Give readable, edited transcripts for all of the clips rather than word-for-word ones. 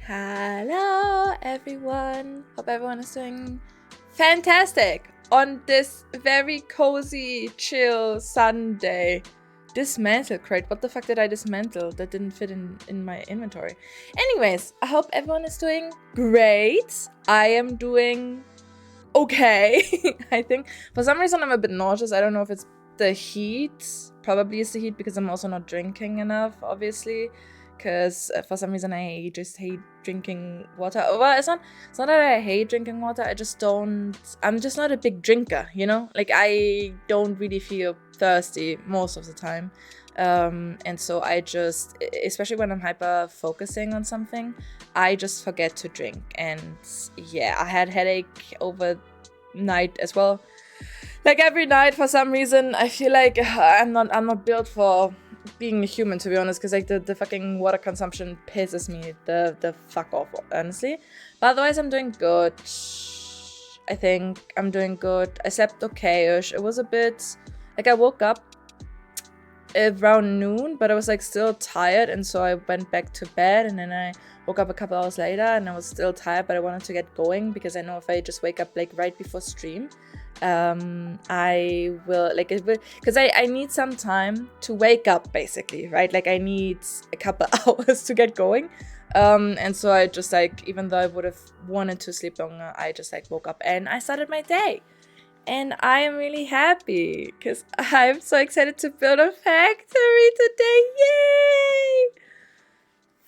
Hello everyone, hope everyone is doing fantastic on this very cozy, chill Sunday. Dismantle crate, what the fuck did I dismantle? That didn't fit in my inventory. Anyways, I hope everyone is doing great. I am doing okay. I think for some reason I'm a bit nauseous. I don't know if it's the heat. Probably it's the heat because I'm also not drinking enough, obviously. Because for some reason I just hate drinking water. Well, it's not that I hate drinking water. I'm just not a big drinker, you know? Like, I don't really feel thirsty most of the time. And so I just, especially when I'm hyper focusing on something, I just forget to drink. And yeah, I had headache overnight as well. Like every night for some reason, I feel like I'm not built for being a human, to be honest, because like the fucking water consumption pisses me the fuck off, honestly. But otherwise I'm doing good. I think I'm doing good. I slept okay-ish. It was a bit like I woke up around noon, but I was like still tired, and so I went back to bed, and then I woke up a couple hours later and I was still tired, but I wanted to get going because I know if I just wake up like right before stream, I will like it will, because I need some time to wake up, basically, right? Like I need a couple hours to get going, and so I just like, even though I would have wanted to sleep longer, I just like woke up and I started my day. And I am really happy because I'm so excited to build a factory today. Yay!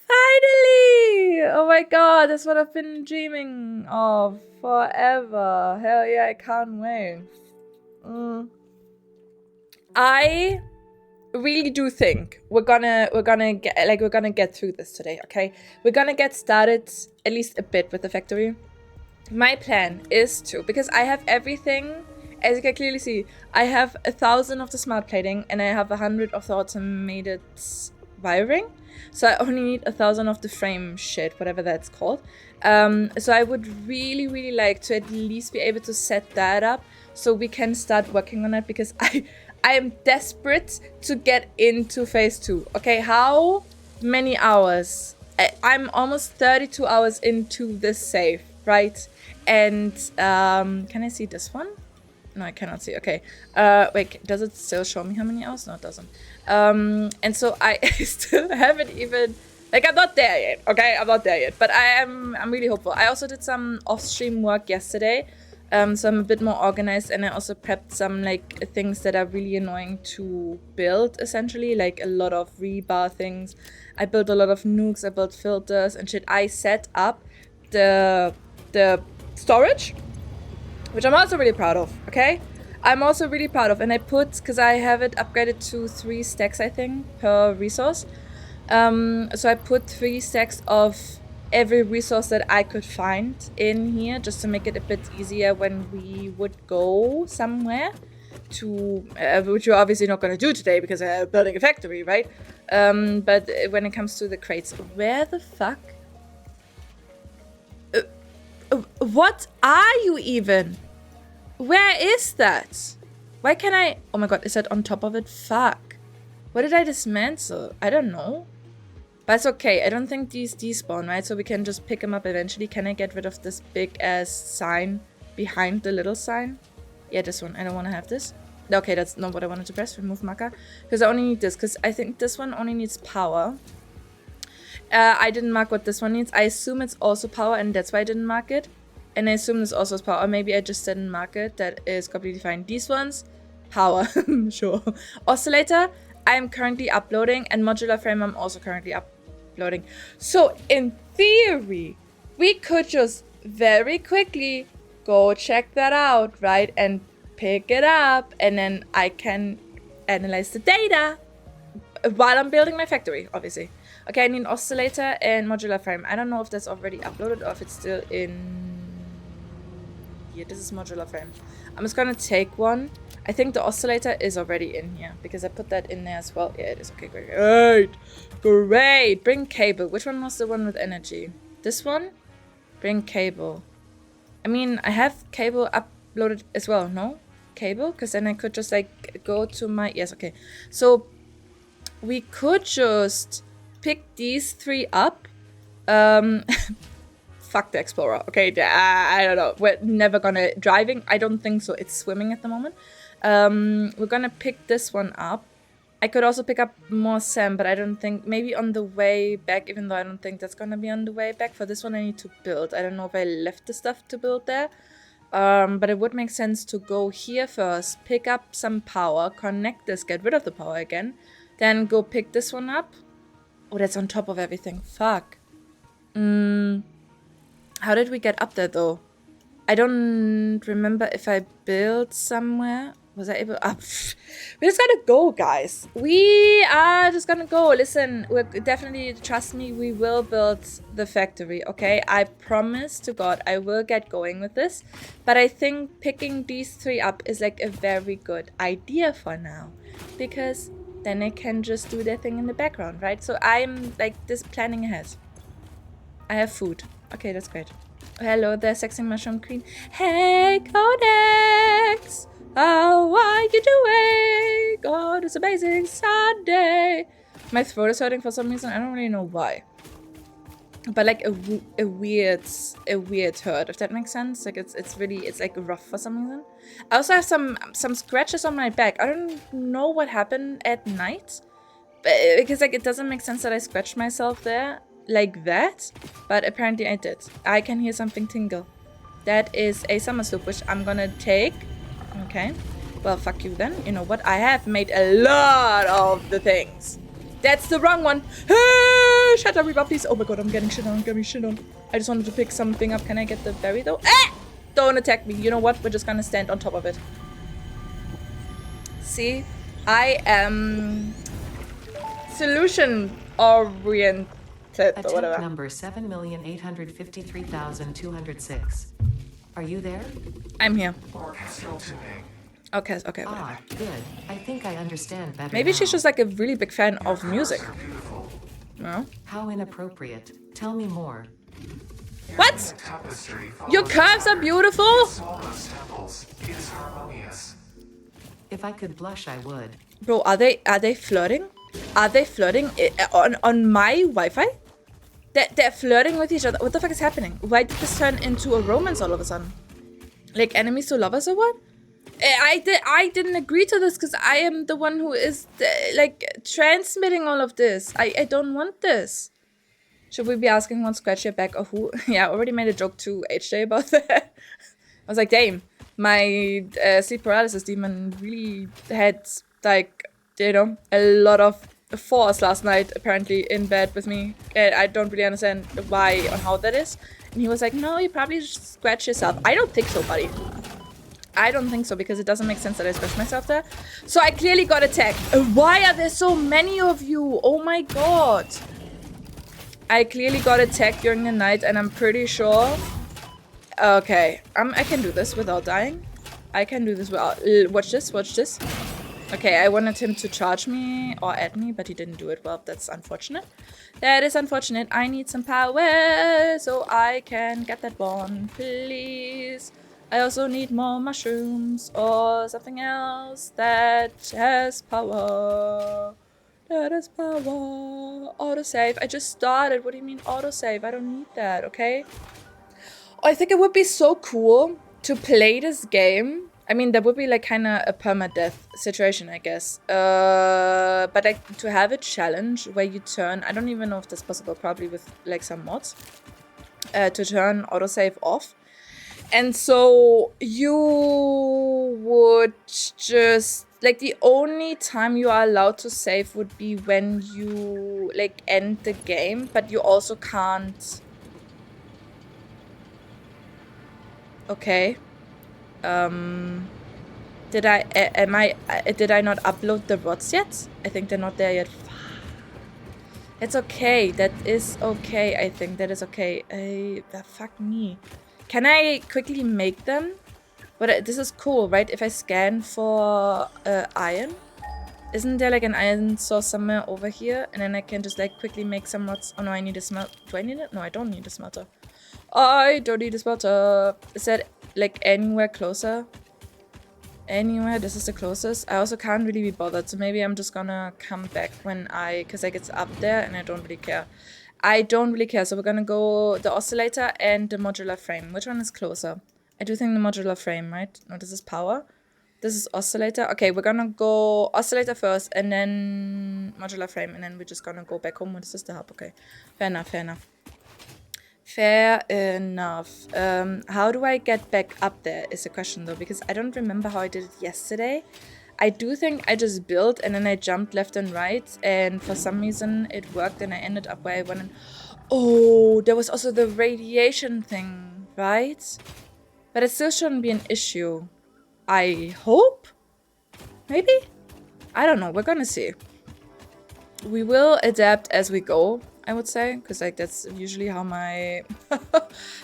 Finally! Oh my god, that's what I've been dreaming of forever. Hell yeah, I can't wait. I really do think we're gonna get through this today, okay? We're gonna get started at least a bit with the factory. My plan is to, because I have everything, as you can clearly see, I have 1,000 of the smart plating and I have 100 of the automated wiring. So I only need 1,000 of the frame shit, whatever that's called. So I would really, really like to at least be able to set that up so we can start working on it, because I am desperate to get into phase 2. Okay, how many hours? I'm almost 32 hours into this save, right? And can I see this one? No, I cannot see. Okay. Wait, does it still show me how many hours? No, it doesn't. And so I still haven't even, like, I'm not there yet. Okay, I'm not there yet, but I'm really hopeful. I also did some off-stream work yesterday, so I'm a bit more organized, and I also prepped some like things that are really annoying to build, essentially, like a lot of rebar things. I built a lot of nukes. I built filters and shit. I set up the storage, which I'm also really proud of, okay? I'm also really proud of, and I put, because I have it upgraded to 3 stacks, I think, per resource. So I put 3 stacks of every resource that I could find in here, just to make it a bit easier when we would go somewhere to, which we're obviously not going to do today because I'm building a factory, right? But when it comes to the crates, where the fuck? What are you even? Where is that? Why can't I? Oh my god, is that on top of it? Fuck. What did I dismantle? I don't know. But it's okay. I don't think these despawn, right? So we can just pick them up eventually. Can I get rid of this big ass sign behind the little sign? Yeah, this one. I don't want to have this. Okay, that's not what I wanted to press. Remove marker. Because I only need this. Because I think this one only needs power. I didn't mark what this one needs. I assume it's also power, and that's why I didn't mark it. And I assume this also is power. Or maybe I just didn't mark it. That is completely fine. These ones, power. Sure. Oscillator, I'm currently uploading. And modular frame, I'm also currently uploading. So, in theory, we could just very quickly go check that out, right? And pick it up. And then I can analyze the data while I'm building my factory, obviously. Okay, I need an oscillator and modular frame. I don't know if that's already uploaded or if it's still in... Yeah, this is modular frame. I'm just gonna take one. I think the oscillator is already in here because I put that in there as well. Yeah, it is. Okay, great. Great. Bring cable. Which one was the one with energy? This one? Bring cable. I mean, I have cable uploaded as well, no? Cable? Because then I could just like go to my... Yes, okay. So we could just pick these 3 up Fuck the Explorer. Okay, I don't know. We're never gonna driving. I don't think so. It's swimming at the moment. We're gonna pick this one up. I could also pick up more sand, but I don't think, maybe on the way back, even though I don't think that's gonna be on the way back. For this one I need to build. I don't know if I left the stuff to build there. But it would make sense to go here first, pick up some power, connect this, get rid of the power again, then go pick this one up. Oh, that's on top of everything. Fuck. How did we get up there though? I don't remember if I built somewhere. Was I able? We're just gonna go, guys. We are just gonna go. Listen, we're definitely, trust me, we will build the factory, okay? I promise to God I will get going with this. But I think picking these 3 up is like a very good idea for now. Because then they can just do their thing in the background, right? So I'm like this planning ahead. I have food. Okay, that's great. Hello there, sexy mushroom queen. Hey, Codex! How are you doing? God, it's amazing Sunday. My throat is hurting for some reason. I don't really know why. But like a weird hurt, if that makes sense. Like it's like rough for some reason. I also have some scratches on my back. I don't know what happened at night, because like it doesn't make sense that I scratched myself there like that. But apparently I did. I can hear something tingle. That is a summer soup, which I'm gonna take. Okay, well, fuck you then. You know what? I have made a lot of the things. That's the wrong one. Hey, shut up, Reba, please. Oh my god, I'm getting shit on. I just wanted to pick something up. Can I get the berry though? Ah! Don't attack me. You know what? We're just gonna stand on top of it. See? I am solution oriented or whatever. Attempt number 7,853,206. Are you there? I'm here. Orchestral tuning. Okay. Ah, good. I think I understand better. Maybe now. she's just like a really big fan of music. No? How inappropriate. Tell me more. What? Your curves are beautiful? Smallest temples is harmonious. If I could blush, I would. Bro, are they flirting? Are they flirting on my Wi-Fi? They're flirting with each other. What the fuck is happening? Why did this turn into a romance all of a sudden? Like enemies to lovers or what? I didn't agree to this because I am the one who is like transmitting all of this. I don't want this. Should we be asking one scratch your back or who? Yeah, I already made a joke to HJ about that. I was like, damn, my sleep paralysis demon really had like, you know, a lot of force last night apparently in bed with me. I don't really understand why or how that is. And he was like, no, you probably just scratch yourself. I don't think so, buddy. I don't think so, because it doesn't make sense that I scratched myself there. So I clearly got attacked. Why are there so many of you? Oh my god. I clearly got attacked during the night, and I'm pretty sure... Okay, I can do this without dying. I can do this without... Watch this. Okay, I wanted him to charge me or add me, but he didn't do it. Well, that's unfortunate. That is unfortunate. I need some power so I can get that one, please. I also need more mushrooms or something else that has power. That has power. Autosave. I just started. What do you mean autosave? I don't need that, okay? I think it would be so cool to play this game. I mean, that would be like kind of a permadeath situation, I guess. But like to have a challenge where you turn, I don't even know if that's possible, probably with like some mods, to turn autosave off. And so you would just, like the only time you are allowed to save would be when you like end the game, but you also can't. Okay. Did I not upload the rods yet? I think they're not there yet. It's okay. That is okay. I think that is okay. Fuck me. Can I quickly make them? But this is cool, right? If I scan for iron, isn't there like an iron source somewhere over here? And then I can just like quickly make some rods. Oh no, I need a smelter. Do I need it? No, I don't need a smelter. I don't need a smelter. Is that like anywhere closer? Anywhere? This is the closest. I also can't really be bothered, so maybe I'm just gonna come back when because like it's up there and I don't really care. I don't really care. So we're gonna go the oscillator and the modular frame. Which one is closer? I do think the modular frame, right? No, this is power. This is oscillator. Okay, we're gonna go oscillator first and then modular frame, and then we're just gonna go back home with the sister hub. Okay, fair enough, fair enough. Fair enough. How do I get back up there is the question though, because I don't remember how I did it yesterday. I do think I just built and then I jumped left and right, and for some reason it worked and I ended up where I wanted. Oh, there was also the radiation thing, right? But it still shouldn't be an issue. I hope? Maybe? I don't know. We're gonna see. We will adapt as we go, I would say, because like that's usually how my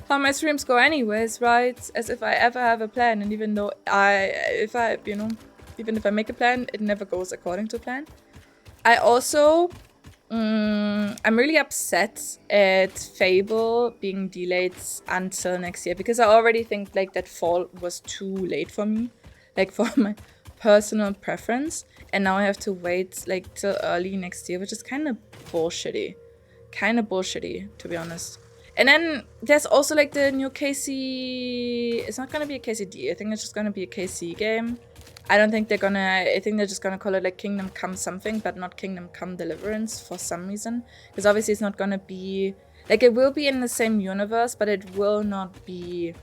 how my streams go anyways, right? As if I ever have a plan, and even though even if I make a plan, it never goes according to plan. I also I'm really upset at Fable being delayed until next year, because I already think like that fall was too late for me, like for my personal preference, and now I have to wait like till early next year, which is kind of bullshitty. To be honest. And then there's also like the new KC. It's not gonna be a KCD. I think it's just gonna be a KC game. I think they're just gonna call it like Kingdom Come something, but not Kingdom Come Deliverance for some reason. Because obviously it's not gonna be like, it will be in the same universe, but it will not be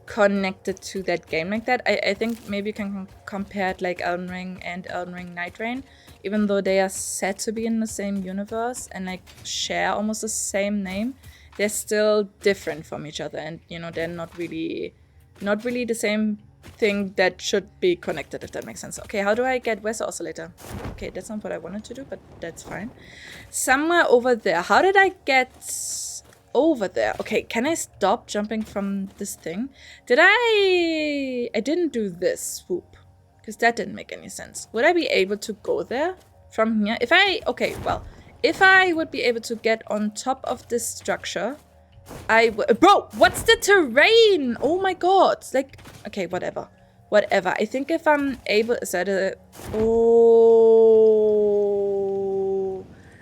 connected to that game like that. I think maybe you can compare it like Elden Ring and Elden Ring Night Rain, even though they are said to be in the same universe and like share almost the same name. They're still different from each other, and you know, they're not really the same thing that should be connected, if that makes sense. Okay, how do I get, where's the oscillator? Okay, that's not what I wanted to do, but that's fine. Somewhere over there. How did I get over there? Okay, can I stop jumping from this thing? I didn't do this swoop, because that didn't make any sense. Would I be able to go there from here? If I would be able to get on top of this structure, bro, what's the terrain? Oh my god. Like, okay, whatever. I think if I'm able, is that a, oh,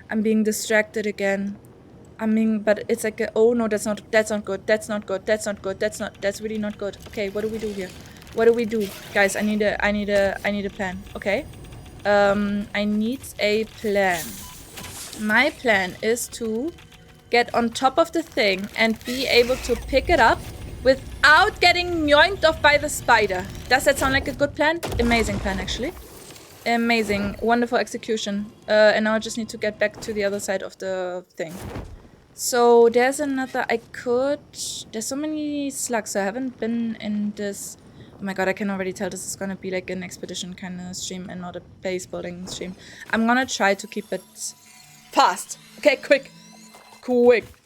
I'm being distracted again. But it's like oh no, that's not good. That's really not good. Okay, what do we do here? What do we do? Guys, I need a plan. Okay. I need a plan. My plan is to get on top of the thing and be able to pick it up without getting yoinked off by the spider. Does that sound like a good plan? Amazing plan, actually. Amazing. Wonderful execution. And now I just need to get back to the other side of the thing. So there's another, there's so many slugs, so I haven't been in this. Oh my god, I can already tell this is gonna be like an expedition kind of stream and not a base building stream. I'm gonna try to keep it fast. Okay, quick.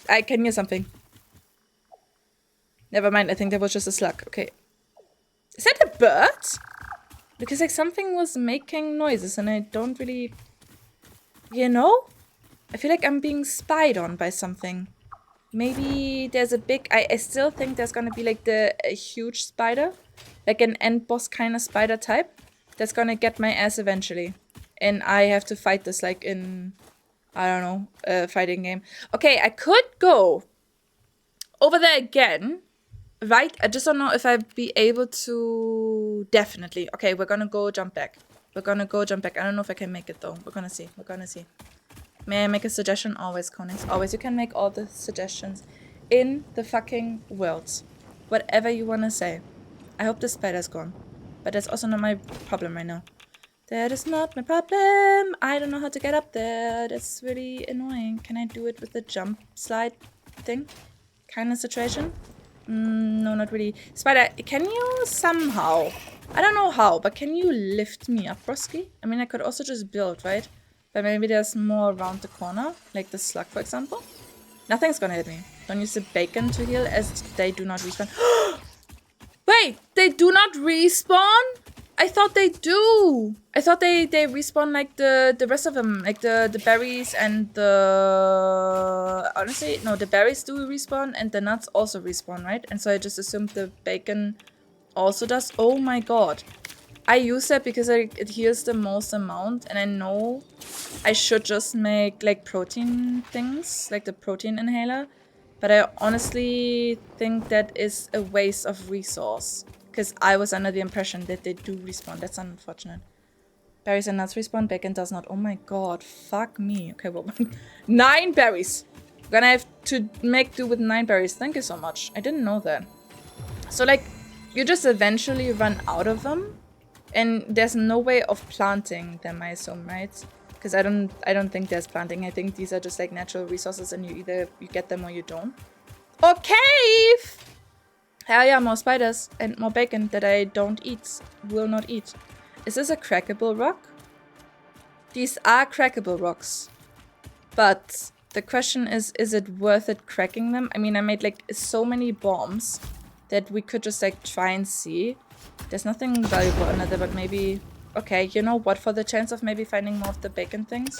I can hear something. Never mind, I think that was just a slug. Okay. Is that a bird? Because like something was making noises and I don't really, you know? I feel like I'm being spied on by something. Maybe there's a big, I still think there's gonna be like a huge spider. Like an end boss kind of spider type. That's gonna get my ass eventually. And I have to fight this like in, I don't know, a fighting game. Okay, I could go over there again. Right? I just don't know if I'd be able to. Definitely. Okay, we're gonna go jump back. I don't know if I can make it though. We're gonna see. May I make a suggestion? Always, Konix. Always. You can make all the suggestions in the fucking world. Whatever you wanna say. I hope the spider's gone. But that's also not my problem right now. That is not my problem. I don't know how to get up there. That's really annoying. Can I do it with the jump slide thing? Kind of situation? No, not really. Spider, can you somehow, I don't know how, but can you lift me up, broski? I mean, I could also just build, right? But maybe there's more around the corner, like the slug, for example. Nothing's gonna hit me. Don't use the bacon to heal, as they do not respawn. Wait, they do not respawn? I thought they do. I thought they respawn like the rest of them, like the berries and the, honestly, no, the berries do respawn and the nuts also respawn, right? And so I just assumed the bacon also does. Oh my god. I use that because it heals the most amount, and I know I should just make like protein things, like the protein inhaler. But I honestly think that is a waste of resource, because I was under the impression that they do respawn. That's unfortunate. Berries and nuts respawn, bacon does not. Oh my god, fuck me. Okay, well, 9 berries. I'm gonna have to make do with 9 berries. Thank you so much. I didn't know that. So like, you just eventually run out of them, and there's no way of planting them, I assume, right? Because I don't think there's planting. I think these are just like natural resources, and you get them or you don't. Okay! Hell yeah, more spiders and more bacon that I will not eat. Is this a crackable rock? These are crackable rocks. But the question is it worth it cracking them? I mean, I made like so many bombs that we could just like try and see. There's nothing valuable under there, but maybe... Okay, you know what? For the chance of maybe finding more of the bacon things.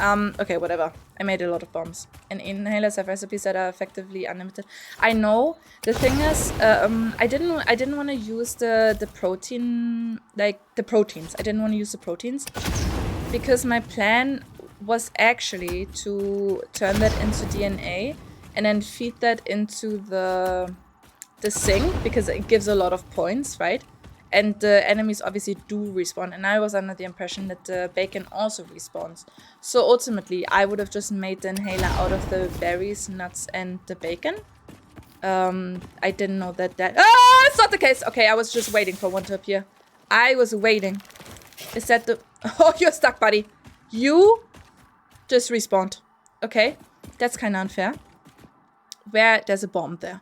Okay, whatever. I made a lot of bombs. And inhalers have recipes that are effectively unlimited. I know. The thing is, I didn't want to use the protein, like the proteins. I didn't want to use the proteins because my plan was actually to turn that into DNA and then feed that into the sink because it gives a lot of points, right? And the enemies obviously do respawn, and I was under the impression that the bacon also respawns. So ultimately, I would have just made the inhaler out of the berries, nuts, and the bacon. I didn't know that Ah, it's not the case! Okay, I was just waiting for one to appear. I was waiting. Is that the... Oh, you're stuck, buddy. You just respawned. Okay, that's kind of unfair. There's a bomb there.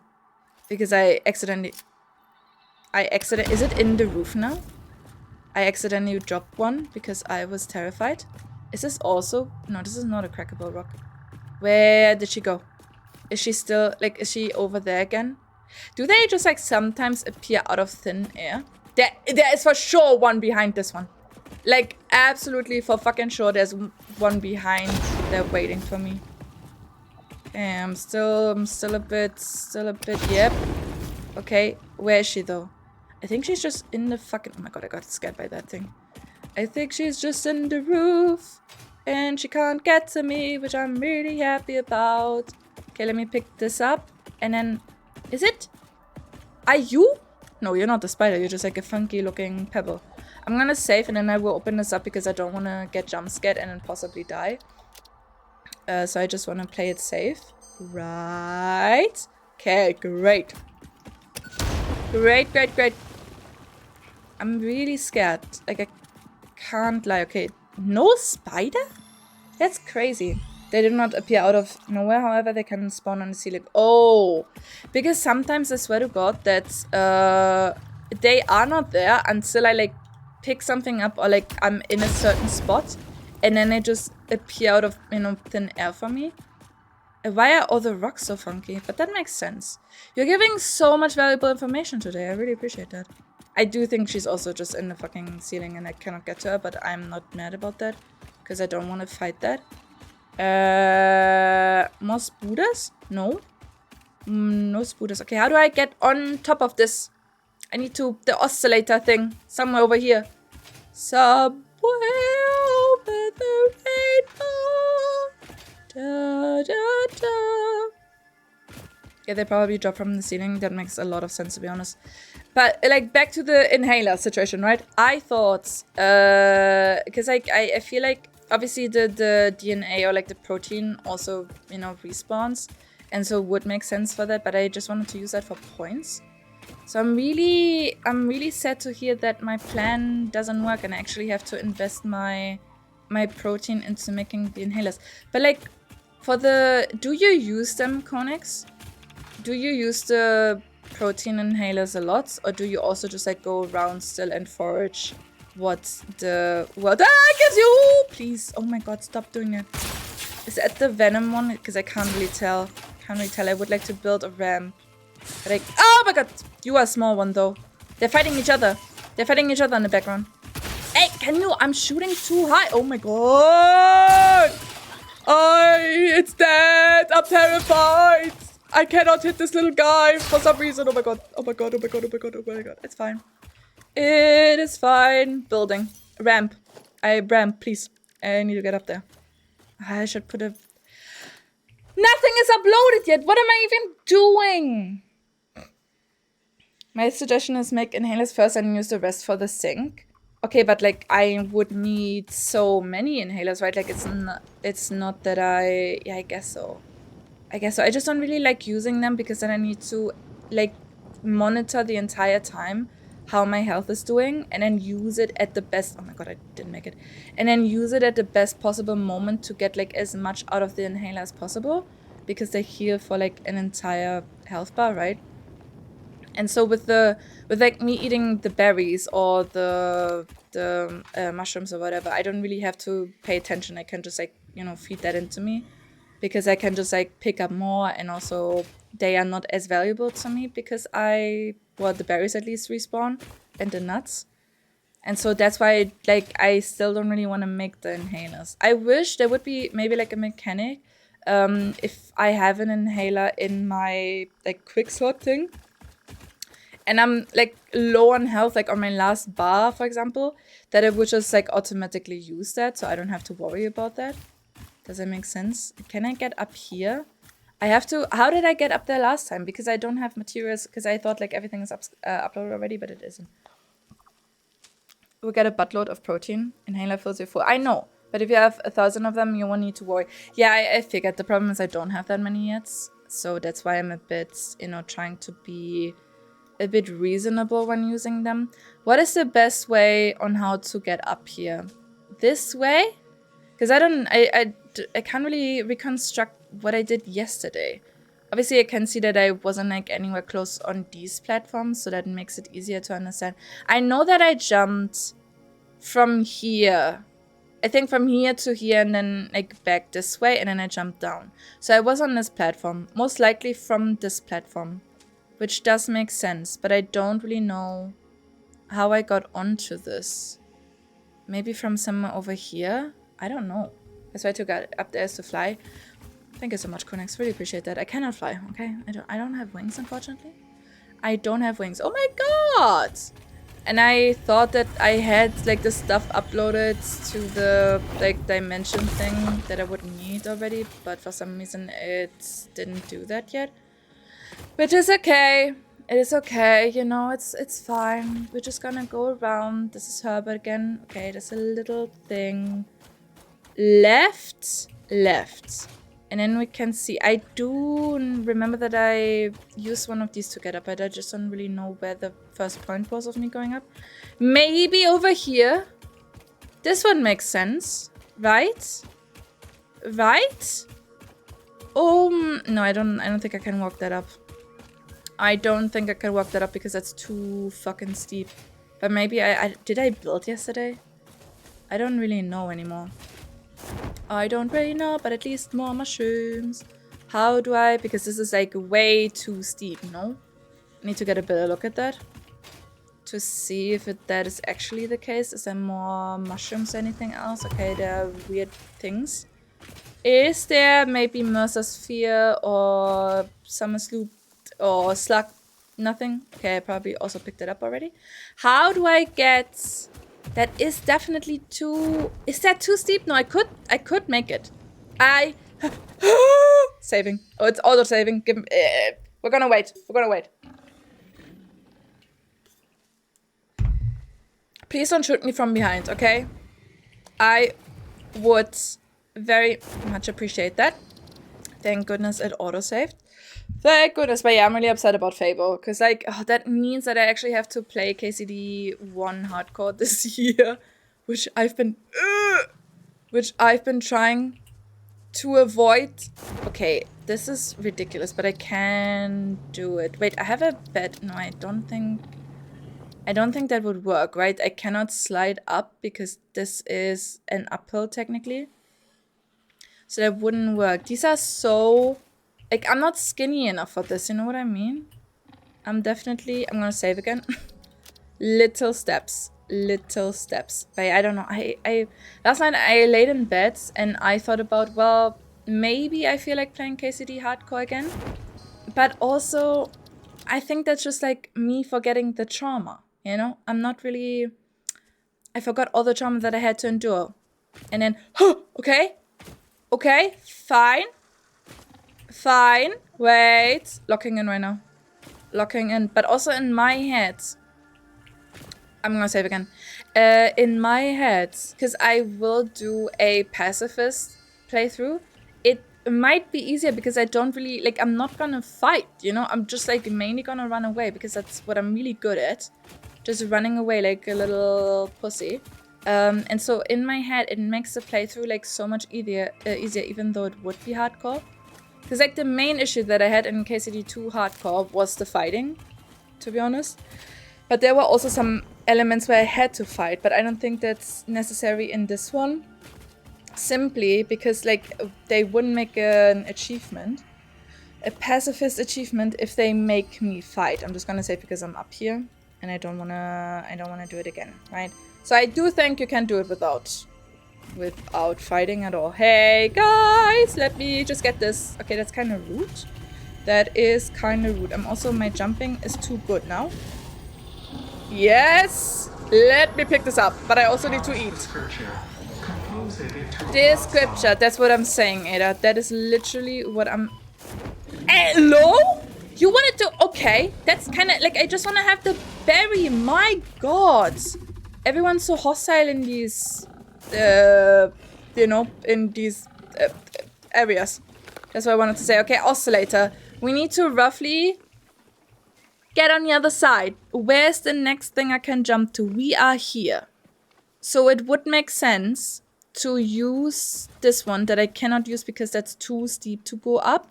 Because I accidentally... Is it in the roof now? I accidentally dropped one because I was terrified. Is this also... No, this is not a crackable rock. Where did she go? Is she still... Like, is she over there again? Do they just, like, sometimes appear out of thin air? There is for sure one behind this one. Like, absolutely for fucking sure there's one behind. They're waiting for me. Okay, I'm still a bit... Yep. Okay, where is she, though? I think she's just in the fucking... Oh my god, I got scared by that thing. I think she's just in the roof. And she can't get to me, which I'm really happy about. Okay, let me pick this up. And then... Is it? Are you? No, you're not the spider. You're just like a funky looking pebble. I'm gonna save and then I will open this up because I don't want to get jump scared and then possibly die. So I just want to play it safe. Right. Okay, great. Great. I'm really scared. Like, I can't lie. Okay, no spider? That's crazy. They do not appear out of nowhere. However, they can spawn on the ceiling. Oh, because sometimes I swear to God that they are not there until I like pick something up or like I'm in a certain spot, and then they just appear out of, you know, thin air for me. Why are all the rocks so funky? But that makes sense. You're giving so much valuable information today. I really appreciate that. I do think she's also just in the fucking ceiling and I cannot get to her, but I'm not mad about that because I don't want to fight that. More spooders? No. No spooders. Okay, how do I get on top of this? I need to... The oscillator thing. Somewhere over here. Somewhere over the rainbow. Da, da, da. Yeah, they probably drop from the ceiling. That makes a lot of sense, to be honest. But, like, back to the inhaler situation, right? I thought... Because I feel like... Obviously, the DNA or, like, the protein also, you know, respawns. And so it would make sense for that. But I just wanted to use that for points. So I'm really sad to hear that my plan doesn't work. And I actually have to invest my protein into making the inhalers. But, like, for the... Do you use them, Konix? Do you use the protein inhalers a lot? Or do you also just, like, go around still and forage what the world gives you? Please. Oh my god, stop doing that. Is that the venom one? Because I can't really tell. I would like to build a ramp. But like, oh my god! You are a small one, though. They're fighting each other. They're fighting each other in the background. Hey, can you? I'm shooting too high. Oh my god! It's dead. I'm terrified. I cannot hit this little guy for some reason. Oh my god. Oh my god. Oh my god. Oh my god. Oh my god. It's fine. It is fine. Building. Ramp. Ramp, please. I need to get up there. I should put a... Nothing is uploaded yet. What am I even doing? My suggestion is make inhalers first and use the rest for the sink. Okay, but like I would need so many inhalers, right? Like it's not that yeah, I guess so. I just don't really like using them because then I need to like monitor the entire time how my health is doing and then use it at the best. Oh my god, I didn't make it. And then use it at the best possible moment to get like as much out of the inhaler as possible because they heal for like an entire health bar, right? And so with like me eating the berries or the mushrooms or whatever, I don't really have to pay attention. I can just like, you know, feed that into me because I can just like pick up more, and also they are not as valuable to me because the berries at least respawn and the nuts. And so that's why like I still don't really want to make the inhalers. I wish there would be maybe like a mechanic if I have an inhaler in my like quick slot thing and I'm like low on health, like on my last bar, for example, that it would just like automatically use that, so I don't have to worry about that. Does that make sense? Can I get up here? I have to. How did I get up there last time? Because I don't have materials. Because I thought like everything is uploaded already, but it isn't. We get a buttload of protein. Inhaler fills you full. I know, but if you have 1,000 of them, you won't need to worry. Yeah, I figured. The problem is I don't have that many yet, so that's why I'm a bit, you know, trying to be a bit reasonable when using them. What is the best way on how to get up here? This way? Because I can't really reconstruct what I did yesterday. Obviously, I can see that I wasn't like anywhere close on these platforms, so that makes it easier to understand. I know that I jumped from here. I think from here to here and then like back this way, and then I jumped down. So I was on this platform, most likely from this platform. Which does make sense, but I don't really know how I got onto this. Maybe from somewhere over here? I don't know. That's why I took up there to fly. Thank you so much, Konex. Really appreciate that. I cannot fly, okay? I don't have wings, unfortunately. I don't have wings. Oh my god! And I thought that I had like the stuff uploaded to the like dimension thing that I would need already, but for some reason it didn't do that yet. Which is okay. It is okay, you know, it's fine. We're just gonna go around. This is Herbert again. Okay, there's a little thing. Left. And then we can see. I do remember that I used one of these to get up, but I just don't really know where the first point was of me going up. Maybe over here. This one makes sense, right? Right? Oh, no, I don't think I can walk that up. I don't think I can walk that up because that's too fucking steep. But maybe did I build yesterday? I don't really know anymore. I don't really know, but at least more mushrooms. How do I? Because this is like way too steep, no? I need to get a better look at that. To see if that is actually the case. Is there more mushrooms or anything else? Okay, there are weird things. Is there maybe Mercer Sphere or Summer Sloop or Slug? Nothing? Okay, I probably also picked it up already. How do I get... That is definitely too... Is that too steep? No, I could make it. Saving. Oh, it's auto-saving. We're gonna wait. Please don't shoot me from behind, okay? I would very much appreciate that. Thank goodness it auto-saved. Thank goodness, but yeah, I'm really upset about Fable, because like, that means that I actually have to play KCD 1 hardcore this year, which I've been trying to avoid. Okay, this is ridiculous, but I can do it. Wait, I have a bed. No, I don't think that would work, right? I cannot slide up because this is an uphill technically. So that wouldn't work. These are so... Like, I'm not skinny enough for this, you know what I mean? I'm gonna save again. Little steps. But I don't know. Last night I laid in bed and I thought about, well, maybe I feel like playing KCD hardcore again. But also, I think that's just like me forgetting the trauma. You know, I'm not really... I forgot all the trauma that I had to endure. And then, okay, fine. Wait, locking in right now. Locking in, but also in my head. I'm gonna save again. In my head, because I will do a pacifist playthrough, it might be easier because I don't really, like, I'm not gonna fight, you know? I'm just, like, mainly gonna run away because that's what I'm really good at. Just running away like a little pussy. And so in my head, it makes the playthrough, like, so much easier, even though it would be hardcore. Because, like, the main issue that I had in KCD2 hardcore was the fighting, to be honest. But there were also some elements where I had to fight, but I don't think that's necessary in this one. Simply because, like, they wouldn't make an achievement, a pacifist achievement, if they make me fight. I'm just gonna say because I'm up here and I don't wanna do it again, right? So I do think you can do it without fighting at all. Hey guys, let me just get this. Okay, that's kind of rude. That is kind of rude. I'm also, my jumping is too good now. Yes! Let me pick this up, but I also need to eat. This scripture, that's what I'm saying, Ada. That is literally what I'm... Hello? You wanted to... Okay, that's kind of... Like, I just want to have the berry. My god. Everyone's so hostile in these... you know, in these areas. That's what I wanted to say. Okay, oscillator. We need to roughly get on the other side. Where's the next thing I can jump to? We are here. So it would make sense to use this one that I cannot use because that's too steep to go up.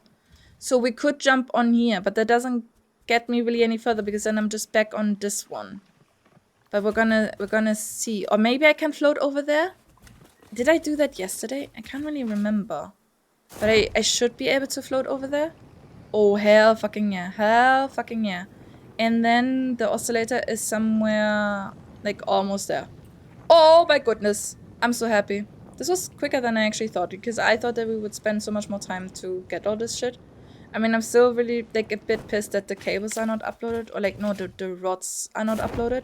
So we could jump on here, but that doesn't get me really any further because then I'm just back on this one. But we're gonna see. Or maybe I can float over there? Did I do that yesterday? I can't really remember. But I should be able to float over there. Oh, hell fucking yeah. Hell fucking yeah. And then the oscillator is somewhere, like, almost there. Oh my goodness. I'm so happy. This was quicker than I actually thought, because I thought that we would spend so much more time to get all this shit. I mean, I'm still really, like, a bit pissed that the cables are not uploaded. Or, like, no, the rods are not uploaded.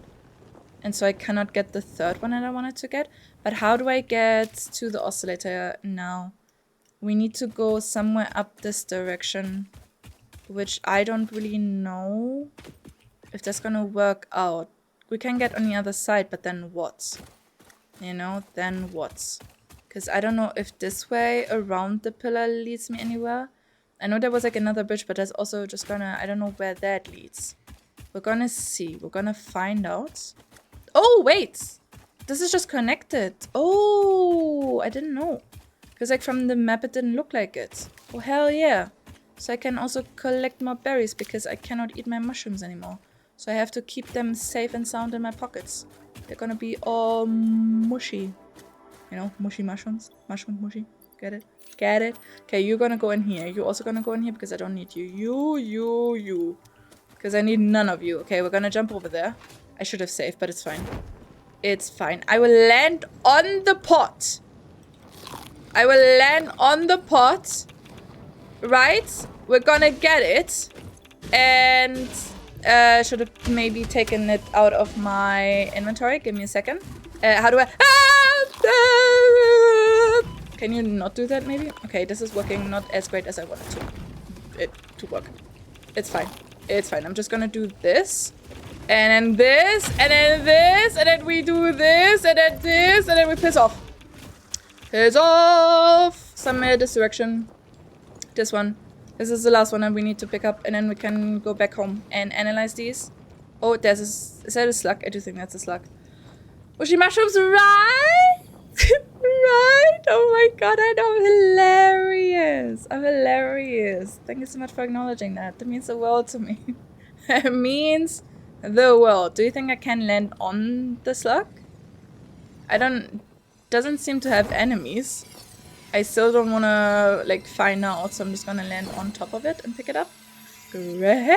And so I cannot get the third one that I wanted to get. But how do I get to the oscillator now? We need to go somewhere up this direction, which I don't really know if that's gonna work out. We can get on the other side, but then what? You know, then what? Because I don't know if this way around the pillar leads me anywhere. I know there was like another bridge, but that's also just gonna... I don't know where that leads. We're gonna see. We're gonna find out. Oh, wait! This is just connected. Oh, I didn't know. Because like from the map it didn't look like it. Oh, hell yeah. So I can also collect more berries because I cannot eat my mushrooms anymore. So I have to keep them safe and sound in my pockets. They're gonna be all mushy. You know, mushy mushrooms. Mushroom mushy. Get it? Get it? Okay, you're gonna go in here. You're also gonna go in here because I don't need you. You. Because I need none of you. Okay, we're gonna jump over there. I should have saved, but it's fine. It's fine. I will land on the pot. I will land on the pot. Right? We're gonna get it. And should have maybe taken it out of my inventory. Give me a second. How do I... Can you not do that maybe? Okay, this is working not as great as I wanted it to work. It's fine. It's fine. I'm just gonna do this. And then this. And then this. And then we do this. And then this. And then we piss off. Piss off! Somewhere this direction. This one. This is the last one that we need to pick up. And then we can go back home and analyze these. Oh, there's a... Is that a slug? I do think that's a slug. Mushy mushrooms, right? Right? Oh my god, I know. I'm hilarious. I'm hilarious. Thank you so much for acknowledging that. That means the world to me. It means the world. Do you think I can land on the slug? I don't... Doesn't seem to have enemies. I still don't want to, like, find out. So I'm just going to land on top of it and pick it up. Great!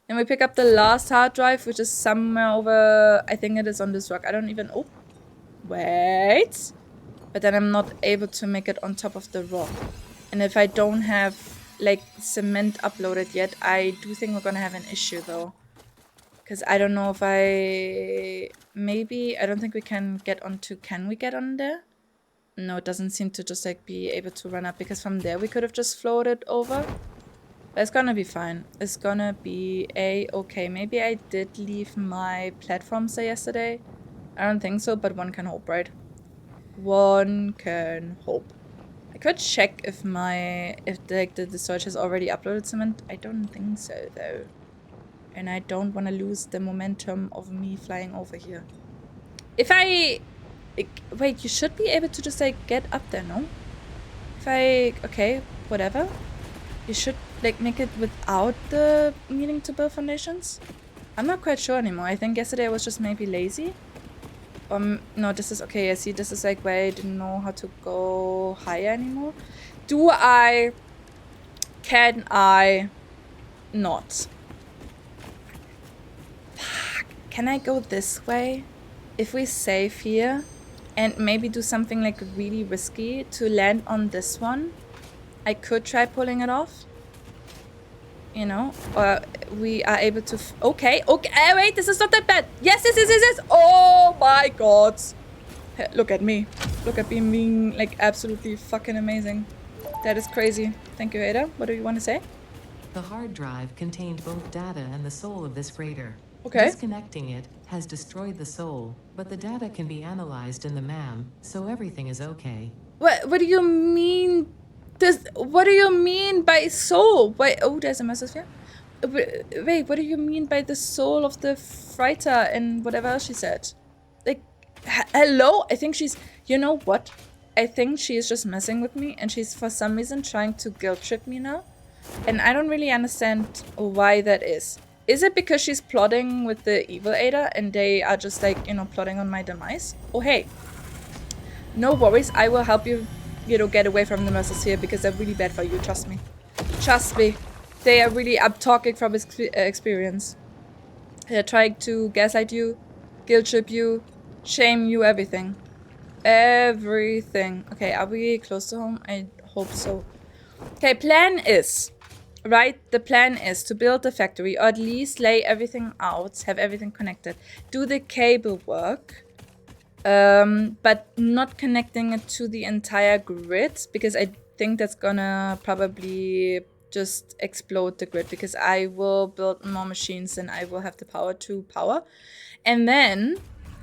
And we pick up the last hard drive, which is somewhere over... I think it is on this rock. I don't even... Oh. Wait. But then I'm not able to make it on top of the rock. And if I don't have, like, cement uploaded yet, I do think we're gonna have an issue, though. Because I don't know if maybe, I don't think we can get onto, can we get on there? No, it doesn't seem to just like be able to run up, because from there we could have just floated over. But it's gonna be fine. It's gonna be okay. Maybe I did leave my platforms there yesterday. I don't think so, but one can hope, right? One can hope. I could check if the search has already uploaded cement. I don't think so though. And I don't want to lose the momentum of me flying over here. If I... wait, you should be able to just like get up there, no? If I... okay, whatever. You should like make it without the needing to build foundations? I'm not quite sure anymore. I think yesterday I was just maybe lazy. No, this is okay. I see this is like where I didn't know how to go higher anymore. Can I not? Fuck. Can I go this way? If we save here and maybe do something like really risky to land on this one, I could try pulling it off. You know, or we are able to... okay, wait, this is not that bad. Yes. Oh my god. Hey, look at me. Look at me being like absolutely fucking amazing. That is crazy. Thank you, Ada. What do you want to say? The hard drive contained both data and the soul of this freighter. Okay. Disconnecting it has destroyed the soul, but the data can be analyzed in the MAM, so everything is okay. What do you mean? What do you mean by soul? Wait, oh, there's a message here. Wait, what do you mean by the soul of the freighter and whatever else she said? Like, hello? I think she's... you know what? I think she is just messing with me, and she's for some reason trying to guilt trip me now. And I don't really understand why that is. Is it because she's plotting with the evil Ada and they are just like, you know, plotting on my demise? Oh, hey. No worries, I will help you, you know, get away from the messes here, because they're really bad for you, trust me. Trust me. They are really... I'm talking from experience. They're trying to gaslight you, guilt trip you, shame you, everything. Everything. Okay, are we close to home? I hope so. Okay, plan is... right? The plan is to build the factory, or at least lay everything out, have everything connected. Do the cable work. But not connecting it to the entire grid, because I think that's gonna probably just explode the grid, because I will build more machines than I will have the power to power. And then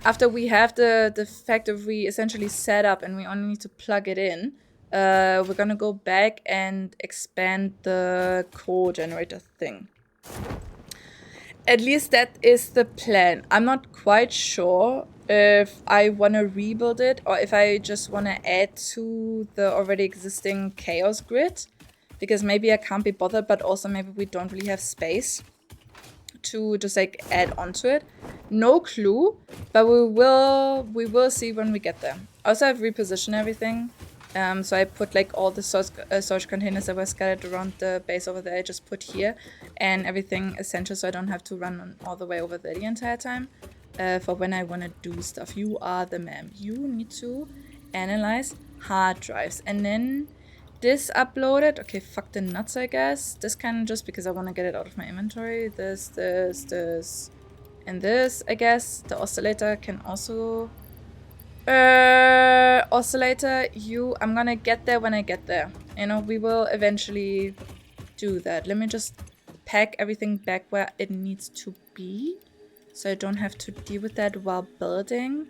after we have the factory essentially set up and we only need to plug it in, we're gonna go back and expand the core generator thing. At least that is the plan. I'm not quite sure if I want to rebuild it or if I just want to add to the already existing chaos grid. Because maybe I can't be bothered, but also maybe we don't really have space to just like add onto it. No clue, but we will see when we get there. Also, I've repositioned everything. So I put like all the storage containers that were scattered around the base over there, I just put here, and everything essential, so I don't have to run all the way over there the entire time. For when I want to do stuff. You are the man. You need to analyze hard drives. And then this uploaded. Okay, fuck the nuts, I guess. This can, just because I want to get it out of my inventory. This, and this, I guess. The oscillator can also... oscillator, I'm gonna get there when I get there. You know, we will eventually do that. Let me just pack everything back where it needs to be, so I don't have to deal with that while building.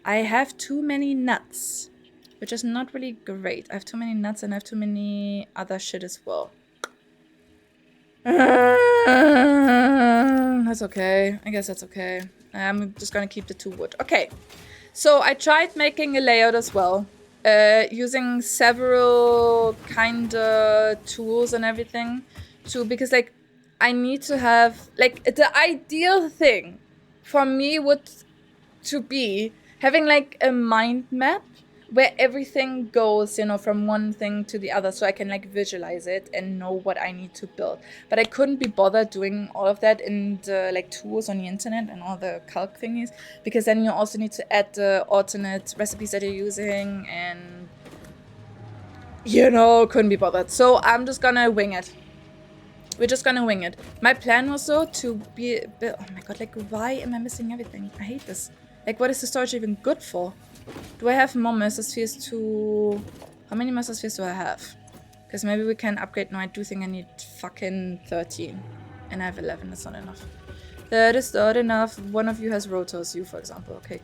I have too many nuts, which is not really great. I have too many nuts and I have too many other shit as well. That's okay. I guess that's okay. I'm just gonna keep the 2 wood. Okay. So I tried making a layout as well, using several kind of tools and everything too, because like I need to have, like, the ideal thing for me would to be having like a mind map where everything goes, you know, from one thing to the other, so I can like visualize it and know what I need to build. But I couldn't be bothered doing all of that in the like tools on the internet and all the calc thingies, because then you also need to add the alternate recipes that you're using, and you know, couldn't be bothered. So I'm just gonna wing it. We're just gonna wing it. My plan was though to be, oh my god, like why am I missing everything? I hate this. Like what is the storage even good for? Do I have more Mercer Spheres to... How many Mercer Spheres do I have? Because maybe we can upgrade. No, I do think I need fucking 13. And I have 11, that's not enough. That is not enough. One of you has rotors, you for example. Okay,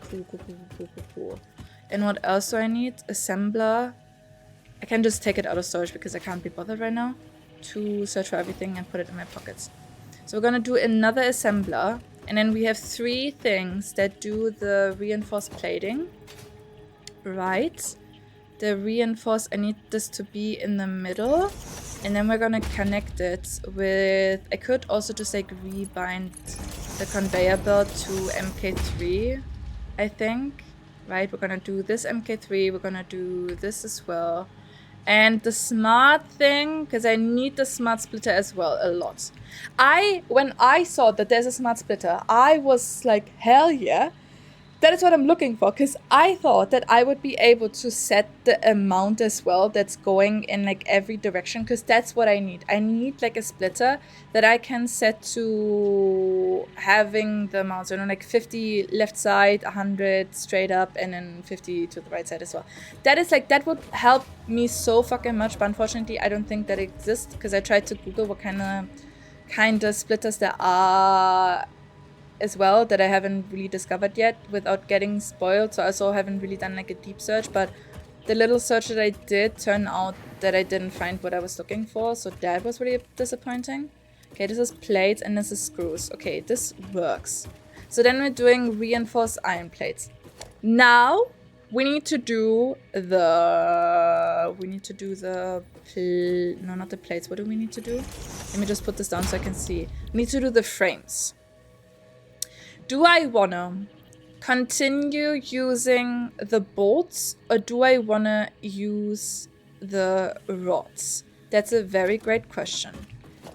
cool. And what else do I need? Assembler. I can just take it out of storage because I can't be bothered right now to search for everything and put it in my pockets. So we're gonna do another assembler. And then we have 3 things that do the reinforced plating. Right. The reinforced, I need this to be in the middle. And then we're gonna connect it with... I could also just like rebind the conveyor belt to MK3, I think. Right, we're gonna do this MK3, we're gonna do this as well. And the smart thing, because I need the smart splitter as well a lot. When I saw that there's a smart splitter, I was like, hell yeah. That is what I'm looking for, because I thought that I would be able to set the amount as well that's going in like every direction, because that's what I need. I need like a splitter that I can set to having the amount, so like 50 left side, 100 straight up, and then 50 to the right side as well. That is like, that would help me so fucking much, but unfortunately I don't think that exists, because I tried to Google what kind of splitters there are as well that I haven't really discovered yet without getting spoiled. So I also haven't really done like a deep search, but the little search that I did turned out that I didn't find what I was looking for. So that was really disappointing. Okay, this is plates and this is screws. Okay, this works. So then we're doing reinforced iron plates. Now we need to do the... no, not the plates. What do we need to do? Let me just put this down so I can see. We need to do the frames. Do I wanna continue using the bolts or do I wanna use the rods? That's a very great question.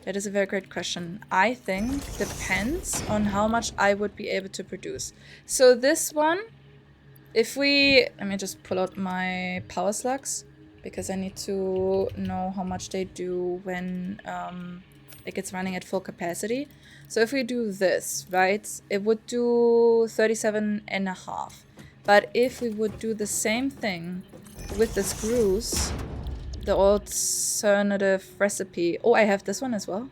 That is a very great question. I think depends on how much I would be able to produce. So this one, if we... Let me just pull out my power slugs because I need to know how much they do when it gets running at full capacity. So if we do this, right, it would do 37.5. But if we would do the same thing with the screws, the alternative recipe... Oh, I have this one as well.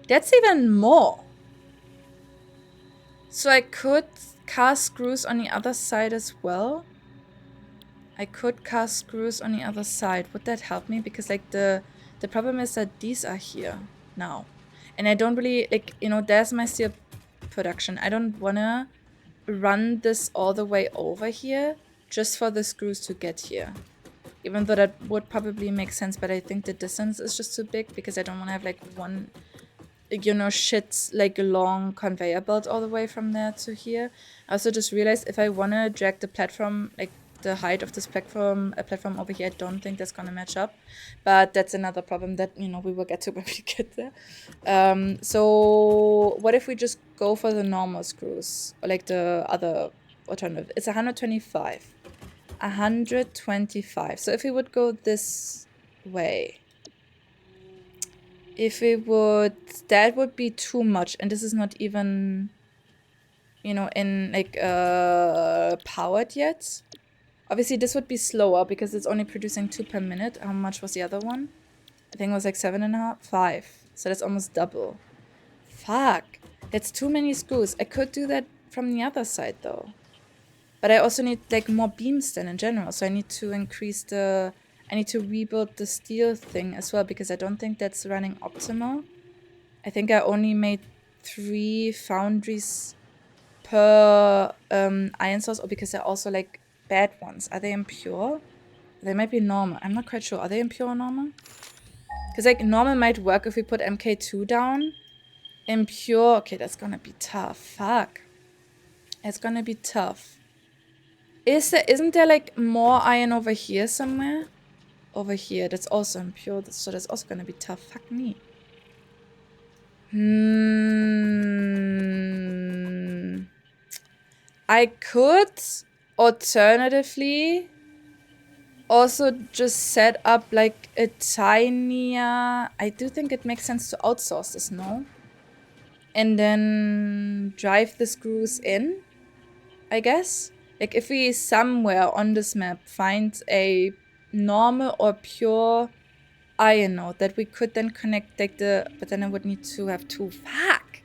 That's even more. So I could cast screws on the other side as well. I could cast screws on the other side. Would that help me? Because like the problem is that these are here now. And I don't really, like, you know, there's my steel production. I don't want to run this all the way over here just for the screws to get here. Even though that would probably make sense, but I think the distance is just too big because I don't want to have like one, you know, shit, like a long conveyor belt all the way from there to here. I also just realized if I want to drag the platform, like the height of this platform over here, I don't think that's gonna match up, but that's another problem that, you know, we will get to when we get there. So what if we just go for the normal screws, or like the other alternative? It's 125. So if we would go this way, if we would, that would be too much, and this is not even, you know, in like powered yet. Obviously, this would be slower because it's only producing 2 per minute. How much was the other one? I think it was like 7.5, 5. So that's almost double. Fuck. That's too many screws. I could do that from the other side though. But I also need like more beams then in general. So I need to increase the... I need to rebuild the steel thing as well because I don't think that's running optimal. I think I only made 3 foundries per iron source, or because they're also like bad ones. Are they impure? They might be normal. I'm not quite sure. Are they impure or normal? Because like normal might work if we put MK2 down. Impure. Okay, that's gonna be tough. Fuck. It's gonna be tough. Isn't there like more iron over here somewhere? Over here. That's also impure. So that's also gonna be tough. Fuck me. I could alternatively also just set up like a tinier... I do think it makes sense to outsource this, no? And then drive the screws in, I guess. Like if we somewhere on this map find a normal or pure iron node that we could then connect like but then I would need to have two. Fuck!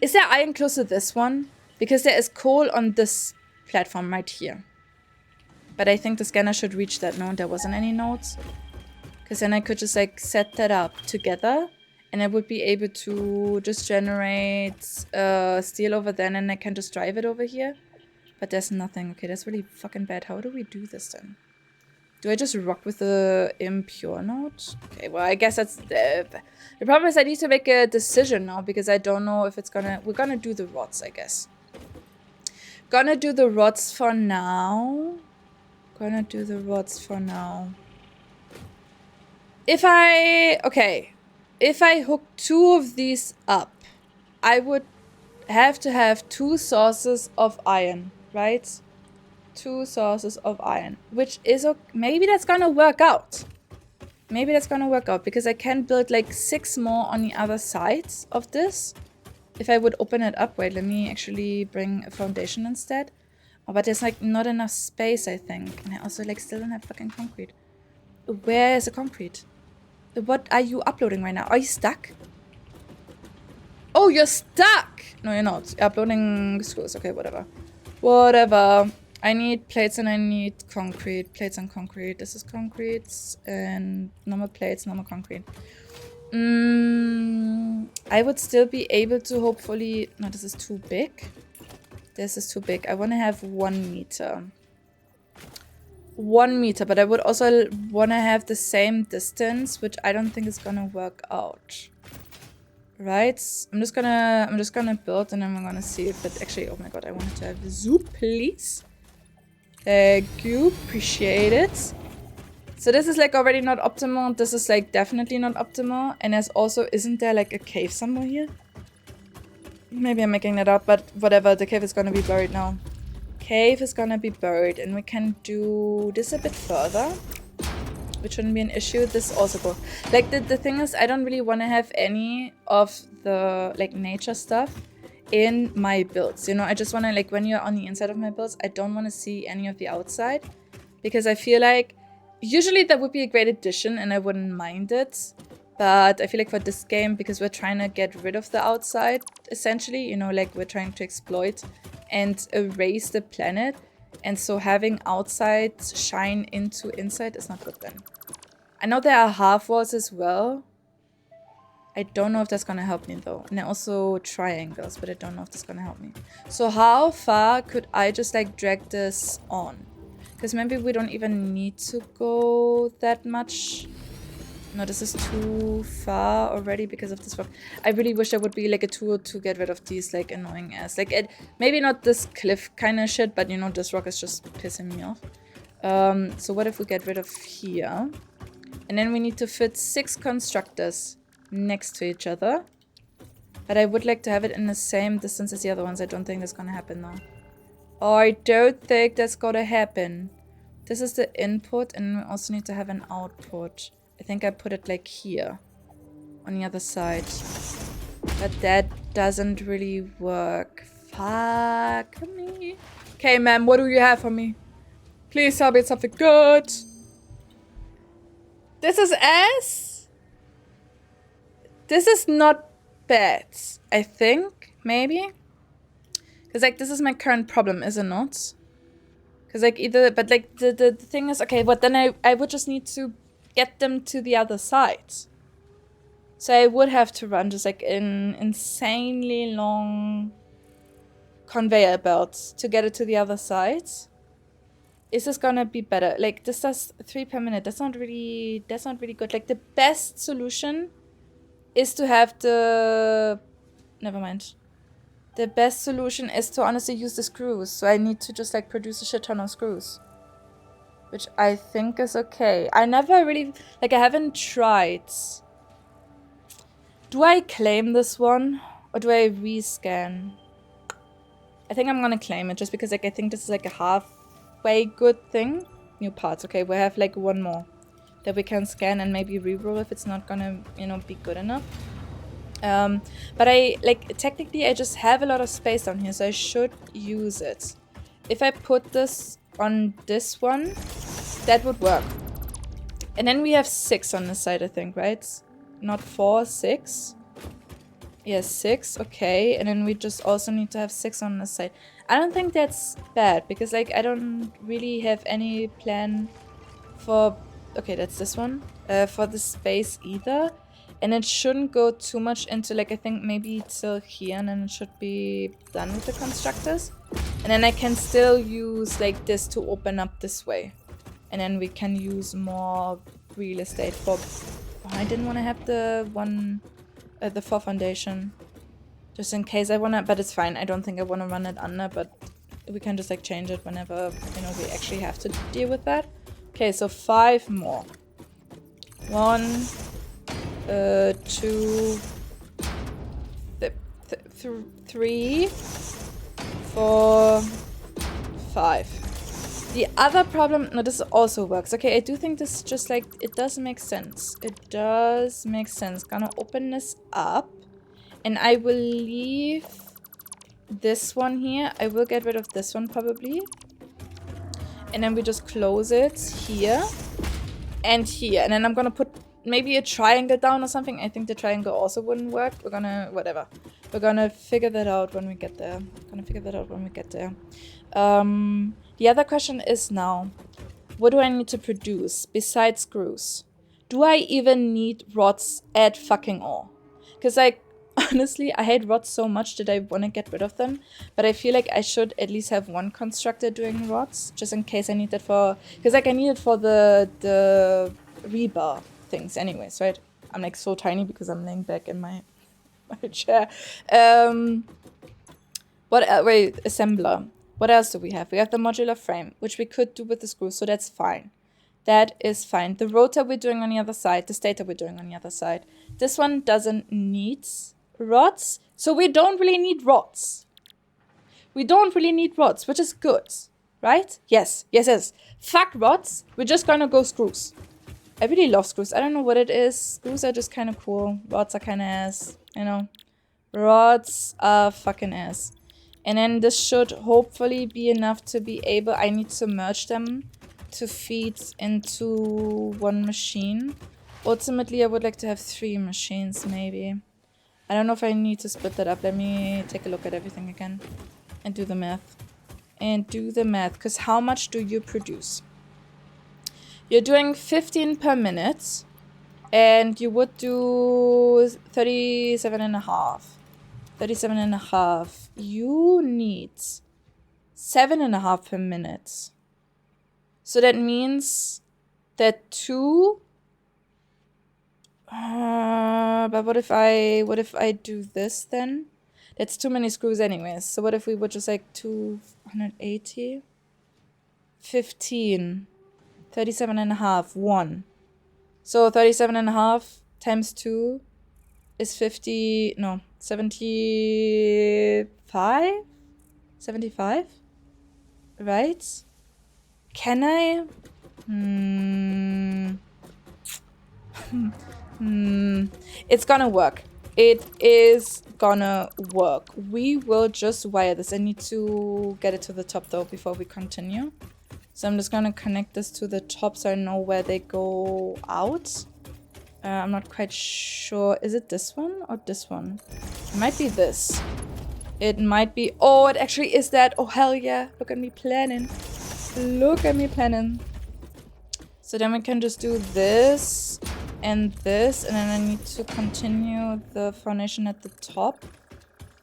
Is there iron close to this one? Because there is coal on this platform right here. But I think the scanner should reach that node. There wasn't any nodes. Because then I could just like set that up together. And I would be able to just generate steel over there. And I can just drive it over here. But there's nothing. Okay, that's really fucking bad. How do we do this then? Do I just rock with the impure node? Okay, well, I guess that's... the problem is I need to make a decision now. Because I don't know if it's gonna... We're gonna do the rods, I guess. Gonna do the rods for now. If I hook two of these up, I would have to have two sources of iron, right? Two sources of iron, which is okay. Maybe that's gonna work out. Because I can build like 6 more on the other sides of this. If I would open it up, wait, let me actually bring a foundation instead. Oh, but there's like not enough space, I think. And I also like still don't have fucking concrete. Where is the concrete? What are you uploading right now? Are you stuck? Oh, you're stuck! No, you're not. You're uploading screws. Okay, whatever. I need plates and I need concrete. Plates and concrete. This is concrete. And normal plates, normal concrete. I would still be able to hopefully... No, this is too big. This is too big. I want to have 1 meter. 1 meter, but I would also want to have the same distance, which I don't think is gonna work out. Right? I'm just gonna build and then we're gonna see if it actually... Oh my god, I wanted to have soup, please. Thank you. Appreciate it. So this is like already not optimal. This is like definitely not optimal. And there's also... Isn't there like a cave somewhere here? Maybe I'm making that up, but whatever. The cave is gonna be buried now. Cave is gonna be buried, and we can do this a bit further, which shouldn't be an issue. This is also cool. Like the thing is, I don't really want to have any of the like nature stuff in my builds. You know, I just want to like when you're on the inside of my builds, I don't want to see any of the outside because I feel like usually that would be a great addition and I wouldn't mind it. But I feel like for this game, because we're trying to get rid of the outside, essentially, you know, like we're trying to exploit and erase the planet. And so having outside shine into inside is not good then. I know there are half walls as well. I don't know if that's gonna help me though. And also triangles, but I don't know if that's gonna help me. So how far could I just like drag this on? Because maybe we don't even need to go that much. No, this is too far already because of this rock. I really wish there would be like a tool to get rid of these like annoying ass. Like it, maybe not this cliff kind of shit, but you know, this rock is just pissing me off. So what if we get rid of here? And then we need to fit 6 constructors next to each other. But I would like to have it in the same distance as the other ones. I don't think that's gonna happen though. Oh, I don't think that's gonna happen. This is the input and we also need to have an output. I think I put it like here on the other side. But that doesn't really work. Fuck me. Okay, ma'am, what do you have for me? Please tell me it's something good. This is S? This is not bad, I think, maybe. Because like this is my current problem, is it not? Because like either, but like the thing is, okay, but then I would just need to get them to the other side. So I would have to run just like an insanely long conveyor belt to get it to the other side. Is this gonna be better? Like this does 3 per minute. That's not really good. Like the best solution is to have the... Never mind. The best solution is to honestly use the screws. So I need to just like produce a shit ton of screws. Which I think is okay. I never really... Like, I haven't tried. Do I claim this one? Or do I rescan? I think I'm gonna claim it. Just because, like, I think this is, like, a halfway good thing. new parts. Okay, we have like one more that we can scan and maybe reroll if it's not gonna, you know, be good enough. But I, like, technically I just have a lot of space down here, so I should use it. If I put this on this one, that would work. And then we have 6 on this side, I think, right? Not 4, 6. Yes, 6, okay. And then we just also need to have 6 on this side. I don't think that's bad, because, like, I don't really have any plan for... Okay, that's this one. For the space either. And it shouldn't go too much into, like, I think maybe till here, and then it should be done with the constructors. And then I can still use, like, this to open up this way. And then we can use more real estate for... Oh, I didn't want to have the one... the 4 foundation. Just in case I want to... But it's fine. I don't think I want to run it under, but we can just, like, change it whenever, you know, we actually have to deal with that. Okay, so 5 more. 1... 2, 3, 4, 5. The other problem, no, this also works. Okay, I do think this just, like, it does make sense. It does make sense. Gonna open this up, and I will leave this one here. I will get rid of this one probably, and then we just close it here and here, and then I'm gonna put maybe a triangle down or something. I think the triangle also wouldn't work. We're gonna... whatever. We're gonna figure that out when we get there. The other question is now, what do I need to produce besides screws? Do I even need rods at fucking all? Because, like, honestly, I hate rods so much that I want to get rid of them. But I feel like I should at least have one constructor doing rods, just in case I need that for... Because, like, I need it for the rebar things anyways, right? I'm, like, so tiny because I'm laying back in my chair. Wait, assembler. What else do we have? We have the modular frame, which we could do with the screws, so that's fine. That is fine. The rotor we're doing on the other side, the stator we're doing on the other side. This one doesn't need rods, so we don't really need rods. Which is good, right? Yes. Fuck rods. We're just gonna go screws. I really love screws. I don't know what it is. Screws are just kind of cool. Rods are kind of ass, you know. Rods are fucking ass. And then this should hopefully be enough to be able... I need to merge them to feed into one machine. Ultimately, I would like to have 3 machines, maybe. I don't know if I need to split that up. Let me take a look at everything again. And do the math. Because how much do you produce? You're doing 15 per minute, and you would do 37.5. 37.5. You need 7.5 per minute. So that means that 2... but what if I do this then? That's too many screws anyways. So what if we would just, like, 280? 15. 37.5, 1. So 37.5 times 2 is 50, no, 75? 75? Right? Can I? It's gonna work. It is gonna work. We will just wire this. I need to get it to the top though before we continue. So I'm just gonna connect this to the top so I know where they go out. I'm not quite sure. Is it this one or this one? It might be this. It might be... Oh, it actually is that. Oh, hell yeah. Look at me planning. So then we can just do this and this. And then I need to continue the foundation at the top.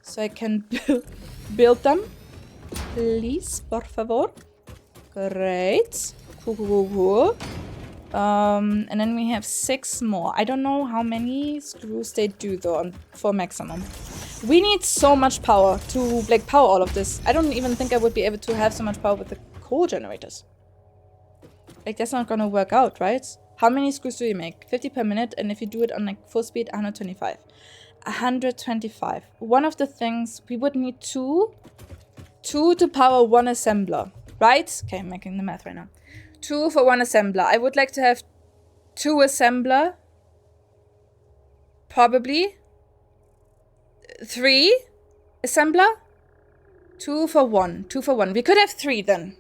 So I can build them. Please, por favor. Great. Cool. And then we have 6 more. I don't know how many screws they do though for maximum. We need so much power to like power all of this. I don't even think I would be able to have so much power with the coal generators. Like that's not gonna work out, right? How many screws do you make? 50 per minute, and if you do it on like full speed, 125. 125. One of the things we would need two to power one assembler, right? Okay, I'm making the math right now. 2 for 1 assembler. I would like to have 2 assembler. Probably. 3 assembler. 2 for 1. 2 for 1. We could have 3 then.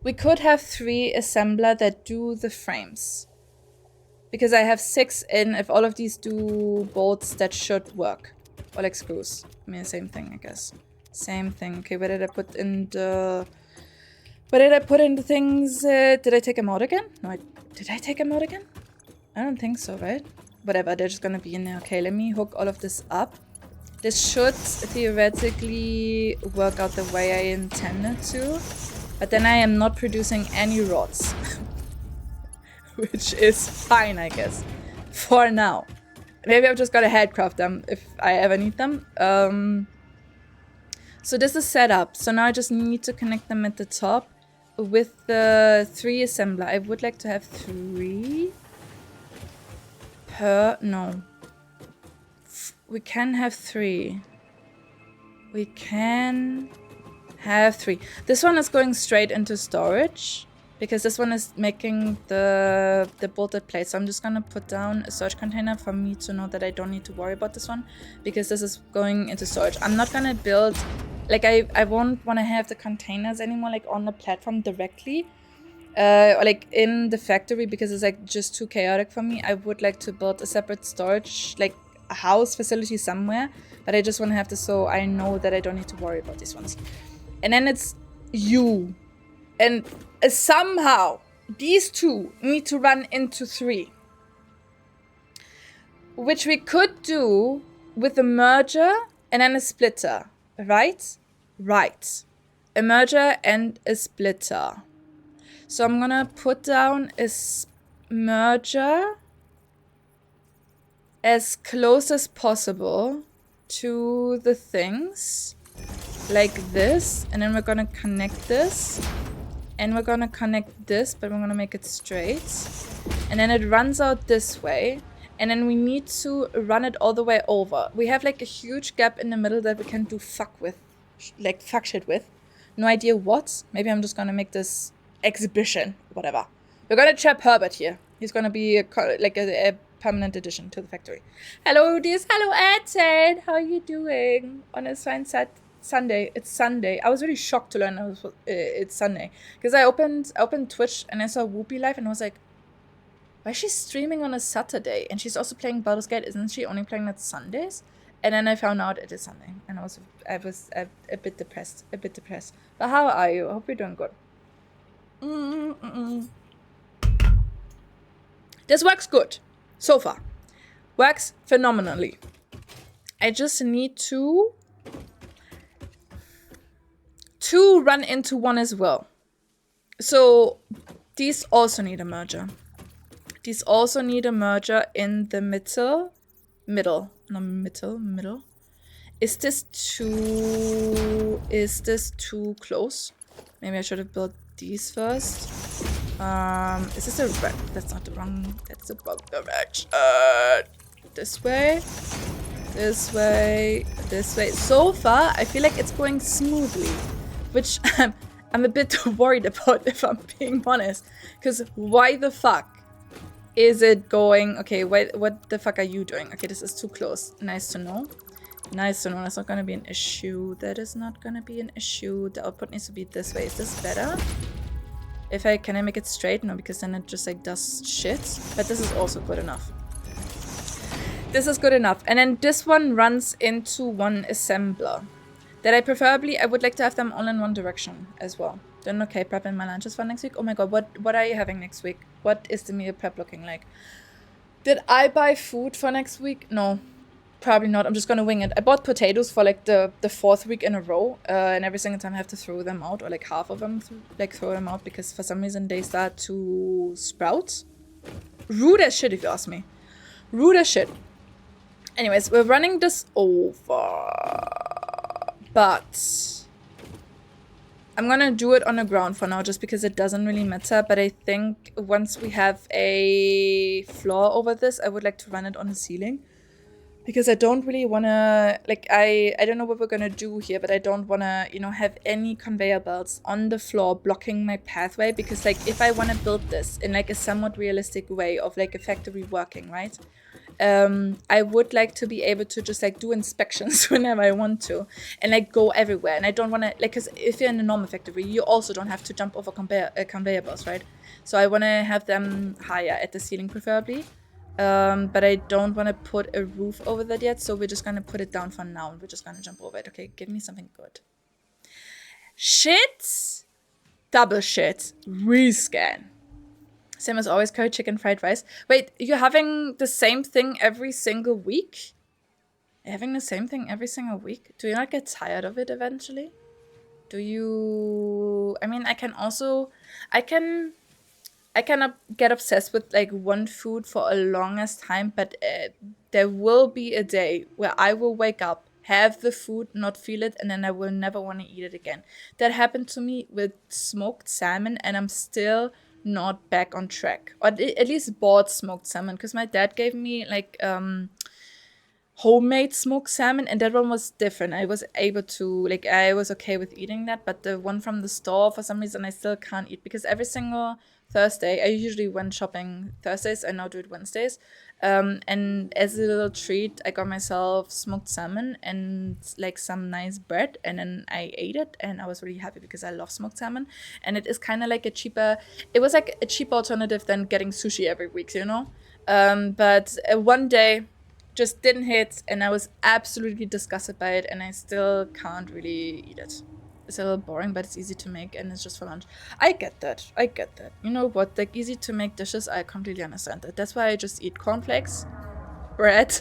We could have 3 assembler that do the frames. Because I have 6 in. If all of these do bolts, that should work. Or like screws. I mean, same thing, I guess. Same thing. Okay, where did I put in the... Where did I put in the things? Did I take them out again? No, did I take them out again? I don't think so, right? Whatever, they're just gonna be in there. Okay, let me hook all of this up. This should theoretically work out the way I intended to. But then I am not producing any rods. Which is fine, I guess. For now. Maybe I've just gotta handcraft them if I ever need them. So this is set up. So now I just need to connect them at the top with the 3 assembler. I would like to have 3 per... No. We can have 3. We can have 3. This one is going straight into storage. Because this one is making the bolted plate. So I'm just gonna put down a storage container for me to know that I don't need to worry about this one. Because this is going into storage. I'm not gonna build... Like, I won't want to have the containers anymore, like, on the platform directly. Or, like, in the factory, because it's, like, just too chaotic for me. I would like to build a separate storage, like, a house facility somewhere. But I just want to have this so I know that I don't need to worry about these ones. And then it's you. And somehow, these 2 need to run into 3. Which we could do with a merger and then a splitter. Right? Right. A merger and a splitter. So I'm gonna put down a merger as close as possible to the things. Like this. And then we're gonna connect this. And we're gonna connect this, but we're gonna make it straight. And then it runs out this way. And then we need to run it all the way over. We have like a huge gap in the middle that we can do fuck with. Like fuck shit with. No idea what. Maybe I'm just gonna make this exhibition. Whatever. We're gonna trap Herbert here. He's gonna be a permanent addition to the factory. Hello Udis. Hello Ed. How are you doing? On a fine Sunday. It's Sunday. I was really shocked to learn it's Sunday. Because I opened Twitch and I saw Whoopi live and I was like, why is she streaming on a Saturday? And she's also playing Baldur's Gate. Isn't she only playing that Sundays? And then I found out it is Sunday. And I was a bit depressed. But how are you? I hope you're doing good. This works good. So far. Works phenomenally. I just need to run into 1 as well. So these also need a merger. These also need a merger in the middle. Is this too close? Maybe I should have built these first. Is this that's not the wrong, that's the wrong direction. This way. This way. This way. So far, I feel like it's going smoothly. Which I'm a bit worried about, if I'm being honest. Because why the fuck is it going... Okay, wait, what the fuck are you doing? Okay, this is too close. Nice to know. Nice to know. That's not going to be an issue. That is not going to be an issue. The output needs to be this way. Is this better? Can I make it straight? No, because then it just like does shit. But this is also good enough. This is good enough. And then this one runs into 1 assembler. That I would like to have them all in 1 direction as well. Then okay, prepping my lunches for next week. Oh my god, what are you having next week? What is the meal prep looking like? Did I buy food for next week? No, probably not. I'm just gonna wing it. I bought potatoes for like the 4th week in a row. And every single time I have to throw them out, or like half of them, throw them out because for some reason they start to sprout. Rude as shit if you ask me. Rude as shit. Anyways, we're running this over. But I'm gonna do it on the ground for now just because it doesn't really matter. But I think once we have a floor over this, I would like to run it on the ceiling. because I don't really want to, like, I don't know what we're going to do here, but I don't want to, you know, have any conveyor belts on the floor blocking my pathway, because, like, if I want to build this in, like, a somewhat realistic way of, like, a factory working, right? I would like to be able to just, like, do inspections whenever I want to and, like, go everywhere. And I don't want to, like, because if you're in a normal factory, you also don't have to jump over conveyor belts, right? So I want to have them higher at the ceiling, preferably. But I don't want to put a roof over that yet, so we're just gonna put it down for now, and we're just gonna jump over it. Okay, give me something good. Shit! Double shit. Rescan. Same as always, curry chicken, fried rice. Wait, you're having the same thing every single week? You're having the same thing every single week? Do you not get tired of it eventually? Do you... I mean, I can get obsessed with, like, one food for a longest time, but there will be a day where I will wake up, have the food, not feel it, and then I will never want to eat it again. That happened to me with smoked salmon, and I'm still not back on track. Or at least bought smoked salmon, because my dad gave me, like, homemade smoked salmon, and that one was different. I was able to, like, I was okay with eating that, but the one from the store, for some reason, I still can't eat, because every single Thursday, I usually went shopping Thursdays, I now do it Wednesdays, and as a little treat, I got myself smoked salmon and, like, some nice bread, and then I ate it, and I was really happy because I love smoked salmon, and it is kind of like it was like a cheaper alternative than getting sushi every week, you know? But one day just didn't hit, and I was absolutely disgusted by it, and I still can't really eat it. It's a little boring, but it's easy to make, and it's just for lunch. I get that. You know what? Like, easy to make dishes, I completely understand that. That's why I just eat cornflakes, bread,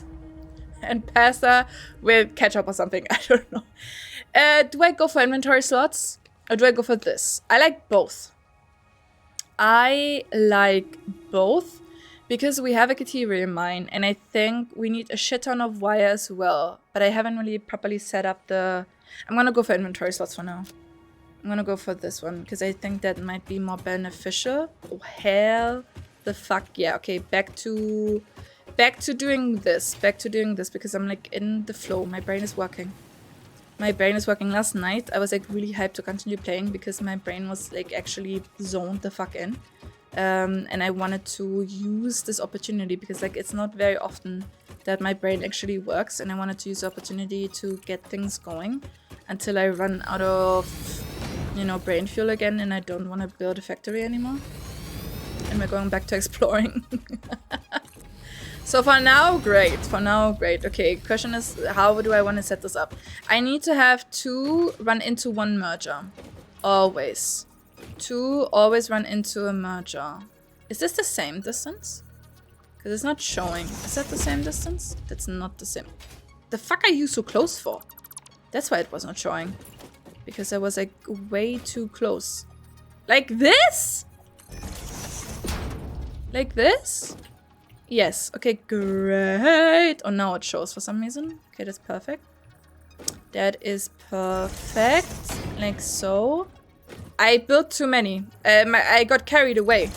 and pasta with ketchup or something. I don't know. Do I go for inventory slots, or do I go for this? I like both. Because we have a cathedral mine, and I think we need a shit ton of wire as well. But I haven't really properly set up the... I'm gonna go for inventory slots for now. I'm gonna go for this one, because I think that might be more beneficial. Oh, hell the fuck yeah. Okay, back to doing this. Because I'm, like, in the flow. My brain is working. Last night, I was, like, really hyped to continue playing, because my brain was, like, actually zoned the fuck in. And I wanted to use this opportunity, because, like, it's not very often that my brain actually works, and I wanted to use the opportunity to get things going until I run out of, you know, brain fuel again, and I don't want to build a factory anymore. And we're going back to exploring. So for now, great. Okay, question is, how do I want to set this up? I need to have 2 run into 1 merger. Always. 2 always run into a merger. Is this the same distance? Because it's not showing. Is that the same distance? That's not the same. The fuck are you so close for? That's why it was not showing. Because I was, like, way too close. Like this? Like this? Yes. Okay, great. Oh, now it shows for some reason. Okay, that's perfect. That is perfect. Like so. I built too many. I got carried away.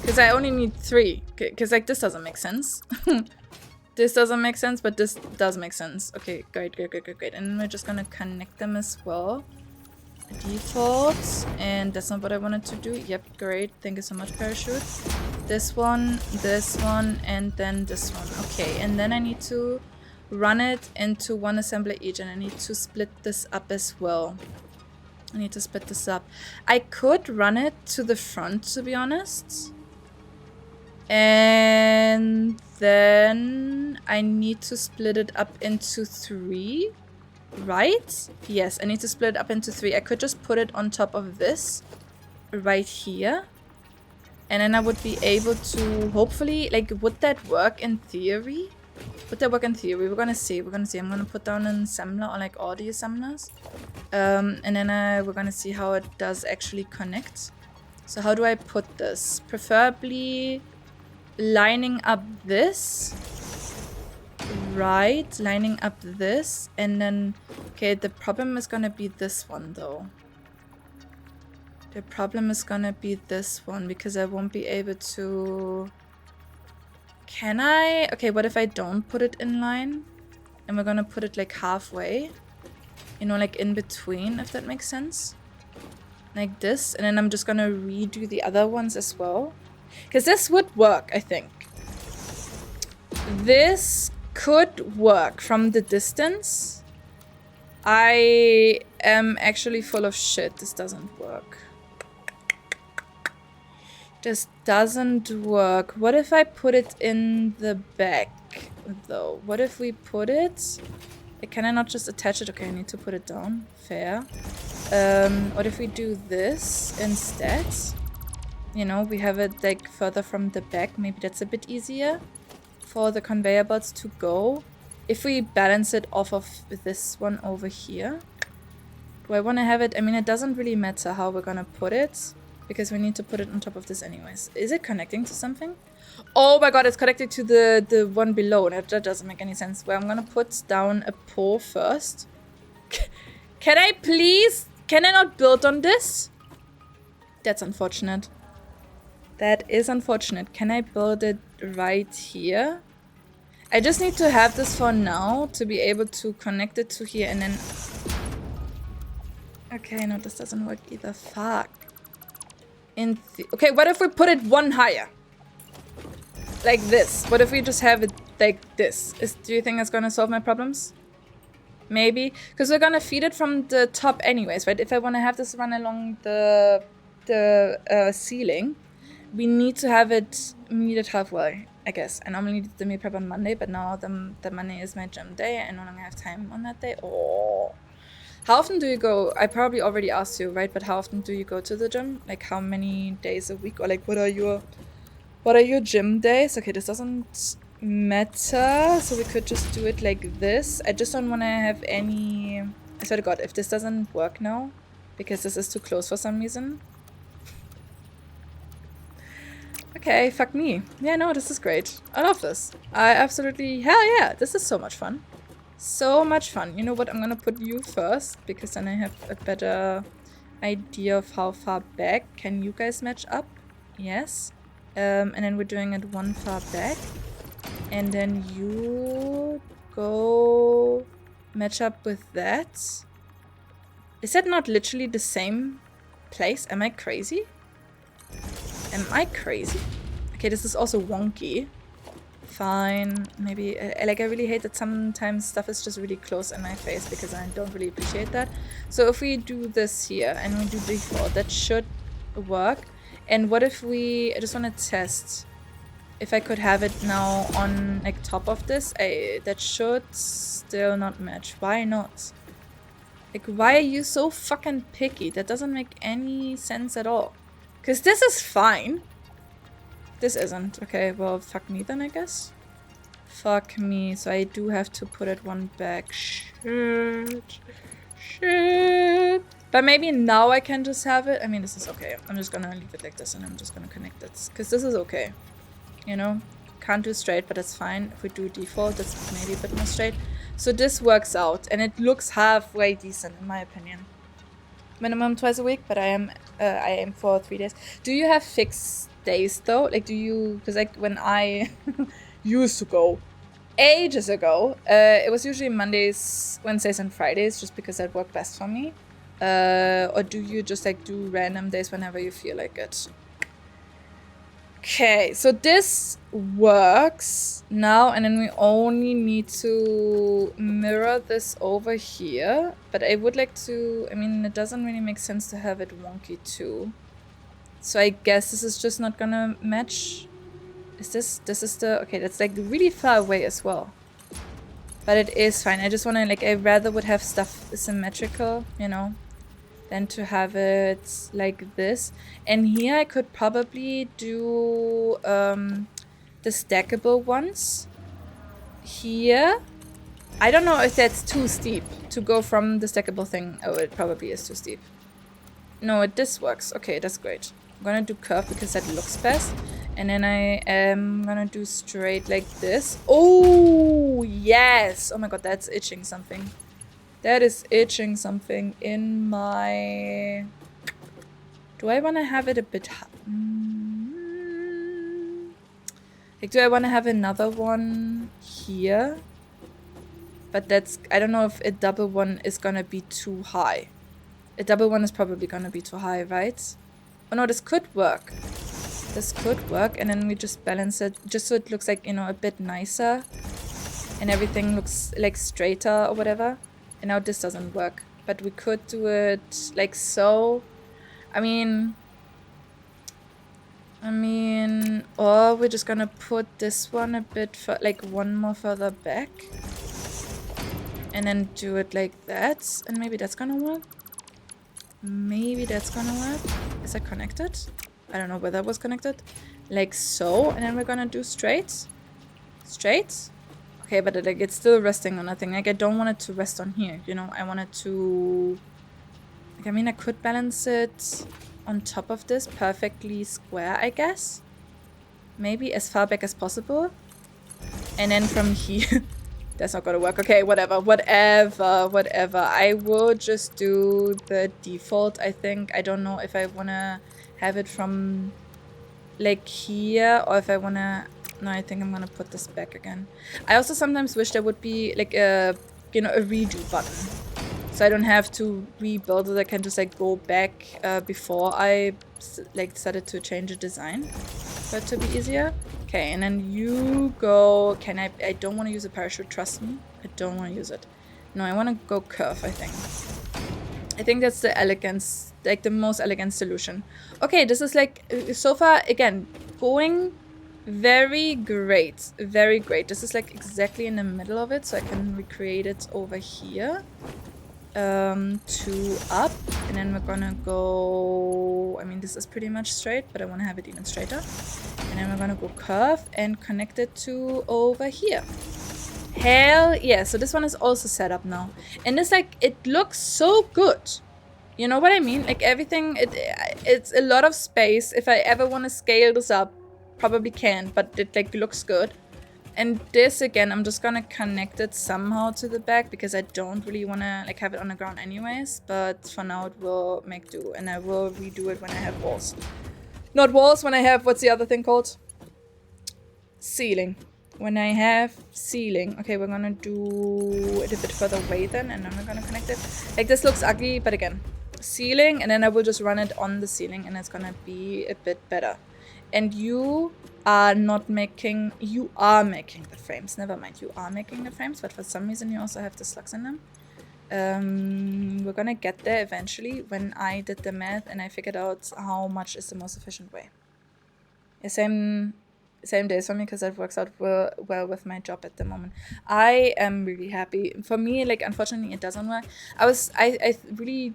Because I only need 3. Because, like, this doesn't make sense. This doesn't make sense, but this does make sense. Okay, great. And we're just gonna connect them as well. Default. And that's not what I wanted to do. Yep, great. Thank you so much, parachute. This one, and then this one. Okay, and then I need to run it into 1 assembly each, and I need to split this up as well. I could run it to the front, to be honest. And then I need to split it up into 3, right? Yes, I need to split it up into 3. I could just put it on top of this right here. And then I would be able to hopefully, like, would that work in theory? We're gonna see. I'm gonna put down an assembler, or, like, all the assemblers. And then we're gonna see how it does actually connect. So how do I put this? Preferably lining up this. Right, lining up this. And then, okay, the problem is gonna be this one, though. Because I won't be able to... Can I? Okay, what if I don't put it in line? And we're gonna put it like halfway. You know, like in between, if that makes sense. Like this. And then I'm just gonna redo the other ones as well. Because this would work, I think. This could work from the distance. I am actually full of shit. This doesn't work. This doesn't work. What if I put it in the back, though? What if we put it... Can I not just attach it? Okay, I need to put it down. Fair. What if we do this instead? You know, we have it like further from the back. Maybe that's a bit easier for the conveyor belts to go. If we balance it off of this one over here. Do I want to have it? I mean, it doesn't really matter how we're gonna put it. Because we need to put it on top of this anyways. Is it connecting to something? Oh my god, it's connected to the one below. That doesn't make any sense. Well, I'm gonna put down a pole first. Can I please? Can I not build on this? That's unfortunate. That is unfortunate. Can I build it right here? I just need to have this for now to be able to connect it to here and then... Okay, no, this doesn't work either. Fuck. Okay, what if we put it one higher? Like this. What if we just have it like this? Do you think that's gonna solve my problems? Maybe. Because we're gonna feed it from the top anyways, right? If I want to have this run along the ceiling, we need to have it meet it halfway, I guess. I normally do the meal prep on Monday, but now the Monday is my gym day. I no longer have time on that day. Oh. How often do you go? I probably already asked you, right? But how often do you go to the gym? Like how many days a week? Or like what are your gym days? Okay, this doesn't matter. So we could just do it like this. I just don't want to have any... I swear to God, if this doesn't work now, because this is too close for some reason. Okay, fuck me. Yeah, no, this is great. I love this. I absolutely... Hell yeah, this is so much fun. So much fun. You know what? I'm gonna put you first because then I have a better idea of how far back. Can you guys match up? Yes. And then we're doing it one far back. And then you go match up with that. Is that not literally the same place? Am I crazy? Am I crazy? Okay, this is also wonky. Fine, maybe, like I really hate that sometimes stuff is just really close in my face because I don't really appreciate that. So if we do this here and we do default, that should work. And what if we, I just want to test if I could have it now on like top of this. That should still not match. Why not? Like, why are you so fucking picky? That doesn't make any sense at all. Because this is fine. This isn't. Okay, well, fuck me then, I guess. Fuck me. So I do have to put it one back. Shit. Shit. But maybe now I can just have it. I mean, this is okay. I'm just gonna leave it like this and I'm just gonna connect it. Because this is okay. You know? Can't do straight, but that's fine. If we do default, that's maybe a bit more straight. So this works out. And it looks halfway decent, in my opinion. Minimum twice a week, but I aim for 3 days. Do you have fixed days though? Like, do you, because like when I used to go ages ago, it was usually Mondays, Wednesdays and Fridays just because that worked best for me. Or do you just like do random days whenever you feel like it? Okay, so this works now, and then we only need to mirror this over here. But I would like to, I mean, it doesn't really make sense to have it wonky too. So I guess this is just not gonna match. Is this is the, okay, that's like really far away as well. But it is fine. I just wanna, like, I rather would have stuff symmetrical, you know, than to have it like this. And here I could probably do the stackable ones. Here. I don't know if that's too steep to go from the stackable thing. Oh, it probably is too steep. No, this works. Okay, that's great. I'm gonna do curve because that looks best. And then I am gonna do straight like this. Oh, yes! Oh my god, that's itching something. That is itching something in my... Do I want to have it a bit... Like, do I want to have another one here? But that's, I don't know if a double one is gonna be too high. A double one is probably gonna be too high, right? Oh no, this could work. This could work, and then we just balance it just so it looks like, you know, a bit nicer. And everything looks like straighter or whatever. And now this doesn't work. But we could do it like so. I mean, or we're just gonna put this one a bit, like one more further back. And then do it like that. And maybe that's gonna work. Maybe that's gonna work. Is that connected? I don't know whether it was connected. Like so. And then we're gonna do straight. Straight. Okay, but like it's still resting on nothing. Like I don't want it to rest on here, you know? I want it to... Like, I mean, I could balance it on top of this perfectly square, I guess. Maybe as far back as possible. And then from here... That's not gonna work. Okay, whatever. Whatever. I will just do the default, I think. I don't know if I wanna have it from like here or if I wanna... No, I think I'm gonna put this back again. I also sometimes wish there would be like a, you know, a redo button. So I don't have to rebuild it. I can just like go back before I like decided to change the design for it to be easier. Okay, and then you go... Can I don't want to use a parachute, trust me. I don't want to use it. No, I want to go curve, I think. I think that's the elegance, like the most elegant solution. Okay, this is like, so far, again, going very great. Very great. This is like exactly in the middle of it, so I can recreate it over here. 2 up, and then we're gonna go... I mean, this is pretty much straight, but I want to have it even straighter. And then we're gonna go curve and connect it to over here. Hell yeah. So this one is also set up now. And it's like, it looks so good. You know what I mean? Like everything, it's a lot of space. If I ever want to scale this up, probably can, but it like looks good. And this again, I'm just gonna connect it somehow to the back because I don't really wanna like have it on the ground anyways. But for now it will make do, and I will redo it when I have walls. Not walls, when I have, what's the other thing called? Ceiling. When I have ceiling. Okay, we're gonna do it a bit further away then, and then we're gonna connect it. Like this looks ugly, but again, ceiling, and then I will just run it on the ceiling and it's gonna be a bit better. And you are not making... You are making the frames. Never mind, you are making the frames, but for some reason you also have the slugs in them. We're gonna get there eventually when I did the math and I figured out how much is the most efficient way. Yeah, same days for me because that works out well with my job at the moment. I am really happy. For me, like, unfortunately it doesn't work. I really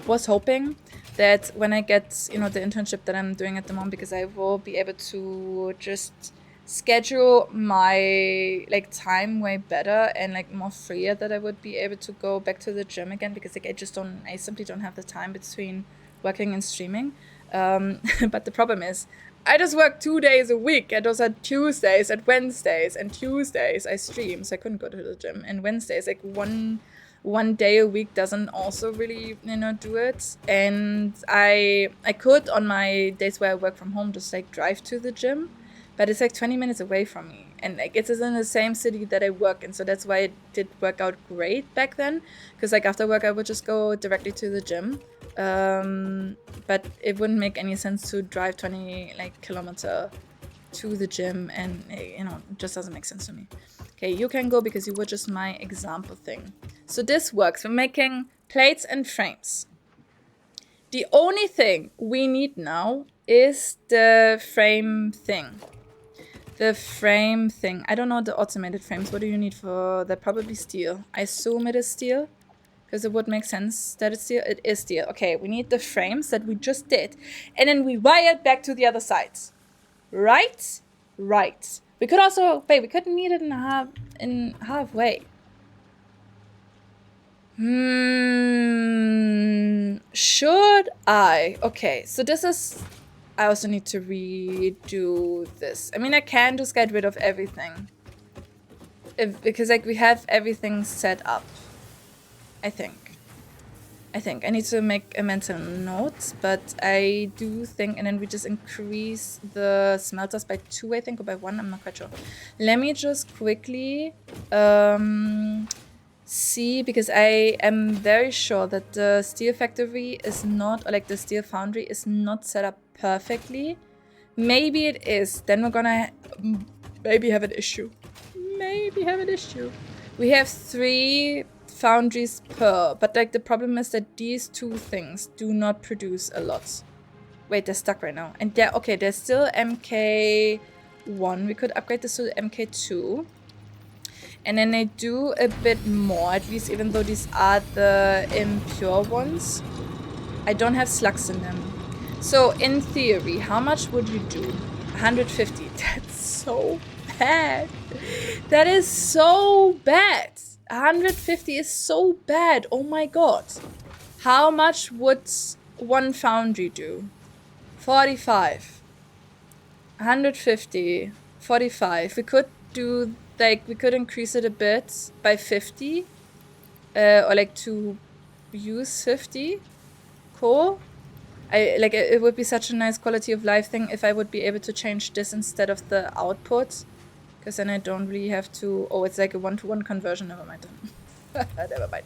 was hoping that when I get, you know, the internship that I'm doing at the moment, because I will be able to just schedule my like time way better and like more freer, that I would be able to go back to the gym again, because like I simply don't have the time between working and streaming. But the problem is I just work 2 days a week, and those are Tuesdays and Wednesdays, and Tuesdays I stream, so I couldn't go to the gym, and Wednesdays like one day a week doesn't also really, you know, do it. And I could on my days where I work from home just like drive to the gym, but it's like 20 minutes away from me, and like it's in the same city that I work in, so that's why it did work out great back then, because like after work I would just go directly to the gym. But it wouldn't make any sense to drive 20 like kilometer to the gym, and you know, it just doesn't make sense to me. Okay, you can go because you were just my example thing. So this works. We're making plates and frames. The only thing we need now is the frame thing. The frame thing. I don't know the automated frames. What do you need for that? Probably steel. I assume it is steel, because it would make sense that it's steel. It is steel. Okay, we need the frames that we just did, and then we wire it back to the other side. Right? Right. We could also... Wait, we could meet it in halfway. Should I? Okay, so this is... I also need to redo this. I mean, I can just get rid of everything. Because, like, we have everything set up. I think. I think I need to make a mental note, but I do think, and then we just increase the smelters by 2, I think, or by 1. I'm not quite sure. Let me just quickly see, because I am very sure that the steel factory is not, or like the steel foundry is not set up perfectly. Maybe it is. Then we're gonna maybe have an issue. Maybe have an issue. We have 3 foundries per, but like the problem is that these 2 things do not produce a lot. Wait, they're stuck right now. And they're okay, they're still MK1. We could upgrade this to MK2. And then they do a bit more, at least, even though these are the impure ones. I don't have slugs in them. So in theory, how much would you do? 150. That's so bad. That is so bad. 150 is so bad. Oh my god. How much would one foundry do? 45. 150. 45. We could do, like, we could increase it a bit by 50. Or like to use 50. Cool. It would be such a nice quality of life thing if I would be able to change this instead of the output. Because then I don't really have to... Oh, it's like a 1-to-1 conversion. Never mind. Never mind.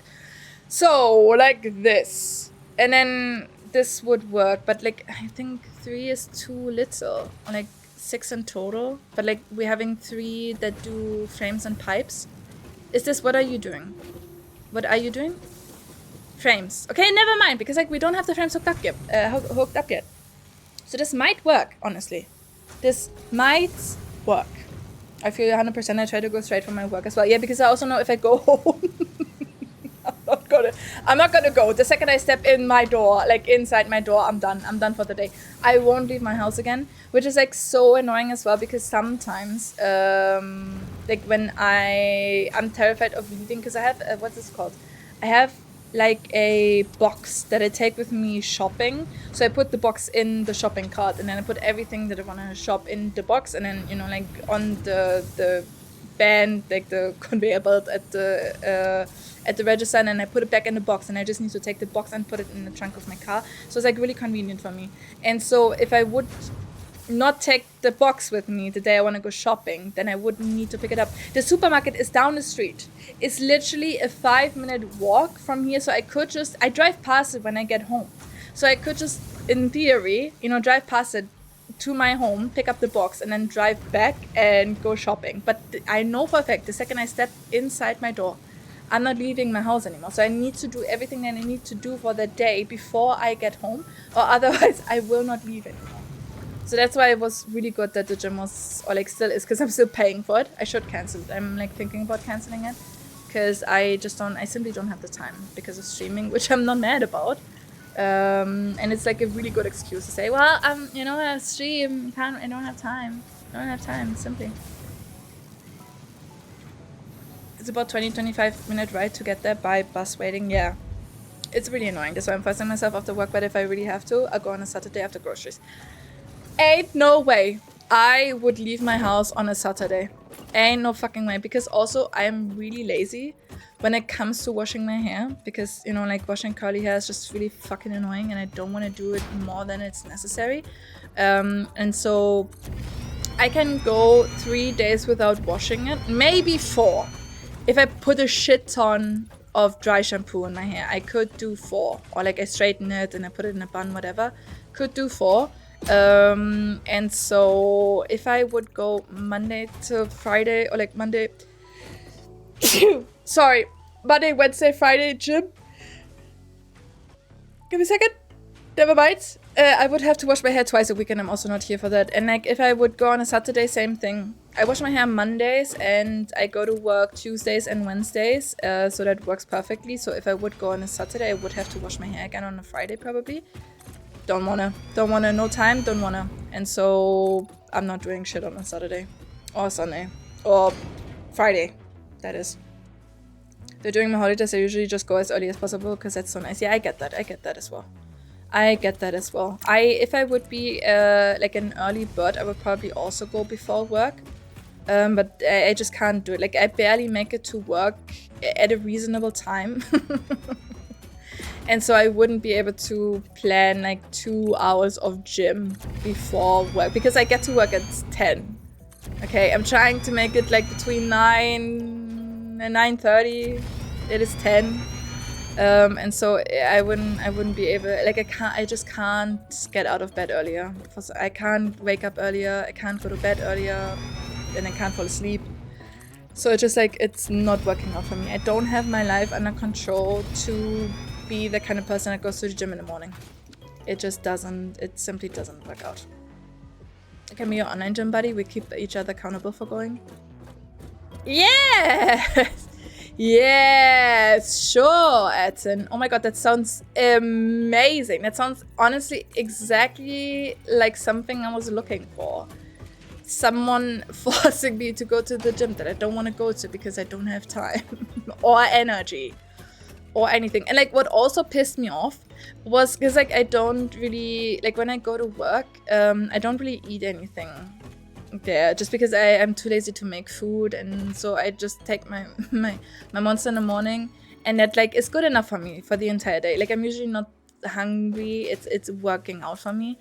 So, like this. And then this would work. But, like, I think 3 is too little. Or, like, 6 in total. But, like, we're having 3 that do frames and pipes. Is this... What are you doing? What are you doing? Frames. Okay, never mind. Because, like, we don't have the frames hooked up yet. So this might work, honestly. This might work. I feel 100%. I try to go straight from my work as well. Yeah, because I also know if I go home, I'm not gonna go. The second I step in my door, like inside my door, I'm done. I'm done for the day. I won't leave my house again, which is like so annoying as well, because sometimes, like when I'm terrified of leaving, because I have, what's this called? I have like a box that I take with me shopping. So I put the box in the shopping cart, and then I put everything that I want to shop in the box, and then, you know, like on the band, like the conveyor belt at the register, and then I put it back in the box, and I just need to take the box and put it in the trunk of my car. So it's like really convenient for me. And so if I would not take the box with me the day I want to go shopping, then I wouldn't need to pick it up. The supermarket is down the street. It's literally a 5-minute walk from here, so I drive past it when I get home. So I could just, in theory, you know, drive past it to my home, pick up the box, and then drive back and go shopping. But I know for a fact, the second I step inside my door, I'm not leaving my house anymore. So I need to do everything that I need to do for the day before I get home, or otherwise I will not leave anymore. So that's why it was really good that the gym was, or like still is, because I'm still paying for it. I should cancel it. I'm like thinking about canceling it, because I simply don't have the time because of streaming, which I'm not mad about. And it's like a really good excuse to say, well, you know, I stream, I don't have time. Simply. It's about 20-25 minute ride to get there by bus waiting. Yeah, it's really annoying. That's why I'm forcing myself after work, but if I really have to, I'll go on a Saturday after groceries. Ain't no way I would leave my house on a Saturday. Ain't no fucking way. Because also I'm really lazy when it comes to washing my hair. Because, you know, like washing curly hair is just really fucking annoying, and I don't want to do it more than it's necessary. And so I can go 3 days without washing it. Maybe 4. If I put a shit ton of dry shampoo in my hair, I could do 4. Or like I straighten it and I put it in a bun, whatever. Could do 4. And so if I would go Monday to Friday, or like Monday, sorry, Monday, Wednesday, Friday, gym. Give me a second. Never mind. I would have to wash my hair twice a week, and I'm also not here for that. And like if I would go on a Saturday, same thing. I wash my hair Mondays and I go to work Tuesdays and Wednesdays. So that works perfectly. So if I would go on a Saturday, I would have to wash my hair again on a Friday probably. Don't wanna, no time, don't wanna. And so I'm not doing shit on a Saturday or Sunday or Friday, that is. But during my holidays, I usually just go as early as possible because that's so nice. Yeah, I get that as well. If I would be like an early bird, I would probably also go before work. But I just can't do it. Like I barely make it to work at a reasonable time. And so I wouldn't be able to plan like 2 hours of gym before work because I get to work at 10. Okay, I'm trying to make it like between 9 and 9:30. It is 10. And so I wouldn't be able, like I just can't get out of bed earlier. I can't wake up earlier, I can't go to bed earlier, and I can't fall asleep. So it's just like, it's not working out for me. I don't have my life under control to be the kind of person that goes to the gym in the morning. It just doesn't, it simply doesn't work out. Can be your online gym buddy, we keep each other accountable for going. Yes! Yes, sure, Edson. Oh my god, that sounds amazing. That sounds honestly exactly like something I was looking for. Someone forcing me to go to the gym that I don't want to go to because I don't have time or energy or anything. And like what also pissed me off was because like I don't really, like when I go to work, I don't really eat anything there just because I'm too lazy to make food, and so I just take my Monster in the morning, and that like is good enough for me for the entire day. Like I'm usually not hungry, it's working out for me.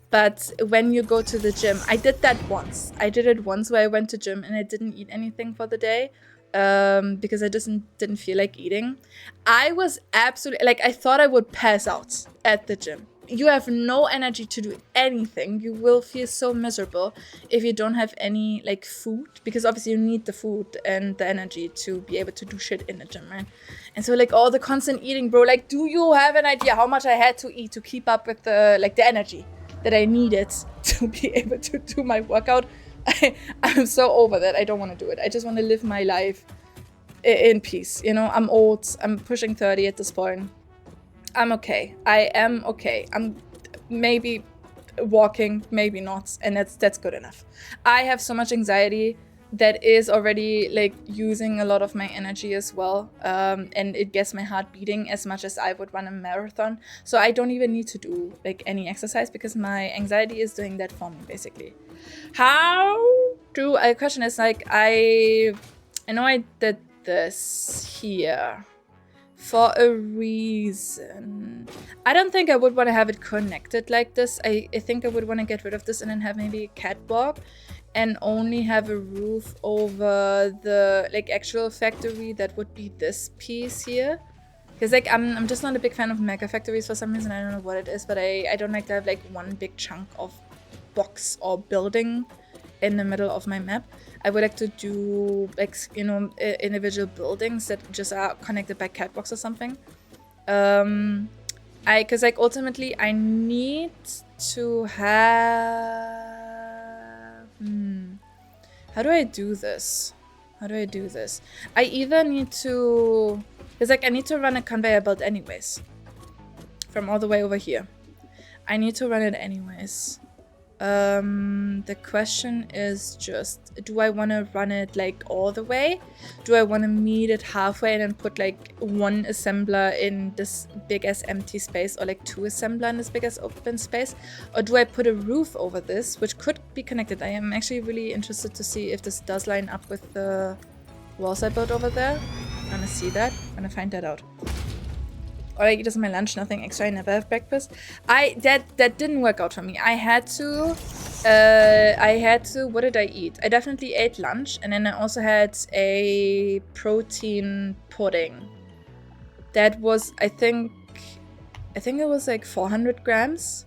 But when you go to the gym, I did that once. I did it once where I went to gym and I didn't eat anything for the day because I didn't feel like eating. I was absolutely, like I thought I would pass out at the gym. You have no energy to do anything. You will feel so miserable if you don't have any like food, because obviously you need the food and the energy to be able to do shit in the gym, right? And so like all the constant eating, bro, like do you have an idea how much I had to eat to keep up with the like the energy that I needed to be able to do my workout? I'm so over that. I don't want to do it. I just want to live my life in peace. You know, I'm old. I'm pushing 30 at this point. I'm okay. I am okay. I'm maybe walking, maybe not, and that's good enough. I have so much anxiety that is already like using a lot of my energy as well, and it gets my heart beating as much as I would run a marathon. So I don't even need to do like any exercise because my anxiety is doing that for me basically. How do I? Question is like I know I did this here for a reason. I don't think I would want to have it connected like this. I think I would want to get rid of this and then have maybe a catwalk and only have a roof over the like actual factory. That would be this piece here. Because like I'm just not a big fan of mega factories for some reason. I don't know what it is, but I don't like to have like one big chunk of box or building in the middle of my map. I would like to do like, you know, individual buildings that just are connected by catwalks or something. Because like ultimately I need to have, how do I do this? I either need to, because like I need to run a conveyor belt anyways from all the way over here. I need to run it anyways. The question is just, do I want to run it like all the way? Do I want to meet it halfway and then put like one assembler in this big ass empty space, or like two assembler in this big ass open space? Or do I put a roof over this, which could be connected? I am actually really interested to see if this does line up with the walls I built over there. I'm gonna see that. I'm gonna find that out. Or I eat as my lunch, nothing extra. I never have breakfast. That didn't work out for me. I had to, what did I eat? I definitely ate lunch, and then I also had a protein pudding. That was, I think it was like 400 grams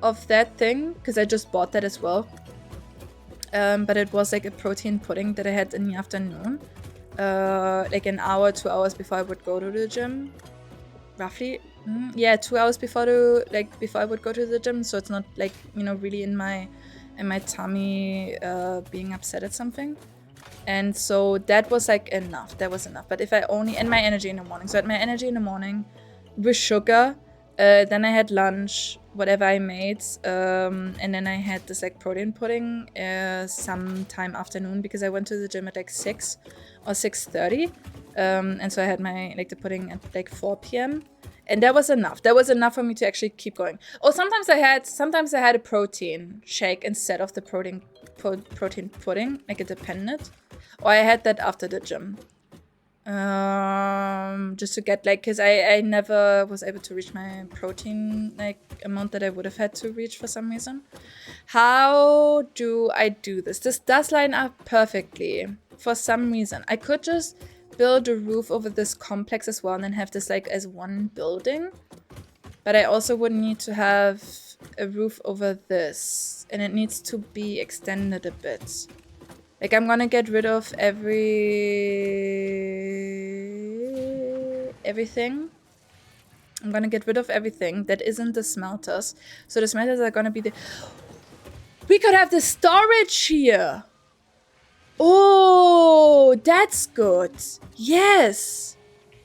of that thing, because I just bought that as well. But it was like a protein pudding that I had in the afternoon, like an hour, 2 hours before I would go to the gym. Roughly, yeah, 2 hours before I would go to the gym, so it's not like, you know, really in my tummy being upset at something. And so that was like enough. That was enough. But if I only, and my energy in the morning, so I had my energy in the morning with sugar, then I had lunch, whatever I made, and then I had this like protein pudding sometime afternoon, because I went to the gym at like 6 or 6:30. And so I had my the pudding at like 4 p.m. and that was enough. That was enough for me to actually keep going. Or sometimes I had a protein shake instead of the protein pudding, like it depended. Or I had that after the gym. Just to get like, because I never was able to reach my protein like amount that I would have had to reach for some reason. How do I do this? This does line up perfectly for some reason. I could just build a roof over this complex as well and then have this like as one building. But I also would need to have a roof over this, and it needs to be extended a bit. Like, I'm gonna get rid of everything. I'm gonna get rid of everything that isn't the smelters. So the smelters are gonna be the... We could have the storage here! Oh, that's good. Yes!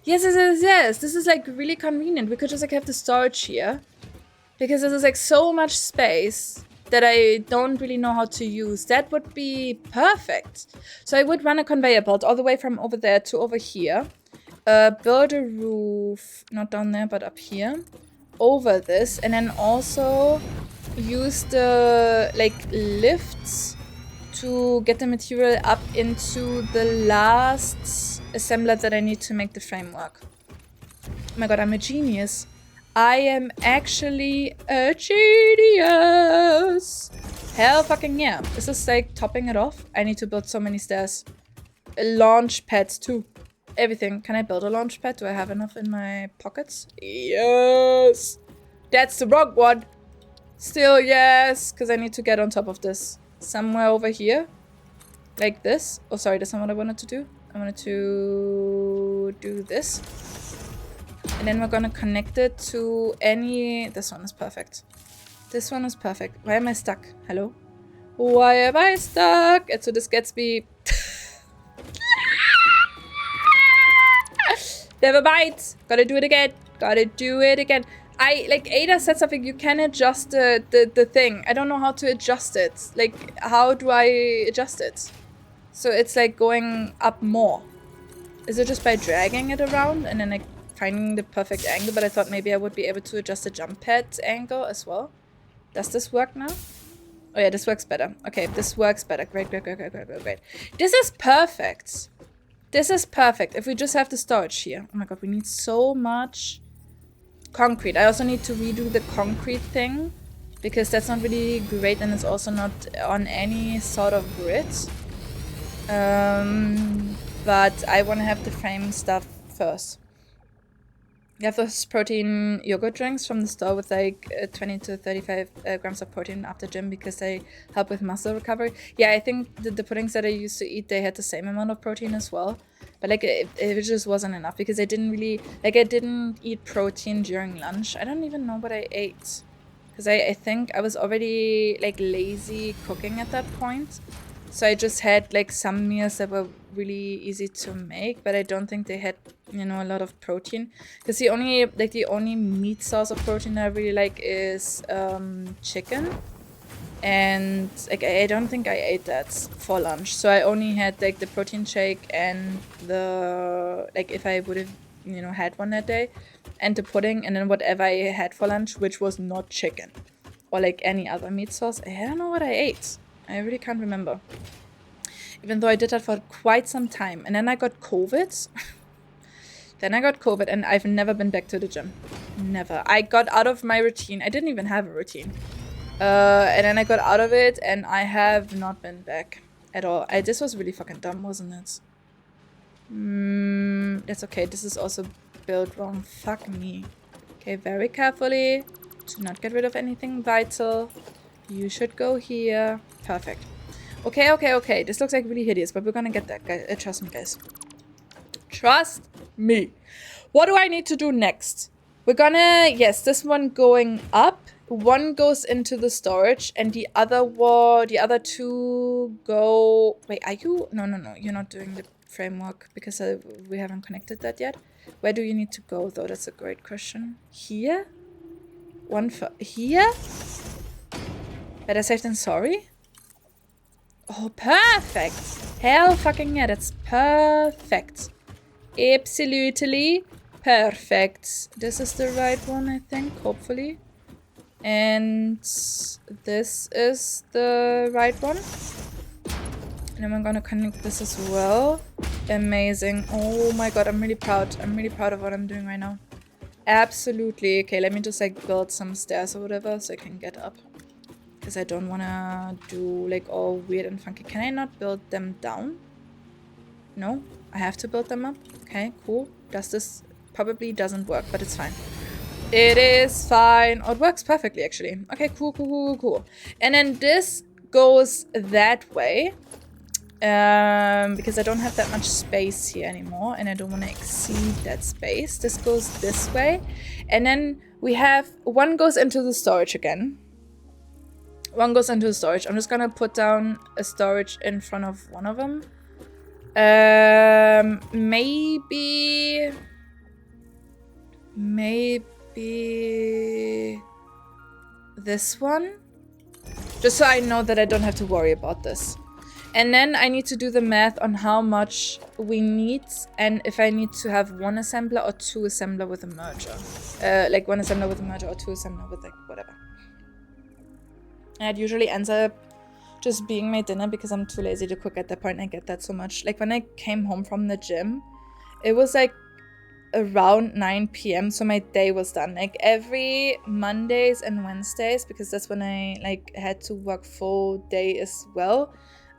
Yes. This is like really convenient. We could just like have the storage here. Because this is like so much space that I don't really know how to use. That would be perfect. So I would run a conveyor belt all the way from over there to over here. Build a roof, not down there, but up here. Over this. And then also use the like lifts to get the material up into the last assembler that I need to make the framework. Oh my god, I'm a genius. I am actually a genius. Hell fucking yeah. This is like topping it off. I need to build so many stairs. Launch pads too. Everything. Can I build a launch pad? Do I have enough in my pockets? Yes. That's the wrong one. Still yes. Because I need to get on top of this. Somewhere over here. Like this. Oh, sorry. That's not what I wanted to do. I wanted to do this. And then we're gonna connect it to any... This one is perfect. This one is perfect. Why am I stuck? Hello? Why am I stuck? And so this gets me... Never mind. Gotta do it again. Gotta do it again. Like, Ada said something. You can adjust the thing. I don't know how to adjust it. Like, how do I adjust it? So it's like going up more. Is it just by dragging it around and then like finding the perfect angle? But I thought maybe I would be able to adjust the jump pad angle as well. Does this work now? Oh yeah, this works better. Okay, this works better. Great. This is perfect. This is perfect. If we just have the storage here. Oh my god, we need so much concrete. I also need to redo the concrete thing because that's not really great and it's also not on any sort of grid. But I want to have the frame stuff first. You have those protein yogurt drinks from the store with like 20 to 35 grams of protein after gym because they help with muscle recovery. Yeah, I think the puddings that I used to eat, they had the same amount of protein as well. But like it just wasn't enough because I didn't really, like I didn't eat protein during lunch. I don't even know what I ate. Because I think I was already like lazy cooking at that point. So I just had like some meals that were really easy to make, but I don't think they had, you know, a lot of protein. Because the only meat source of protein that I really like is chicken. And like I don't think I ate that for lunch. So I only had like the protein shake and the, like if I would have, you know, had one that day, and the pudding, and then whatever I had for lunch, which was not chicken or like any other meat source. I don't know what I ate. I really can't remember. Even though I did that for quite some time. And then I got COVID. And I've never been back to the gym. Never. I got out of my routine. I didn't even have a routine. And then I got out of it and I have not been back at all. This was really fucking dumb, wasn't it? That's okay. This is also built wrong. Fuck me. Okay, very carefully. To not get rid of anything vital. You should go here. Perfect. Okay. This looks like really hideous, but we're gonna get that, guys. Trust me, guys. Trust me. What do I need to do next? We're gonna... Yes, this one going up. One goes into the storage, and the other two go... Wait, are you... No. You're not doing the framework, because we haven't connected that yet. Where do you need to go, though? That's a great question. Here? One for... Here? Better safe than sorry? Oh, perfect. Hell fucking yeah, that's perfect. Absolutely perfect. This is the right one, I think, hopefully. And this is the right one. And then we're gonna connect this as well. Amazing. Oh my god, I'm really proud. I'm really proud of what I'm doing right now. Absolutely. Okay, let me just like build some stairs or whatever so I can get up. Because I don't wanna do like all weird and funky. Can I not build them down? No, I have to build them up. Okay, cool. This probably doesn't work, but it's fine. It is fine. Oh, it works perfectly actually. Okay, cool. And then this goes that way. Because I don't have that much space here anymore and I don't want to exceed that space. This goes this way. And then we have one goes into the storage again. One goes into the storage. I'm just gonna put down a storage in front of one of them. Maybe this one. Just so I know that I don't have to worry about this. And then I need to do the math on how much we need and if I need to have one assembler or two assembler with a merger. Like one assembler with a merger or two assembler with like whatever. And it usually ends up just being my dinner because I'm too lazy to cook at that point. I get that so much. Like when I came home from the gym, it was like around 9 p.m. so my day was done. Like every Mondays and Wednesdays, because that's when I like had to work full day as well.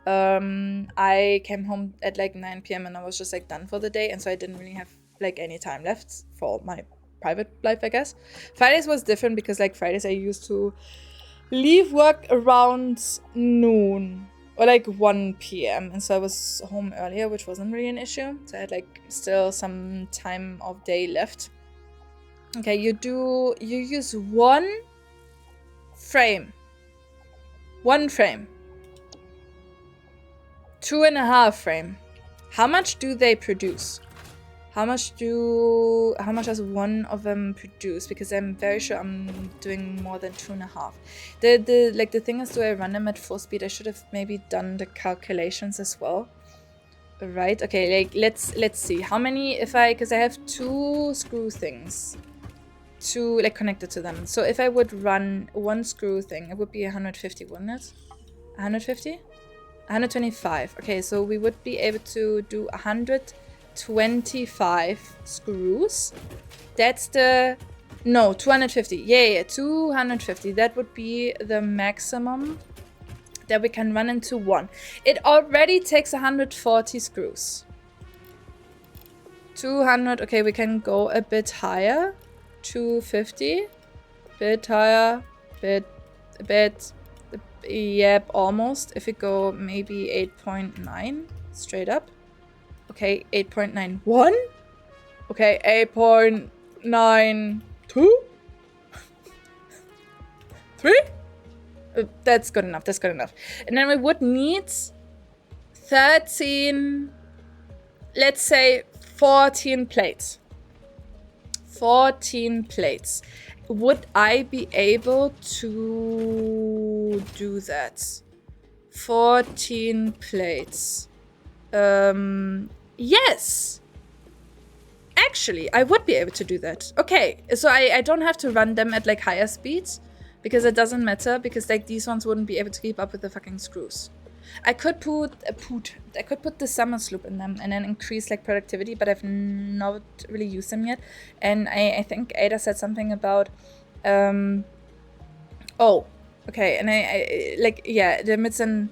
I came home at like 9 p.m. and I was just like done for the day, and so I didn't really have like any time left for my private life, I guess. Fridays was different because like Fridays I used to leave work around noon or like 1 p.m. and so I was home earlier, which wasn't really an issue. So I had like still some time of day left. Okay, you use one frame. 2.5 frame. How much do they produce? How much does one of them produce? Because I'm very sure I'm doing more than 2.5. The thing is, do I run them at full speed? I should have maybe done the calculations as well. Right? Okay, like let's see. How many because I have 2 screw things to like connected to them. So if I would run one screw thing, it would be 150, wouldn't it? 150? 125. Okay, so we would be able to do 125 screws. That's the... No, 250. Yeah, 250. That would be the maximum that we can run into one. It already takes 140 screws. 200. Okay, we can go a bit higher. 250. Bit higher. Bit. Yep, almost. If we go maybe 8.9 straight up. Okay, 8.91. Okay, 8.92. 3? That's good enough. And then we would need 13, let's say 14 plates. 14 plates. Would I be able to do that? 14 plates. Yes. Actually, I would be able to do that. Okay, so I don't have to run them at like higher speeds because it doesn't matter, because like these ones wouldn't be able to keep up with the fucking screws. I could put the summer sloop in them and then increase like productivity, but I've not really used them yet. And I think Ada said something about oh, okay, and I like, yeah, the Midson.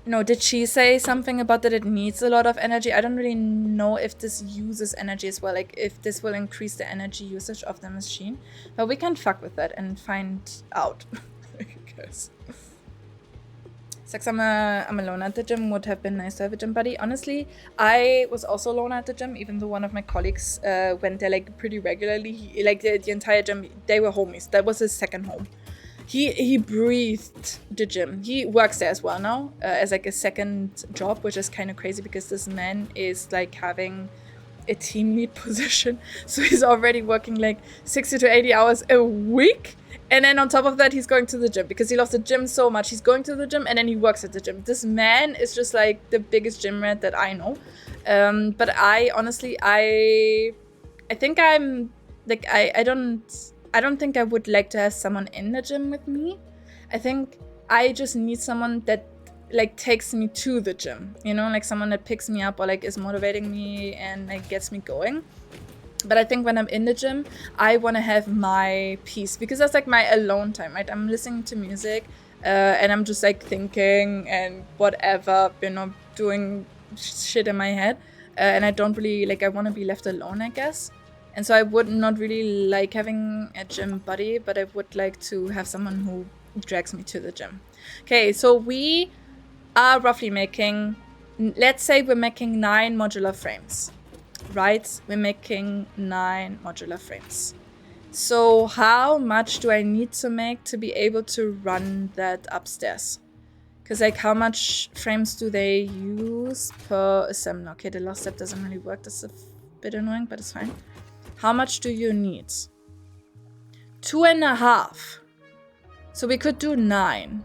No, did she say something about that it needs a lot of energy? I don't really know if this uses energy as well, like if this will increase the energy usage of the machine. But we can fuck with that and find out, I guess. Sucks I'm alone at the gym. Would have been nice to have a gym buddy. Honestly, I was also alone at the gym, even though one of my colleagues went there like pretty regularly. Like the entire gym, they were homies. That was his second home. He breathed the gym. He works there as well now as like a second job, which is kind of crazy because this man is like having a team lead position. So he's already working like 60 to 80 hours a week. And then on top of that, he's going to the gym because he loves the gym so much. He's going to the gym and then he works at the gym. This man is just like the biggest gym rat that I know. But I honestly, I think I'm like, I don't think I would like to have someone in the gym with me. I think I just need someone that like takes me to the gym, you know, like someone that picks me up or like is motivating me and like gets me going. But I think when I'm in the gym, I want to have my peace, because that's like my alone time, right? I'm listening to music and I'm just like thinking and whatever, you know, doing shit in my head. And I don't really like, I want to be left alone, I guess. And so I would not really like having a gym buddy, but I would like to have someone who drags me to the gym. Okay, so we are roughly making, let's say we're making 9 modular frames. Right, we're making 9 modular frames. So how much do I need to make to be able to run that upstairs? Because like how much frames do they use per assembler? Okay, the last step doesn't really work. That's a bit annoying, but it's fine. How much do you need? 2.5. So we could do 9,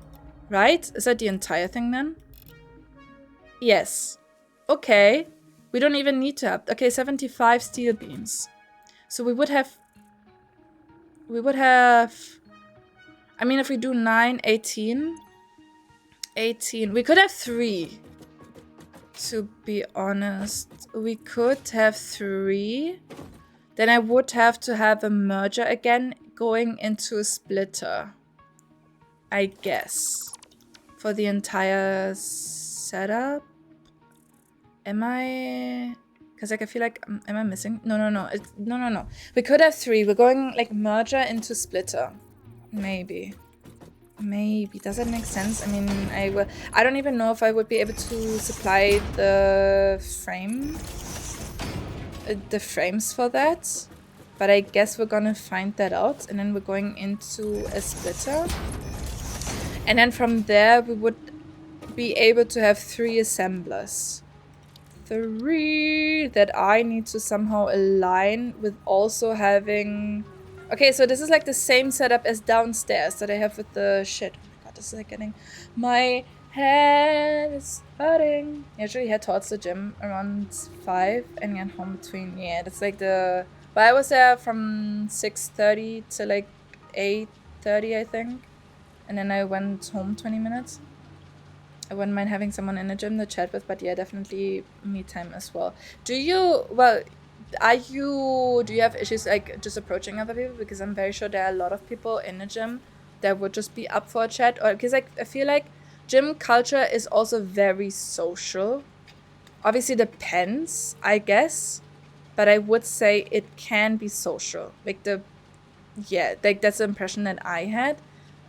right? Is that the entire thing then? Yes. Okay. We don't even need to have, okay, 75 steel beams. So we would have, I mean, if we do 9, 18, we could have 3. To be honest, we could have 3. Then I would have to have a merger again going into a splitter, I guess, for the entire setup. Am I? Because like I feel like, am I missing? No. No. We could have 3. We're going like merger into splitter. Maybe. Does that make sense? I mean, I don't even know if I would be able to supply the frames for that. But I guess we're gonna find that out. And then we're going into a splitter. And then from there, we would be able to have 3 assemblers. 3 that I need to somehow align with also having... Okay, so this is like the same setup as downstairs that I have with the shit. Oh my god, this is like getting... My head is hurting. I usually head towards the gym around 5 and get home between... Yeah, that's like the... But I was there from 6:30 to like 8:30, I think. And then I went home 20 minutes. I wouldn't mind having someone in the gym to chat with, but yeah, definitely me time as well. Do you have issues like just approaching other people? Because I'm very sure there are a lot of people in the gym that would just be up for a chat. Or because like I feel like gym culture is also very social. Obviously depends, I guess, but I would say it can be social. Like that's the impression that I had.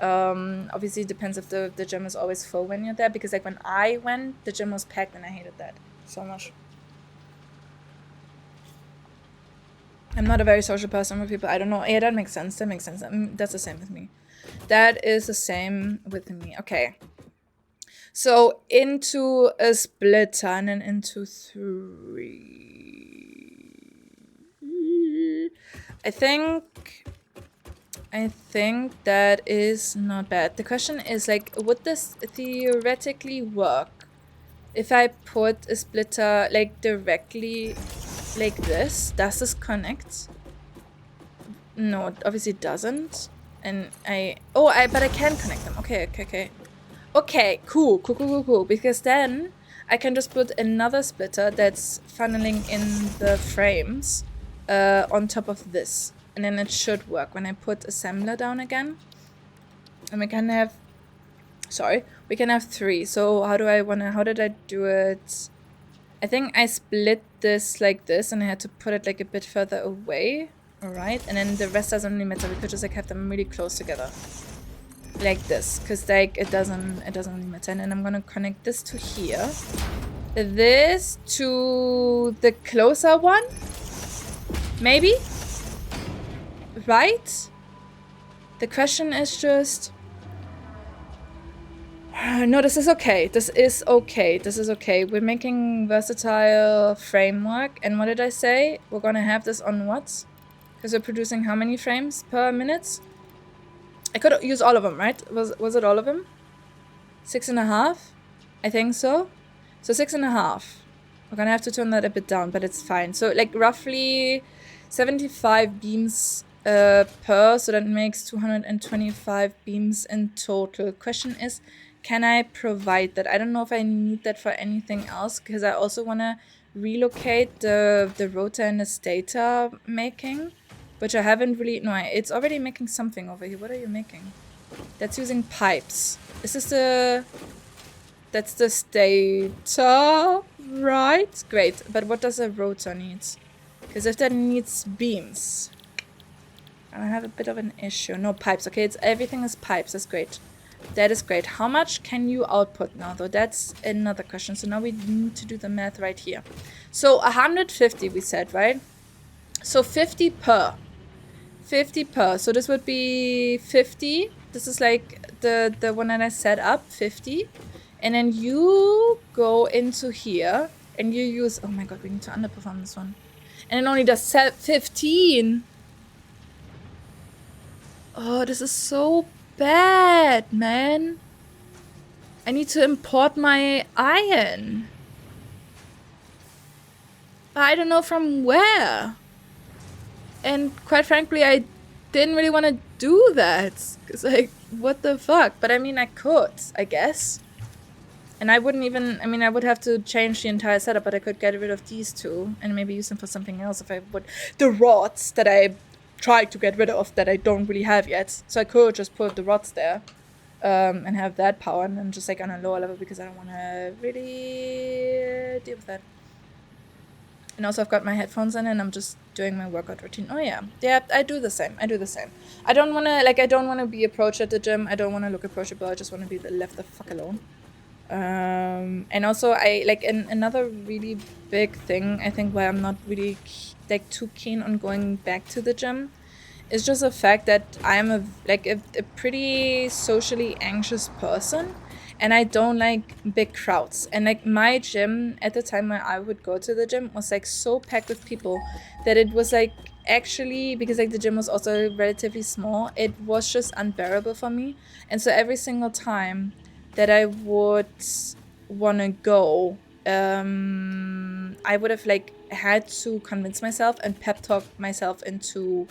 Obviously it depends if the gym is always full when you're there, because like when I went, the gym was packed and I hated that so much. I'm not a very social person with people. I don't know. Yeah, that makes sense. That's the same with me. That is the same with me. Okay. So into a splitter and then into 3. I think that is not bad. The question is like, would this theoretically work if I put a splitter like directly like this? Does this connect? No, it obviously doesn't. And but I can connect them. Okay, cool. Because then I can just put another splitter that's funneling in the frames on top of this. And then it should work when I put assembler down again. And we can have 3. So how did I do it? I think I split this like this and I had to put it like a bit further away. Alright, and then the rest doesn't really matter. We could just like have them really close together. Like this. Because like it doesn't really matter. And then I'm gonna connect this to here. This to the closer one. Maybe? Right? The question is just... No, this is okay. This is okay. We're making versatile framework. And what did I say? We're gonna have this on what? Because we're producing how many frames per minute? I could use all of them, right? Was it all of them? 6.5? I think so. So 6.5. We're gonna have to turn that a bit down, but it's fine. So like roughly 75 beams per, so that makes 225 beams in total. Question is, can I provide that? I don't know if I need that for anything else, because I also want to relocate the rotor and the stator making, which I haven't really... No, it's already making something over here. What are you making? That's using pipes. Is this the... That's the stator, right? Great. But what does a rotor need? Because if that needs beams, I have a bit of an issue. No pipes. Okay, everything is pipes. That's great. That is great. How much can you output now, though? That's another question. So now we need to do the math right here. So 150 we said, right? So 50 per. 50 per. So this would be 50. This is like the one that I set up, 50. And then you go into here and you use... Oh my god, we need to underperform this one. And it only does 15. Oh, this is so bad, man. I need to import my iron. I don't know from where. And quite frankly, I didn't really want to do that. Because, like, what the fuck? But I mean, I could, I guess. And I wouldn't even... I mean, I would have to change the entire setup, but I could get rid of these two and maybe use them for something else if I would... The rods that I tried to get rid of that I don't really have yet. So I could just put the rods there and have that power, and then just like on a lower level, because I don't want to really deal with that. And also I've got my headphones in and I'm just doing my workout routine. Oh yeah. Yeah, I do the same. I don't want to, like, I don't want to be approached at the gym. I don't want to look approachable. I just want to be left the fuck alone. And also I like another really big thing, I think, why I'm not really like too keen on going back to the gym is just the fact that I'm a pretty socially anxious person, and I don't like big crowds. And like my gym at the time when I would go to the gym was like so packed with people that it was like actually, because like the gym was also relatively small, it was just unbearable for me. And so every single time that I would want to go, I would have like had to convince myself and pep talk myself into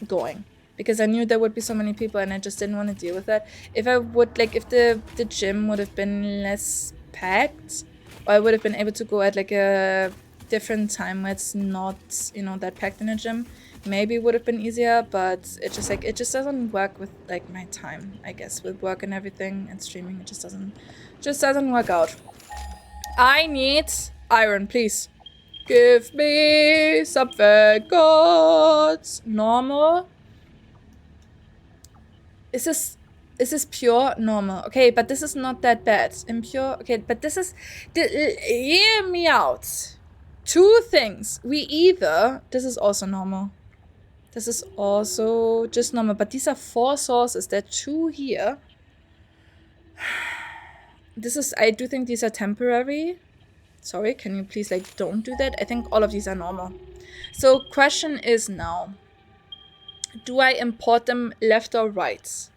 going, because I knew there would be so many people and I just didn't want to deal with that. If I would, like, if the gym would have been less packed, or I would have been able to go at like a different time where it's not, you know, that packed in a gym, maybe it would have been easier. But it just like, it just doesn't work with like my time, I guess, with work and everything and streaming. It just doesn't work out. I need iron, please. Give me something good. Normal. Is this pure? Normal. Okay, but this is not that bad. Impure. Okay, but this is... hear me out. Two things. This is also normal. This is also just normal. But these are 4 sources. There are 2 here. I do think these are temporary. Sorry, can you please, like, don't do that? I think all of these are normal. So, question is now, do I import them left or right?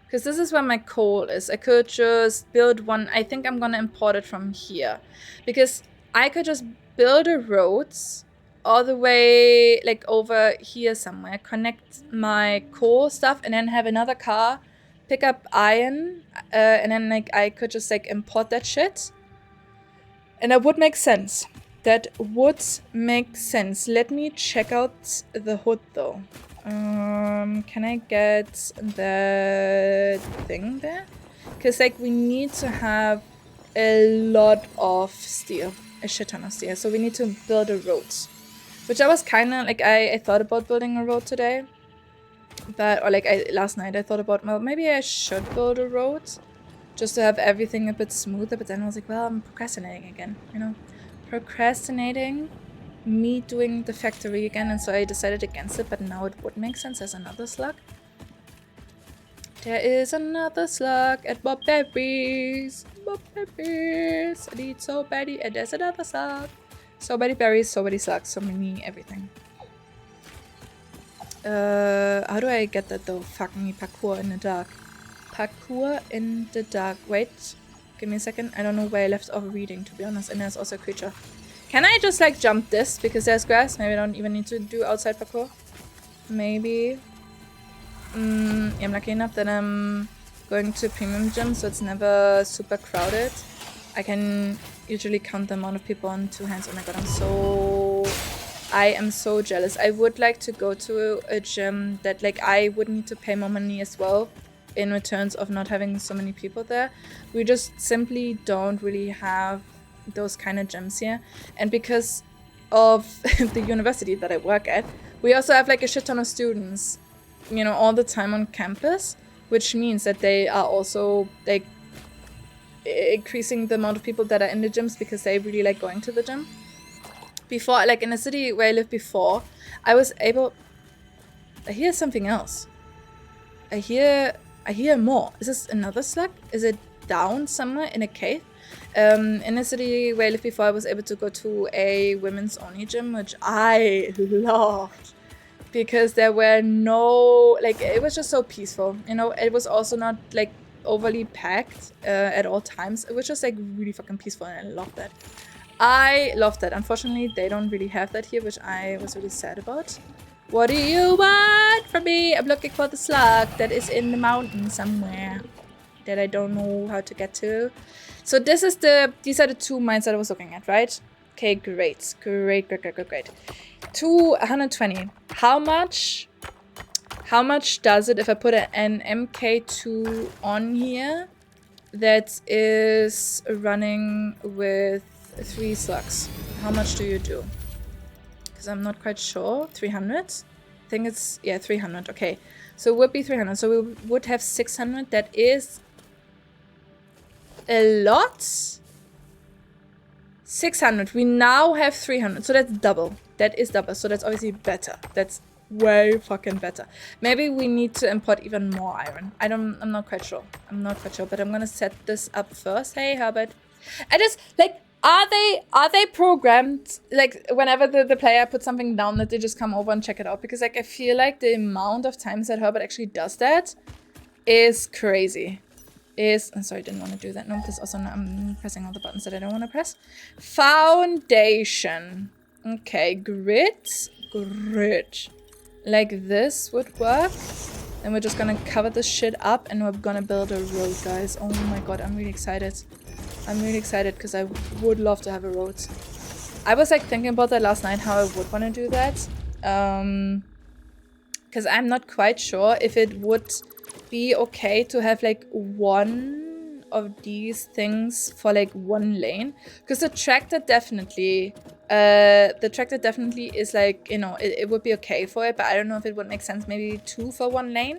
Because this is where my coal is. I could just build one. I think I'm gonna import it from here. Because I could just build a road all the way, like, over here somewhere. Connect my coal stuff and then have another car pick up iron. And then, like, I could just, like, import that shit. And that would make sense. That would make sense. Let me check out the hood, though. Can I get the thing there? Because, like, we need to have a lot of steel. A shit ton of steel. So we need to build a road. Which I was kind of, like, I thought about building a road today. But, or, like, last night I thought about, well, maybe I should build a road. Just to have everything a bit smoother, but then I was like, well, I'm procrastinating again, you know? Procrastinating, me doing the factory again, and so I decided against it, but now it would make sense. There's another slug. There is another slug at Bob Berries. Bob Berries. I need so many, and there's another slug. So many berries, so many slugs, so many everything. How do I get that though? Fuck me, parkour in the dark. Parkour in the dark. Wait, give me a second. I don't know where I left off reading, to be honest. And there's also a creature. Can I just like jump this because there's grass? Maybe I don't even need to do outside parkour. Maybe. I'm lucky enough that I'm going to a premium gym, so it's never super crowded. I can usually count the amount of people on 2 hands. Oh my god, I am so jealous. I would like to go to a gym that like I would need to pay more money as well in returns of not having so many people there. We just simply don't really have those kind of gyms here. And because of the university that I work at, we also have like a shit ton of students, you know, all the time on campus, which means that they are also like increasing the amount of people that are in the gyms because they really like going to the gym. Before, like in the city where I lived before, I was able... I hear something else. I hear more. Is this another slug? Is it down somewhere in a cave? In the city where I lived before, I was able to go to a women's only gym, which I loved. Because there were no... like, it was just so peaceful. You know, it was also not like overly packed at all times. It was just like really fucking peaceful, and I loved that. I love that. Unfortunately, they don't really have that here, which I was really sad about. What do you want from me? I'm looking for the slug that is in the mountain somewhere that I don't know how to get to. So these are the 2 mines that I was looking at, right? Okay, great. Great. 220. How much does it if I put an MK2 on here that is running with 3 slugs? How much do you do? Because I'm not quite sure. 300? I think it's, yeah, 300. Okay, so it would be 300. So we would have 600. That is a lot. 600. We now have 300. So that's double. That is double. So that's obviously better. That's way fucking better. Maybe we need to import even more iron. I'm not quite sure. But I'm gonna set this up first. Hey, Herbert. I just like... Are they programmed, like, whenever the player puts something down, that they just come over and check it out? Because, like, I feel like the amount of times that Herbert actually does that is crazy. I'm sorry, I didn't want to do that. No, this also, I'm pressing all the buttons that I don't want to press. Foundation. Okay, grid. Like this would work. And we're just gonna cover this shit up and we're gonna build a road, guys. Oh my god, I'm really excited. Because I would love to have a road. I was like thinking about that last night, how I would want to do that. Because I'm not quite sure if it would be okay to have like one of these things for like 1 lane. Because the tractor definitely is like, you know, it would be okay for it. But I don't know if it would make sense, maybe 2 for 1 lane.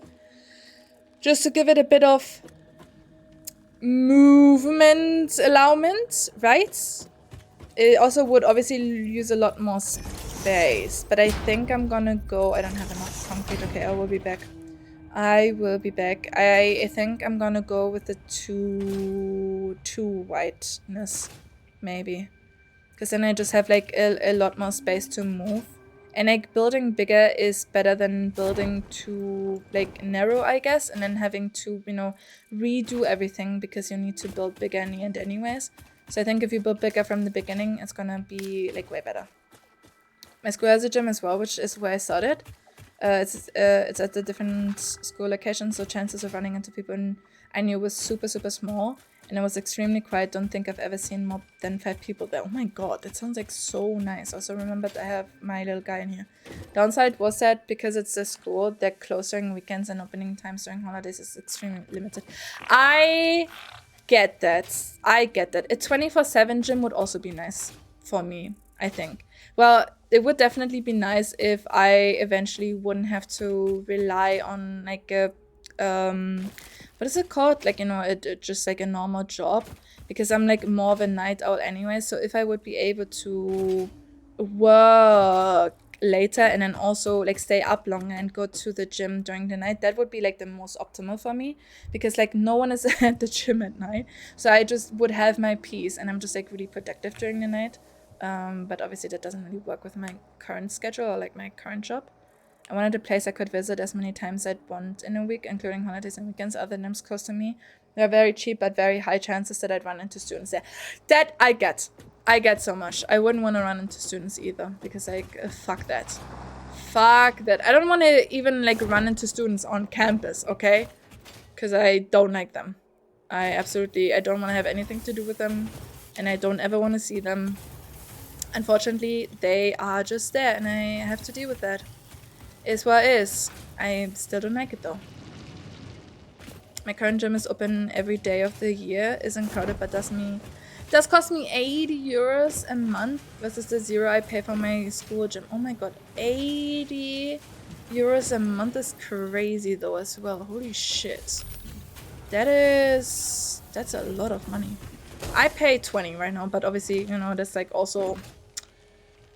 Just to give it a bit of movement allowance, right? It also would obviously use a lot more space, but I think I'm gonna go... I don't have enough concrete. Okay, I will be back. I think I'm gonna go with the two whiteness, maybe, because then I just have like a lot more space to move. And like building bigger is better than building too like narrow, I guess, and then having to, you know, redo everything because you need to build bigger in the end anyways. So I think if you build bigger from the beginning, it's gonna be like way better. My school has a gym as well, which is where I started. It's at the different school locations, so chances of running into people I knew was super small. And it was extremely quiet. Don't think I've ever seen more than 5 people there. Oh my god, that sounds like so nice. Also remembered I have my little guy in here. Downside was that because it's a school, they're closed during weekends and opening times during holidays is extremely limited. I get that. A 24/7 gym would also be nice for me, I think. Well, it would definitely be nice if I eventually wouldn't have to rely on like a what is it called? Like, you know, just like a normal job, because I'm like more of a night owl anyway. So if I would be able to work later and then also like stay up longer and go to the gym during the night, that would be like the most optimal for me, because like no one is at the gym at night. So I just would have my peace and I'm just like really productive during the night. But obviously that doesn't really work with my current schedule or like my current job. I wanted a place I could visit as many times I'd want in a week, including holidays and weekends. Other gyms close to me. They're very cheap, but very high chances that I'd run into students there. That I get. I get so much. I wouldn't want to run into students either, because like, fuck that. Fuck that. I don't want to even like run into students on campus, okay? because I don't like them. I don't want to have anything to do with them, and I don't ever want to see them. Unfortunately, they are just there, and I have to deal with that. Is what it is. I still don't like it though. My current gym is open every day of the year, isn't crowded, but does cost me 80 euros a month versus the 0 I pay for my school gym. Oh my god, 80 euros a month is crazy though as well. Holy shit. That's a lot of money. I pay 20 right now, but obviously, you know, that's like also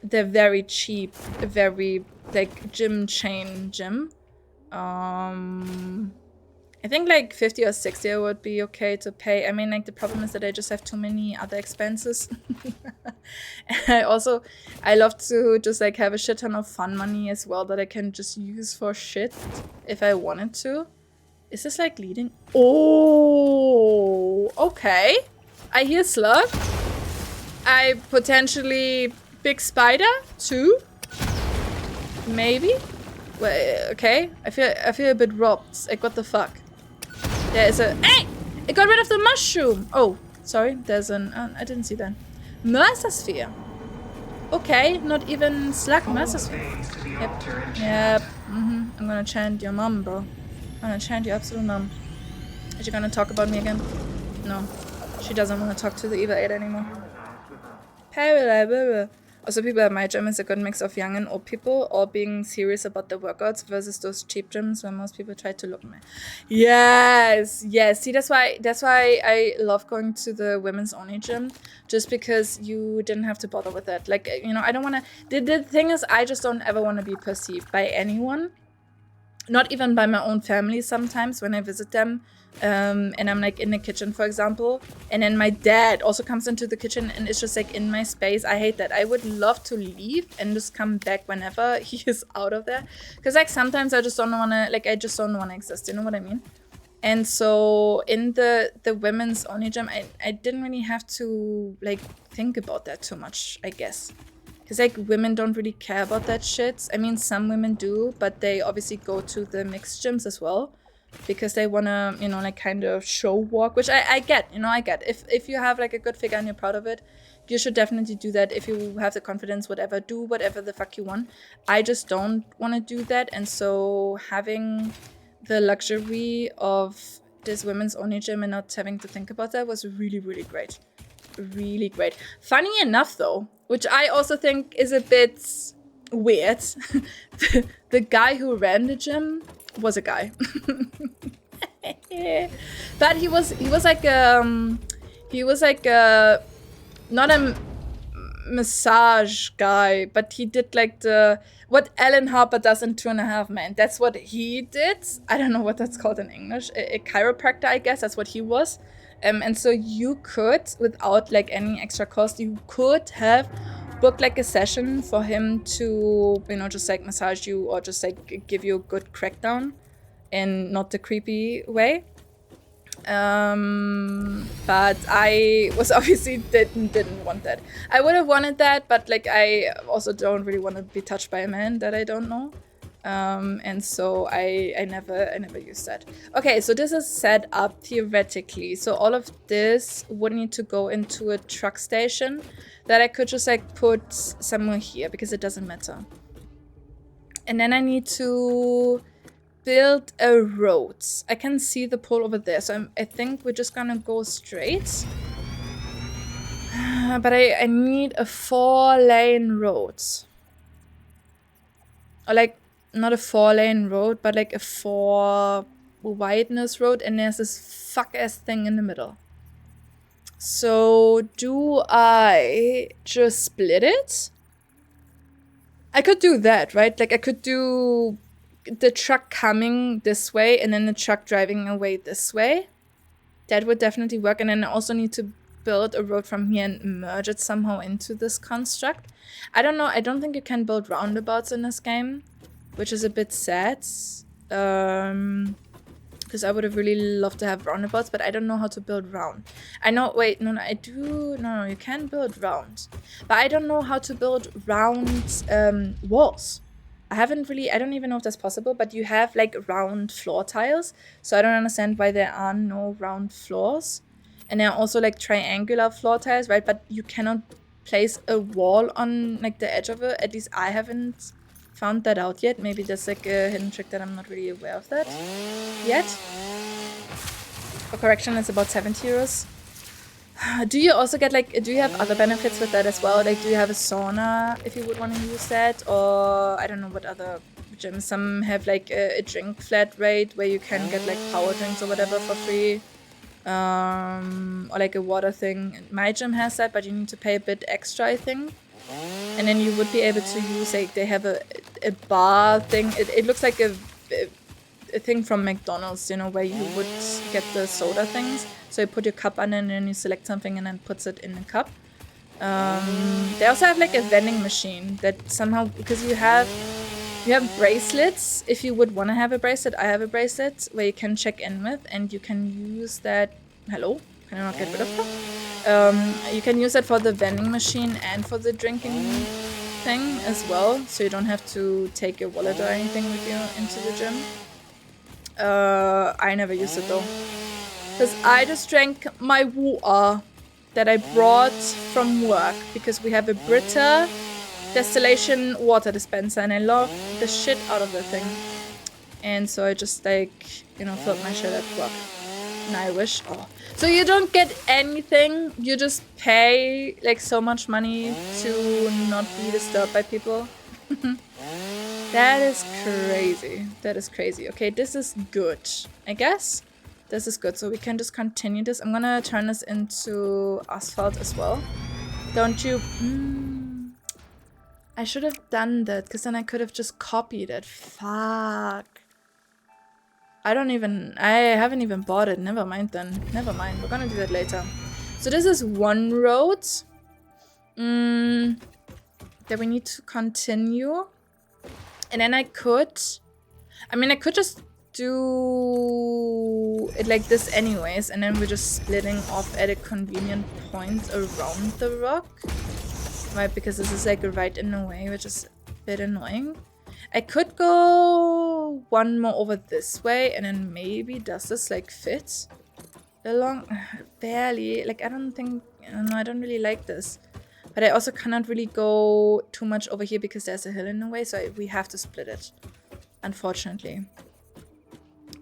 the very cheap, very like gym chain gym. I think like 50 or 60 would be okay to pay. I mean, like the problem is that I just have too many other expenses. And I love to just like have a shit ton of fun money as well that I can just use for shit if I wanted to. Is this like leading? Oh, okay. I hear slug. I potentially big spider too. Maybe. Well, okay. I feel a bit robbed. Like what the fuck? There is a hey! It got rid of the mushroom. Oh, sorry. There's an I didn't see that. Mercer sphere. Okay, not even slug Mercer sphere. Yep. I'm gonna chant your mom, bro. I'm gonna chant your absolute mom. Is she gonna talk about me again? No. She doesn't want to talk to the evil 8 anymore. Also, people at my gym is a good mix of young and old people, all being serious about their workouts versus those cheap gyms where most people try to look meh. Yes. See, that's why I love going to the women's only gym, just because you didn't have to bother with that. Like, you know, I don't want to. The thing is, I just don't ever want to be perceived by anyone, not even by my own family. Sometimes when I visit them. And I'm like in the kitchen, for example, and then my dad also comes into the kitchen and it's just like in my space. I hate that. I would love to leave and just come back whenever he is out of there, because like sometimes I just don't want to, like, I just don't want to exist, you know what I mean? And so in the women's only gym, I didn't really have to like think about that too much, I guess, because like women don't really care about that shit. I mean, some women do, but they obviously go to the mixed gyms as well, because they want to, you know, like kind of show walk, which I get, you know, I get. If you have like a good figure and you're proud of it, you should definitely do that. If you have the confidence, whatever, do whatever the fuck you want. I just don't want to do that. And so having the luxury of this women's only gym and not having to think about that was really, really great. Really great. Funny enough though, which I also think is a bit weird, the guy who ran the gym was a guy. But he was like not a massage guy, but he did like what Alan Harper does in 2.5 Men. That's what he did. I don't know what that's called in English. A chiropractor, I guess. That's what he was. And so you could, without like any extra cost, you could have booked like a session for him to, you know, just like massage you or just like give you a good crackdown in not the creepy way. But I was obviously didn't want that. I would have wanted that, but like I also don't really want to be touched by a man that I don't know. And so I never used that. Okay, so this is set up theoretically. So all of this would need to go into a truck station that I could just like put somewhere here because it doesn't matter. And then I need to build a road. I can see the pole over there, so I think we're just gonna go straight. But I need a 4-lane road. Or like, not a 4-lane road, but like a 4 wideness road, and there's this fuck-ass thing in the middle. So, do I just split it? I could do that, right? Like, I could do the truck coming this way and then the truck driving away this way. That would definitely work. And then I also need to build a road from here and merge it somehow into this construct. I don't know. I don't think you can build roundabouts in this game, which is a bit sad. Because I would have really loved to have roundabouts, but I don't know how to build round. I know, wait, no, I do. No, you can build round. But I don't know how to build round walls. I don't even know if that's possible, but you have like round floor tiles. So I don't understand why there are no round floors. And there are also like triangular floor tiles, right? But you cannot place a wall on like the edge of it. At least I haven't found that out yet. Maybe there's like a hidden trick that I'm not really aware of that yet. For correction, it's about 70 euros. Do you also get like, do you have other benefits with that as well? Like, do you have a sauna if you would want to use that? Or I don't know what other gyms. Some have like a drink flat rate where you can get like power drinks or whatever for free. Or like a water thing. My gym has that, but you need to pay a bit extra, I think. And then you would be able to use like, they have a bar thing. It looks like a thing from McDonald's, you know, where you would get the soda things. So you put your cup on and then you select something and then puts it in the cup. They also have like a vending machine that somehow, because you have bracelets. If you would want to have a bracelet, I have a bracelet where you can check in with, and you can use that. Hello, can I not get rid of her? You can use that for the vending machine and for the drinking thing as well, so you don't have to take your wallet or anything with you into the gym. I never used it though, because I just drank my water that I brought from work, because we have a Brita distillation water dispenser and I love the shit out of the thing. And so I just like, you know, filled my shit at work. And I wish, so you don't get anything, you just pay like so much money to not be disturbed by people. That is crazy. That is crazy. Okay, this is good, I guess. This is good. So we can just continue this. I'm gonna turn this into asphalt as well. Don't you... I should have done that, because then I could have just copied it. Fuck. I haven't even bought it. Never mind then. Never mind. We're gonna do that later. So this is one road. That we need to continue. And then I could just do it like this anyways, and then we're just splitting off at a convenient point around the rock. Right, because this is like right in the way, which is a bit annoying. I could go one more over this way, and then maybe does this like fit along? Barely. Like, I don't really like this. But I also cannot really go too much over here because there's a hill in the way, so we have to split it, unfortunately.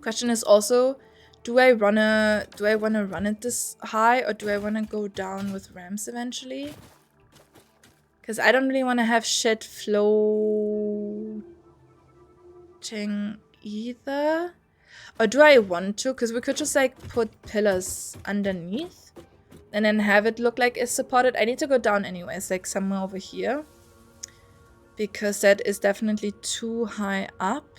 Question is also, do I wanna run it this high, or do I wanna go down with ramps eventually? Because I don't really want to have shit floating either. Or do I want to? Because we could just like put pillars underneath and then have it look like it's supported. I need to go down anyways, like somewhere over here, because that is definitely too high up.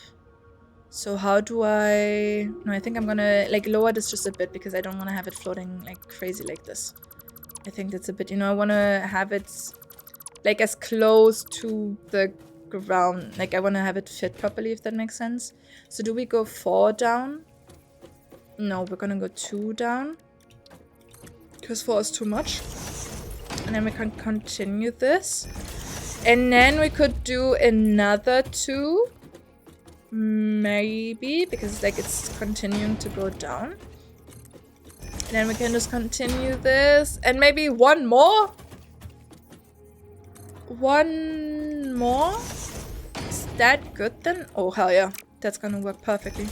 So how do I... No, I think I'm gonna like lower this just a bit, because I don't want to have it floating like crazy like this. I think that's a bit, you know, I want to have it like as close to the ground. Like I want to have it fit properly, if that makes sense. So do we go 4 down? No, we're gonna go 2 down, because 4 is too much. And then we can continue this. And then we could do another 2. Maybe, because like it's continuing to go down. And then we can just continue this. And maybe one more? One more? Is that good then? Oh, hell yeah. That's gonna work perfectly.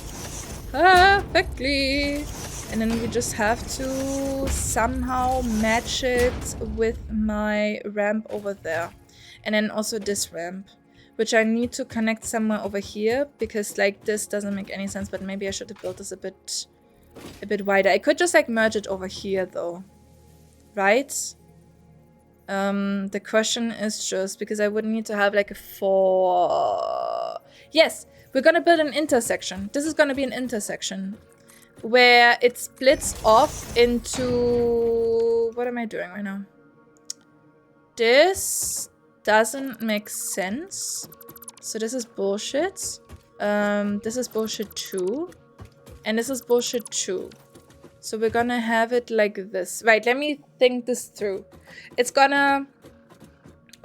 Perfectly! And then we just have to somehow match it with my ramp over there. And then also this ramp, which I need to connect somewhere over here, because like this doesn't make any sense, but maybe I should have built this a bit wider. I could just like merge it over here though, right? The question is just because I would need to have like a 4. Yes, we're gonna build an intersection. This is gonna be an intersection where it splits off into... What am I doing right now? This doesn't make sense. So this is bullshit. This is bullshit too. And this is bullshit too. So we're gonna have it like this. Right, let me think this through. It's gonna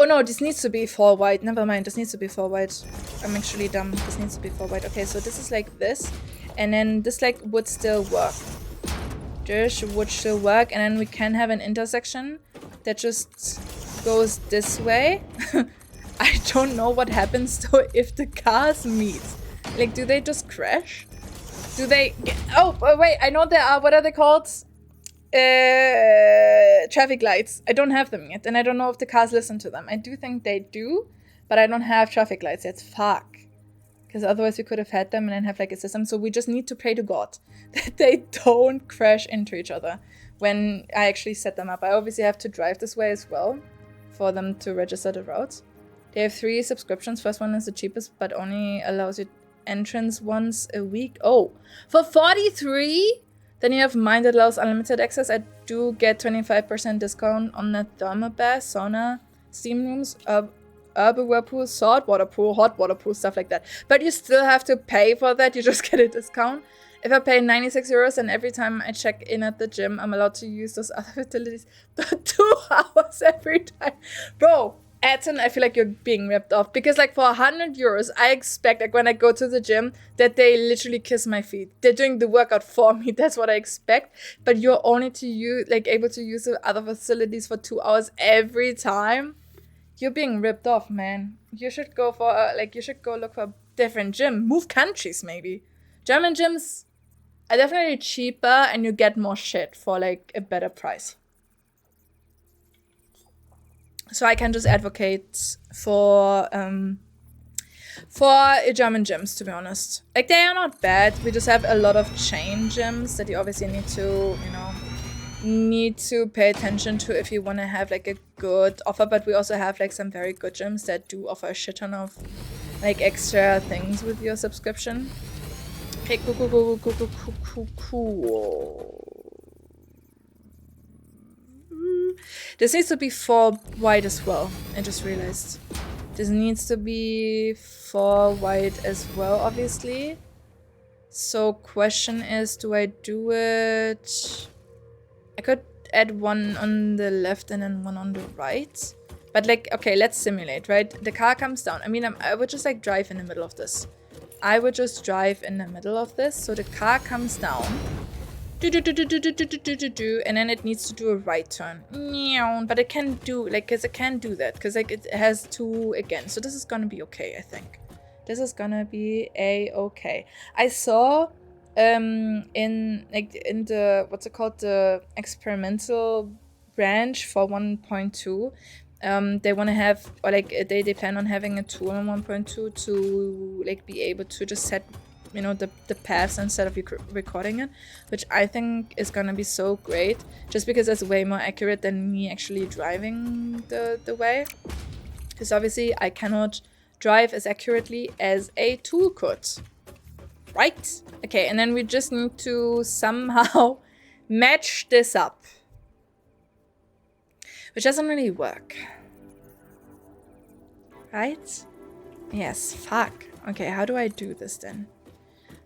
Oh no, this needs to be 4 wide. Never mind, this needs to be 4 wide. I'm actually dumb. This needs to be 4 wide. Okay, so this is like this. And then this like would still work. This would still work. And then we can have an intersection that just goes this way. I don't know what happens though if the cars meet. Like, do they just crash? Do they get... Oh, wait, I know there are... What are they called? Traffic lights. I don't have them yet, and I don't know if the cars listen to them. I do think they do, but I don't have traffic lights yet. Fuck. Because otherwise we could have had them and then have like a system. So we just need to pray to God that they don't crash into each other when I actually set them up. I obviously have to drive this way as well for them to register the routes. They have 3 subscriptions. First one is the cheapest, but only allows you entrance once a week. Oh, for 43? Then you have mine that allows unlimited access. I do get 25% discount on the thermal bath, sauna, steam rooms, urban whirlpool, saltwater pool, hot water pool, stuff like that. But you still have to pay for that. You just get a discount. If I pay 96 euros and every time I check in at the gym, I'm allowed to use those other facilities for 2 hours every time. Bro, Atten, I feel like you're being ripped off. Because like for 100 euros, I expect like when I go to the gym that they literally kiss my feet. They're doing the workout for me. That's what I expect. But you're only to use like able to use the other facilities for 2 hours every time. You're being ripped off, man. You should go for you should go look for a different gym. Move countries maybe. German gyms are definitely cheaper and you get more shit for like a better price. So I can just advocate for German gyms, to be honest. Like, they are not bad. We just have a lot of chain gyms that you obviously need to, need to pay attention to if you want to have like a good offer. But we also have like some very good gyms that do offer a shit ton of like extra things with your subscription. Okay, cool. This needs to be 4 wide as well. I just realized. This needs to be 4 wide as well, obviously. So question is, do I do it? I could add 1 on the left and then 1 on the right. But like, okay, let's simulate, right? The car comes down. I mean, I would just like drive in the middle of this. I would just drive in the middle of this. So the car comes down. And then it needs to do a right turn. But it can do, like, because it can do that. Because, like, it has 2 again. So this is gonna be okay, I think. This is gonna be a-okay. I saw in the, what's it called? The experimental branch for 1.2. They want to have, or like, they plan on having a tool on 1.2 to, like, be able to just set the paths instead of you recording it, which I think is gonna be so great, just because it's way more accurate than me actually driving the way. Because obviously I cannot drive as accurately as a tool could. Right? Okay, and then we just need to somehow match this up. Which doesn't really work. Right? Yes, fuck. Okay, how do I do this then?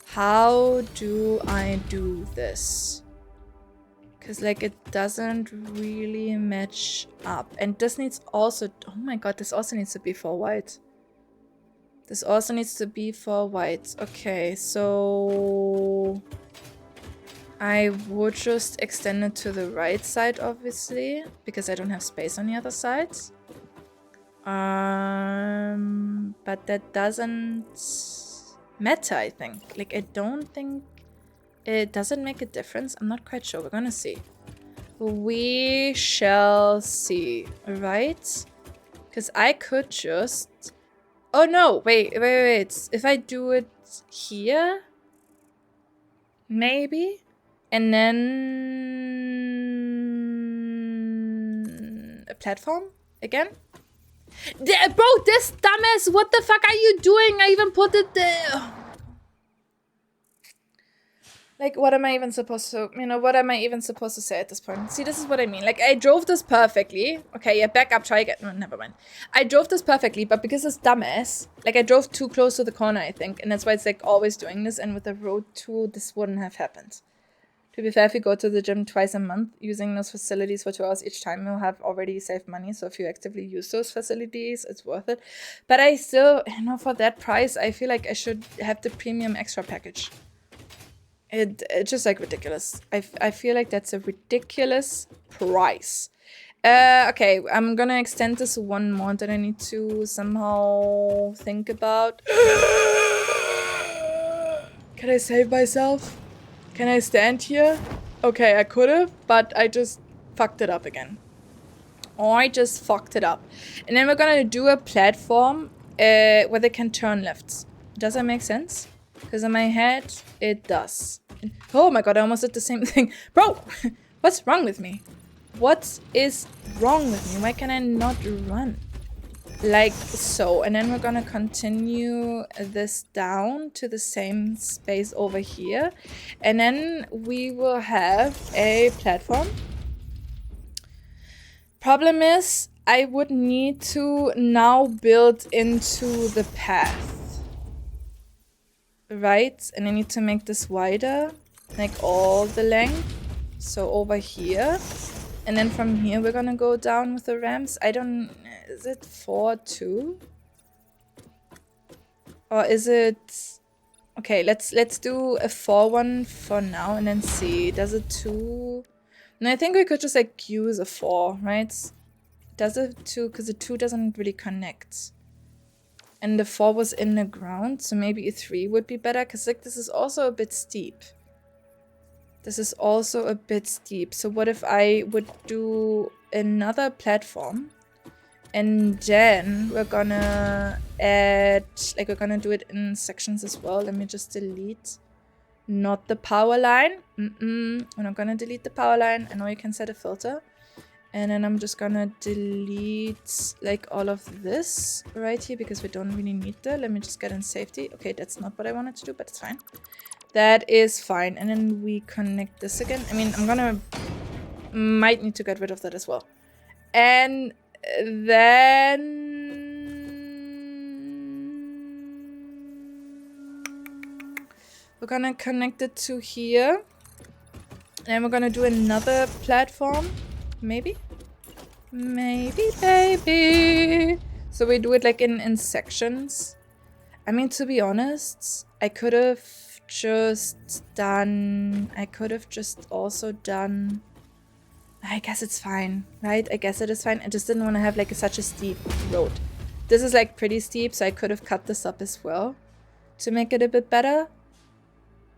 How do I do this? Because, like, it doesn't really match up. And this needs also... Oh my god, this also needs to be 4 wide. This also needs to be 4 wide. Okay, so... I would just extend it to the right side, obviously. Because I don't have space on the other side. But that doesn't... matter, I think. Like, I don't think it doesn't make a difference. I'm not quite sure. We're gonna see. We shall see, right? Because I could just... Oh no, wait. If I do it here, maybe, and then a platform again. Bro, this dumbass, what the fuck are you doing? I even put it there. Like, what am I even supposed to, what am I even supposed to say at this point? See, this is what I mean. Like, I drove this perfectly. Okay, yeah, back up, try again. No, never mind. I drove this perfectly, but because this dumbass, like, I drove too close to the corner, I think. And that's why it's, like, always doing this. And with the road tool, this wouldn't have happened. To be fair, if you go to the gym twice a month using those facilities for 2 hours each time, you'll have already saved money. So if you actively use those facilities, it's worth it. But I still, for that price, I feel like I should have the premium extra package. It's just like ridiculous. I feel like that's a ridiculous price. Okay, I'm gonna extend this one more that I need to somehow think about. Can I save myself? Can I stand here? Okay, I could have, but I just fucked it up again. I just fucked it up. And then we're gonna do a platform where they can turn lefts. Does that make sense? Because in my head, it does. Oh my god, I almost did the same thing. Bro, what's wrong with me? What is wrong with me? Why can I not run? Like so. And then we're gonna continue this down to the same space over here. And then we will have a platform. Problem is, I would need to now build into the path. Right? And I need to make this wider. Like all the length. So over here. And then from here we're gonna go down with the ramps. Is it 4 2? Or is it... Okay, let's do a 4 one for now and then see. Does it 2? No, I think we could just like use a 4, right? Does it 2? Because the 2 doesn't really connect. And the 4 was in the ground, so maybe a 3 would be better. Because like this is also a bit steep. This is also a bit steep. So what if I would do another platform? And then we're gonna add, like we're gonna do it in sections as well. Let me just delete, not the power line. We're not gonna delete the power line. I know you can set a filter. And then I'm just gonna delete like all of this right here because we don't really need that. Let me just get in safety. Okay, that's not what I wanted to do, but it's fine. That is fine. And then we connect this again. I mean, might need to get rid of that as well. And then we're gonna connect it to here. And we're gonna do another platform. Maybe, baby. So we do it like in sections. I mean, to be honest, I could have just also done, I guess it's fine, right? I guess it is fine. I just didn't want to have like such a steep road. This is like pretty steep, so I could have cut this up as well to make it a bit better.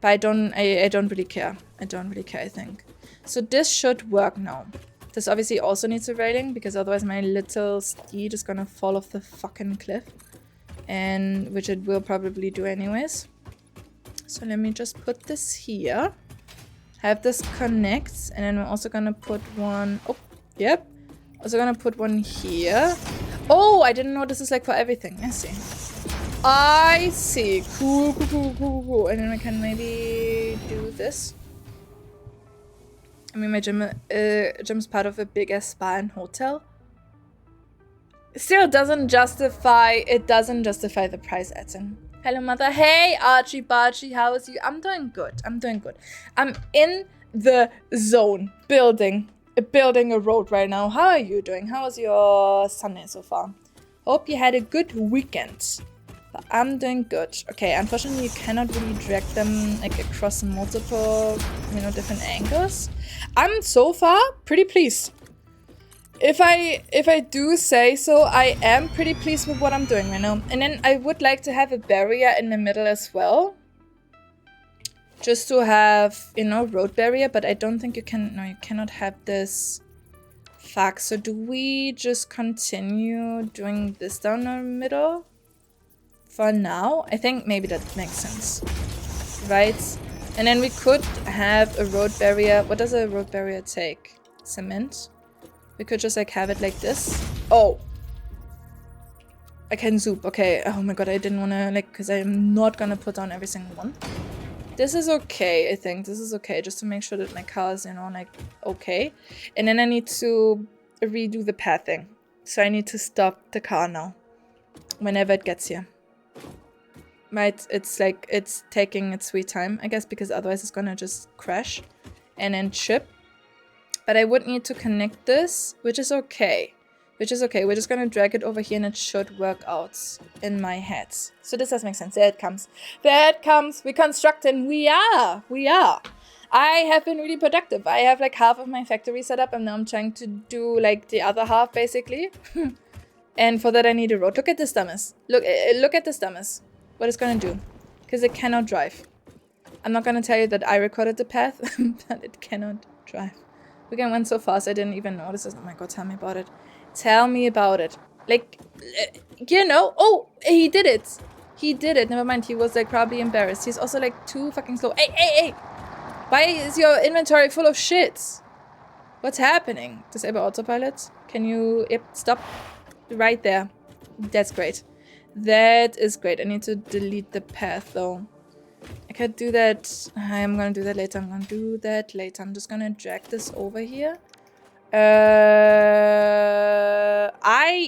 But I don't really care. I don't really care, I think. So this should work now. This obviously also needs a railing because otherwise my little steed is gonna fall off the fucking cliff. And which it will probably do anyways. So let me just put this here. Have this connect, and then we're also gonna put one. Oh, yep. Also gonna put one here. Oh, I didn't know this is like for everything. I see. Cool. And then we can maybe do this. I mean, my gym's part of a big ass spa and hotel. Still doesn't justify. It doesn't justify the price, Edson. Hello, mother. Hey, Archie Barchie, how is you? I'm doing good. I'm in the zone, building a road right now. How are you doing? How was your Sunday so far? Hope you had a good weekend. But I'm doing good. Okay, unfortunately, you cannot really drag them like across multiple, different angles. I'm so far pretty pleased. If I do say so, I am pretty pleased with what I'm doing right now. And then I would like to have a barrier in the middle as well. Just to have, road barrier. But I don't think you can, no, you cannot have this. Fuck, so do we just continue doing this down the middle? For now? I think maybe that makes sense. Right? And then we could have a road barrier. What does a road barrier take? Cement? We could just like have it like this. Oh. I can zoom. Okay. Oh my god, I didn't want to because I'm not going to put on every single one. This is okay, I think. This is okay. Just to make sure that my car is, okay. And then I need to redo the pathing. So I need to stop the car now. Whenever it gets here. Right? It's taking its sweet time, I guess, because otherwise it's going to just crash. and then chip. But I would need to connect this, which is okay. Which is okay. We're just gonna drag it over here and it should work out in my head. So this does make sense. There it comes. There it comes. We constructing. We are. I have been really productive. I have like half of my factory set up and now I'm trying to do like the other half basically. And for that I need a road. Look at this dumbass. Look at this dumbass. What it's gonna do. Because it cannot drive. I'm not gonna tell you that I recorded the path, but it cannot drive. We went so fast I didn't even notice this. Oh my god, tell me about it. Tell me about it. Like, you know, oh, he did it. He did it. Never mind, he was like probably embarrassed. He's also like too fucking slow. Hey. Why is your inventory full of shit? What's happening? Disable autopilot. Can you, yep, stop right there. That's great. That is great. I need to delete the path though. I could do that. I'm gonna do that later. I'm just gonna drag this over here.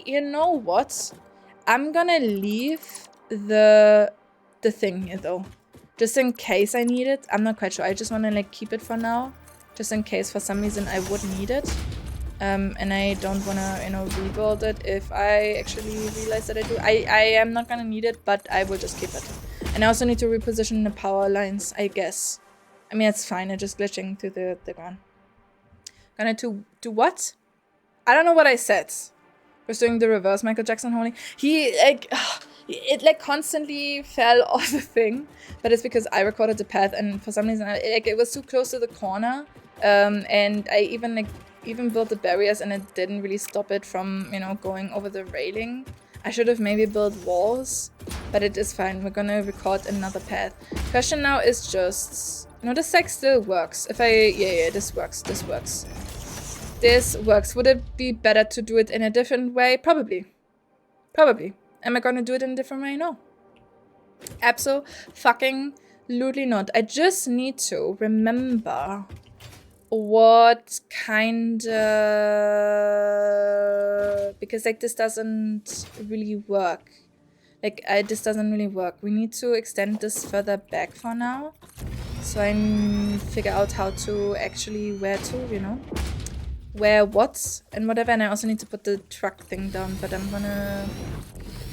You know what? I'm gonna leave the thing here though. Just in case I need it. I'm not quite sure. I just wanna like keep it for now. Just in case for some reason I would need it. And I don't wanna, you know, rebuild it if I actually realize that I do. I am not gonna need it, but I will just keep it. And I also need to reposition the power lines, I guess. I mean, it's fine. I'm just glitching through the ground. Gonna do what? I don't know what I said. We're doing the reverse Michael Jackson holding. He, like, it, like, constantly fell off the thing. But it's because I recorded the path. And for some reason, it was too close to the corner. And I even built the barriers. And it didn't really stop it from, you know, going over the railing. I should have maybe built walls, but it is fine. We're gonna record another path. Question now is just, no, this like still works. If yeah, this works. This works. Would it be better to do it in a different way? Probably. Am I gonna do it in a different way? No. Absolutely not. I just need to remember what kind because like this doesn't really work. This doesn't really work. We need to extend this further back for now. So I figure out how to actually where what and whatever. And I also need to put the truck thing down, but I'm gonna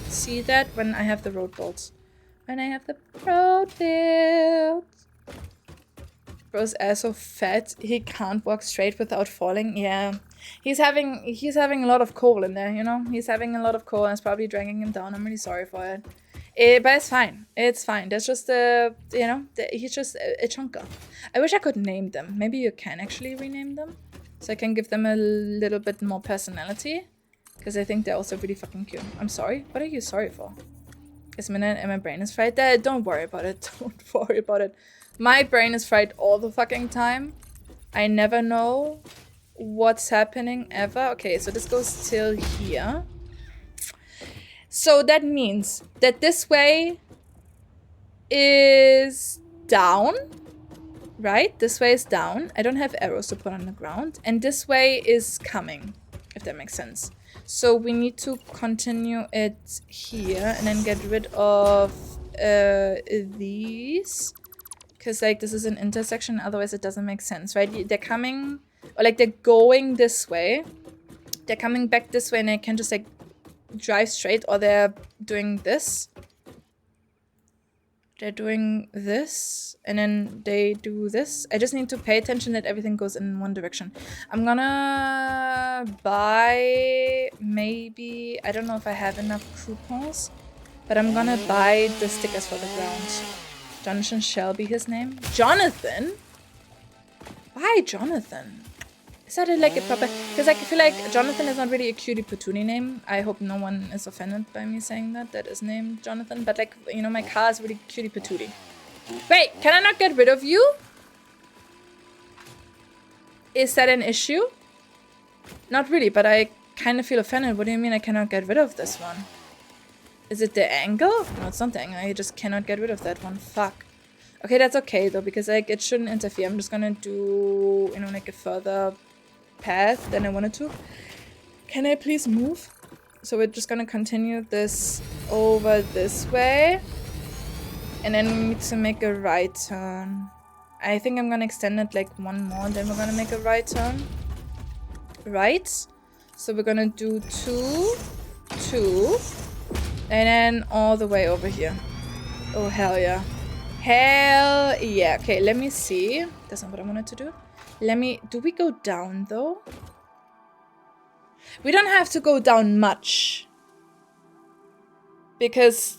see that when I have the road built. Bro's ass so fat he can't walk straight without falling. Yeah, he's having a lot of coal in there, you know. He's having a lot of coal and it's probably dragging him down. I'm really sorry for it. But it's fine. It's fine. There's just he's just a chunker. I wish I could name them. Maybe you can actually rename them, so I can give them a little bit more personality. Because I think they're also really fucking cute. I'm sorry. What are you sorry for? Is my brain is fried? Don't worry about it. Don't worry about it. My brain is fried all the fucking time. I never know what's happening ever. Okay, so this goes till here. So that means that this way is down, right? This way is down. I don't have arrows to put on the ground. And this way is coming, if that makes sense. So we need to continue it here and then get rid of these. Because, like, this is an intersection, otherwise it doesn't make sense, right? They're coming, or, like, they're going this way. They're coming back this way, and I can just, like, drive straight, or they're doing this. They're doing this, and then they do this. I just need to pay attention that everything goes in one direction. I'm gonna buy, maybe, I don't know if I have enough coupons, but I'm gonna buy the stickers for the ground. Jonathan shall be his name. Jonathan? Why Jonathan? Is that like a proper... Because I feel like Jonathan is not really a cutie patootie name. I hope no one is offended by me saying that. That is named Jonathan. But like, you know, my car is really cutie patootie. Wait, can I not get rid of you? Is that an issue? Not really, but I kind of feel offended. What do you mean I cannot get rid of this one? Is it the angle? No, it's not the angle. I just cannot get rid of that one. Fuck. Okay, that's okay though, because like it shouldn't interfere. I'm just gonna do, you know, like a further path than I wanted to. Can I please move? So we're just gonna continue this over this way. And then we need to make a right turn. I think I'm gonna extend it like one more, and then we're gonna make a right turn. Right? So we're gonna do 2, 2, and then all the way over here. Oh, hell yeah. Hell yeah. Okay, let me see. That's not what I wanted to do. Do we go down though? We don't have to go down much. Because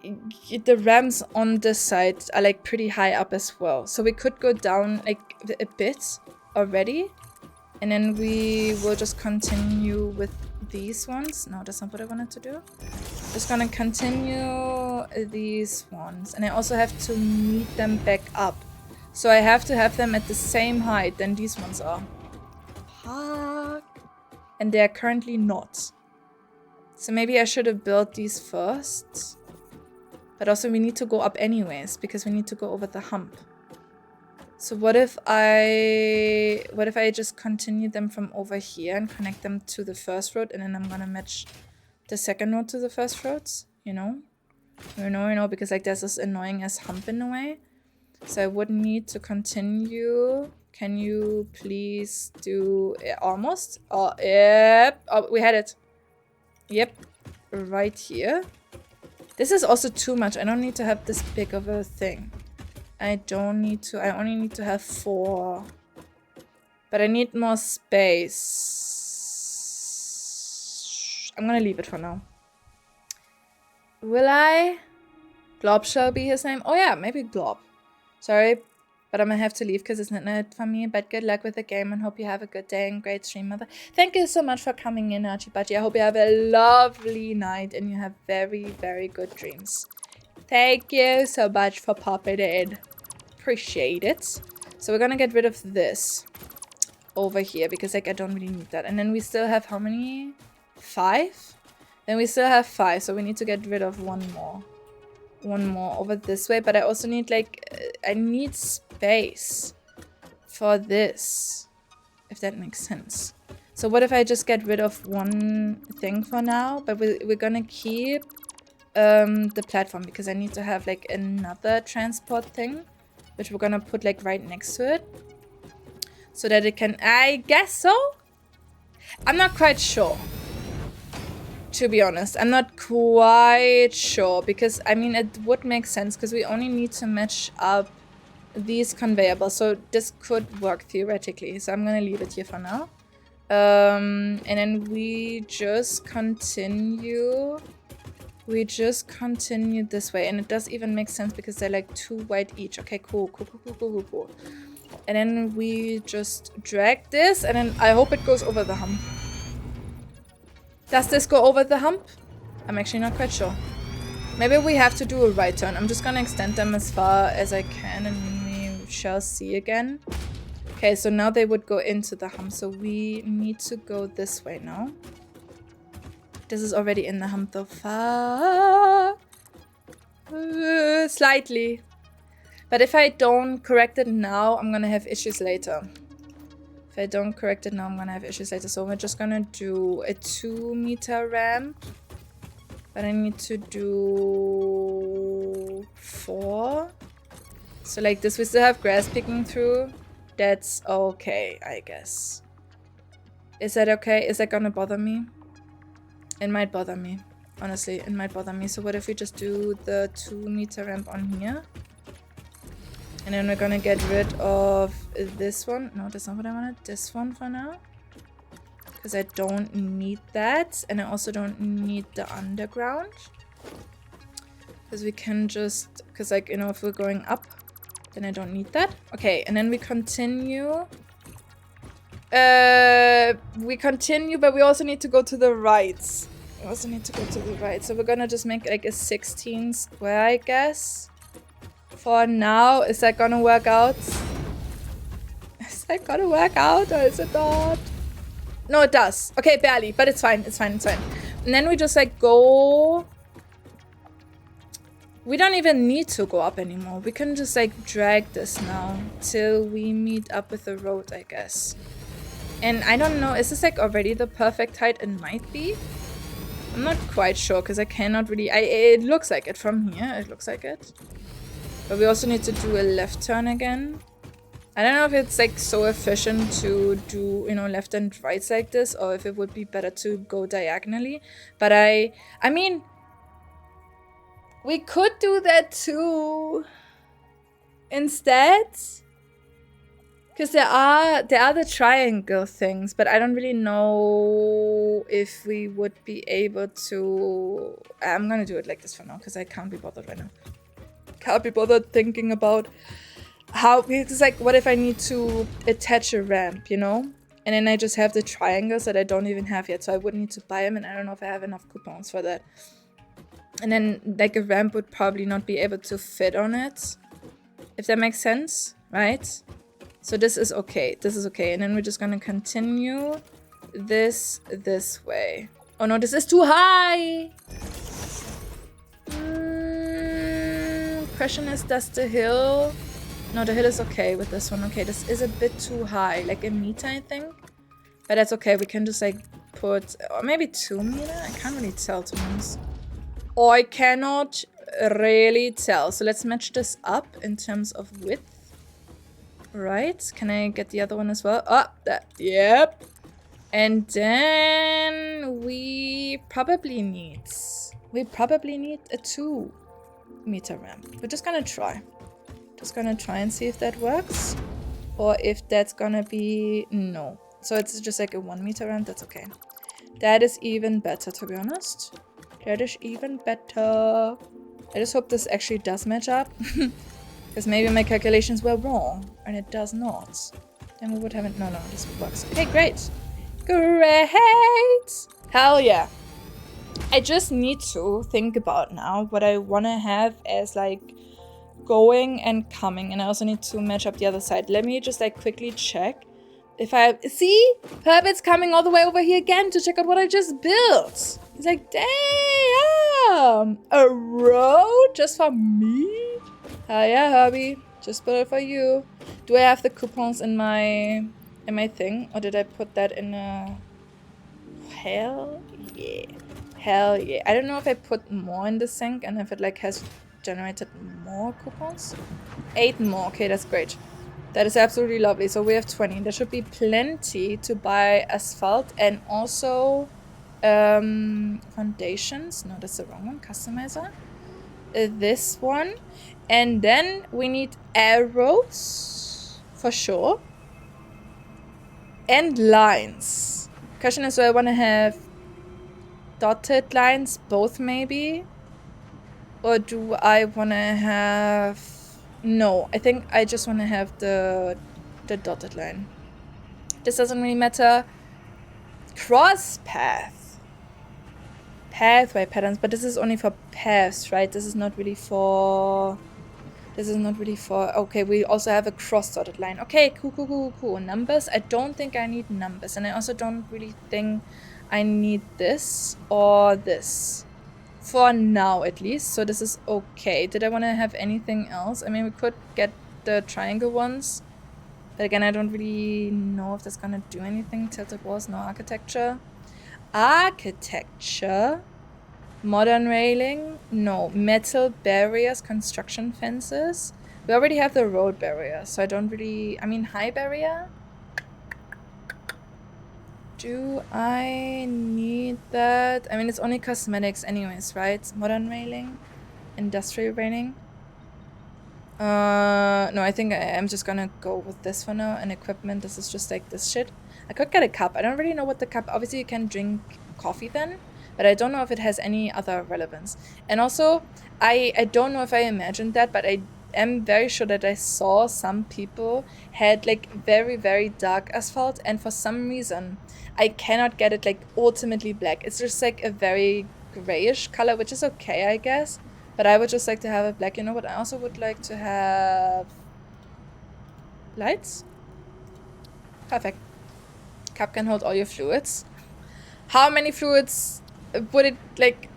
the ramps on this side are like pretty high up as well. So we could go down like a bit already. And then we will just continue with these ones. No, that's not what I wanted to do. Just gonna continue these ones. And I also have to meet them back up. So I have to have them at the same height than these ones are. Fuck. And they are currently not. So maybe I should have built these first. But also we need to go up anyways, because we need to go over the hump. So what if I just continue them from over here and connect them to the first road, and then I'm gonna match the second road to the first roads, you know? You know, because like there's this annoying as hump in a way. So I would need to continue. Can you please do almost? Oh, yep. Oh, we had it. Yep. Right here. This is also too much. I don't need to have this big of a thing. I only need to have 4. But I need more space. I'm gonna leave it for now. Will I? Glob shall be his name. Oh yeah, maybe Glob. Sorry, but I'm gonna have to leave because it's not night for me. But good luck with the game and hope you have a good day and great stream, mother. Thank you so much for coming in, Archie-Bachi. I hope you have a lovely night and you have very, very good dreams. Thank you so much for popping in. Appreciate it. So we're gonna get rid of this over here because like I don't really need that. And then we still have how many? 5? Then we still have 5, so we need to get rid of one more over this way. But I also need like I need space for this, if that makes sense. So what if I just get rid of one thing for now, but we're gonna keep the platform because I need to have like another transport thing, which we're gonna put like right next to it so that it can, I guess so. I'm not quite sure, to be honest. I'm not quite sure because I mean it would make sense because we only need to match up these conveyor belts, so this could work theoretically. So I'm gonna leave it here for now. And then we just continue this way, and it does even make sense because they're like 2 white each. Okay, cool. And then we just drag this, and then I hope it goes over the hump. Does this go over the hump? I'm actually not quite sure. Maybe we have to do a right turn. I'm just gonna extend them as far as I can, and we shall see again. Okay, so now they would go into the hump, so we need to go this way now. This is already in the hump though. Fuck. Slightly. But if I don't correct it now, I'm gonna have issues later. If I don't correct it now, I'm gonna have issues later. So we're just gonna do a 2-meter ramp. But I need to do 4. So like this, we still have grass picking through. That's okay, I guess. Is that okay? Is that gonna bother me? It might bother me. Honestly, it might bother me. So what if we just do the 2-meter ramp on here? And then we're gonna get rid of this one. No, that's not what I wanted. This one for now. Because I don't need that. And I also don't need the underground. Because we can just... Because like, you know, if we're going up, then I don't need that. Okay, and then we continue. We continue, but we also need to go to the right. We also need to go to the right. So we're gonna just make like a 16 square, I guess. For now, is that gonna work out? Is that gonna work out or is it not? No, it does. Okay, barely, but it's fine. It's fine. It's fine. And then we just like go. We don't even need to go up anymore. We can just like drag this now till we meet up with the road, I guess. And I don't know, is this like already the perfect height? It might be. I'm not quite sure because I cannot really. It looks like it from here. It looks like it. But we also need to do a left turn again. I don't know if it's like so efficient to do, you know, left and right like this, or if it would be better to go diagonally. But I mean, we could do that too instead. Because there are the triangle things, but I don't really know if we would be able to. I'm gonna do it like this for now, because I can't be bothered right now. Can't be bothered thinking about how. It's like, what if I need to attach a ramp, you know? And then I just have the triangles that I don't even have yet, so I would need to buy them, and I don't know if I have enough coupons for that. And then, like, a ramp would probably not be able to fit on it, if that makes sense, right? So this is okay. This is okay. And then we're just gonna continue this way. Oh no, this is too high! Question is, does the hill... No, the hill is okay with this one. Okay, this is a bit too high. Like a meter, I think. But that's okay. We can just like put... Or maybe 2 meter? I can't really tell, to be honest. Or I cannot really tell. So let's match this up in terms of width. Right, can I get the other one as well? Oh, that, yep. And then we probably need a 2 meter ramp. We're just gonna try. Just gonna try and see if that works. Or if that's gonna be, no. So it's just like a 1 meter ramp, that's okay. That is even better, to be honest. That is even better. I just hope this actually does match up. Because maybe my calculations were wrong, and it does not. Then we would have it. No, this works. Okay, great. Great! Hell yeah. I just need to think about now what I want to have as like going and coming. And I also need to match up the other side. Let me just like quickly check. If I... See? Herbert's coming all the way over here again to check out what I just built. He's like, damn! A road just for me? Yeah, Herbie. Just built it for you. Do I have the coupons in my thing? Or did I put that in a... Hell yeah. Hell yeah. I don't know if I put more in the sink and if it like has generated more coupons. 8 more. Okay, that's great. That is absolutely lovely. So we have 20. There should be plenty to buy asphalt and also foundations. No, that's the wrong one. Customizer. This one. And then we need arrows, for sure, and lines. Question is, do I want to have dotted lines, both maybe? Or do I want to have... No, I think I just want to have the dotted line. This doesn't really matter. Cross path. Pathway patterns, but this is only for paths, right? This is not really for... Okay, we also have a cross-dotted line. Okay, cool. Numbers. I don't think I need numbers. And I also don't really think I need this or this. For now, at least. So this is okay. Did I want to have anything else? I mean, we could get the triangle ones. But again, I don't really know if that's going to do anything. Tilted walls, no architecture. Architecture. Modern railing? No. Metal barriers, construction fences. We already have the road barrier, so I don't really... I mean, high barrier? Do I need that? I mean, it's only cosmetics anyways, right? Modern railing? Industrial railing? No, I think I'm just gonna go with this for now. And equipment, this is just like this shit. I could get a cup. I don't really know what the cup... Obviously, you can drink coffee then. But I don't know if it has any other relevance. And also, I don't know if I imagined that, but I am very sure that I saw some people had like very, very dark asphalt. And for some reason, I cannot get it like ultimately black. It's just like a very grayish color, which is okay, I guess. But I would just like to have it black. You know what? I also would like to have lights. Perfect. Cup can hold all your fluids. How many fluids would it, like...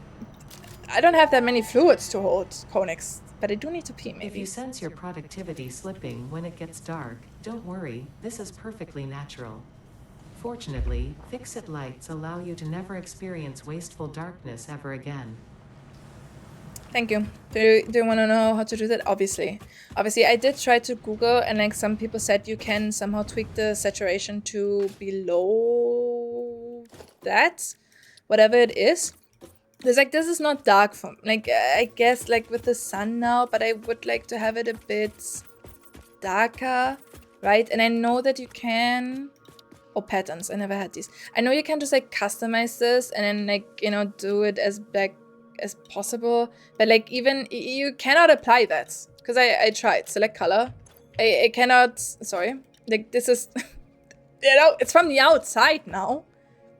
I don't have that many fluids to hold, Konix, but I do need to pee, maybe. If you sense your productivity slipping when it gets dark, don't worry, this is perfectly natural. Fortunately, fix-it lights allow you to never experience wasteful darkness ever again. Thank you. Do you want to know how to do that? Obviously. Obviously, I did try to Google, and like some people said you can somehow tweak the saturation to below that, whatever it is. There's like, this is not dark for like, I guess like with the sun now, but I would like to have it a bit darker, right? And I know that you can, or patterns, I never had these. I know you can just like customize this and then like, you know, do it as black as possible, but like even you cannot apply that because I tried select color. I cannot, sorry, like this is you know, it's from the outside now,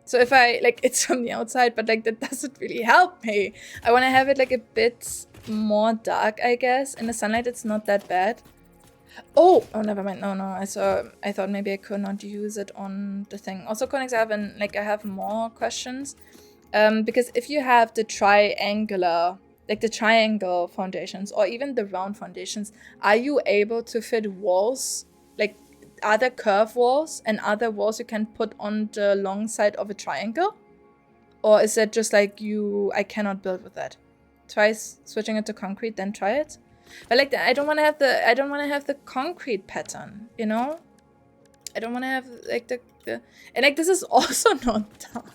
so if I like, it's from the outside, but like that doesn't really help me. I want to have it like a bit more dark, I guess. In the sunlight it's not that bad. Oh, never mind. No, I thought maybe I could not use it on the thing. Also, Connex, I have more questions. Because if you have the triangular, like the triangle foundations or even the round foundations, are you able to fit walls, like other curve walls and other walls you can put on the long side of a triangle? Or is that just like I cannot build with that? Try switching it to concrete, then try it. But like, I don't want to have the concrete pattern, you know? I don't want to have like the and like this is also not dark.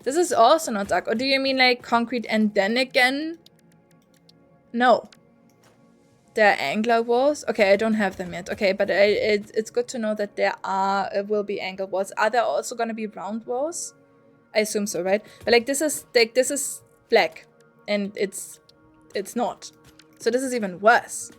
This is also not dark. Or do you mean like concrete and then again? No. There are angular walls. Okay, I don't have them yet. Okay, but it's good to know that there will be angle walls. Are there also gonna be round walls? I assume so, right? But like this is black, and it's not. So this is even worse.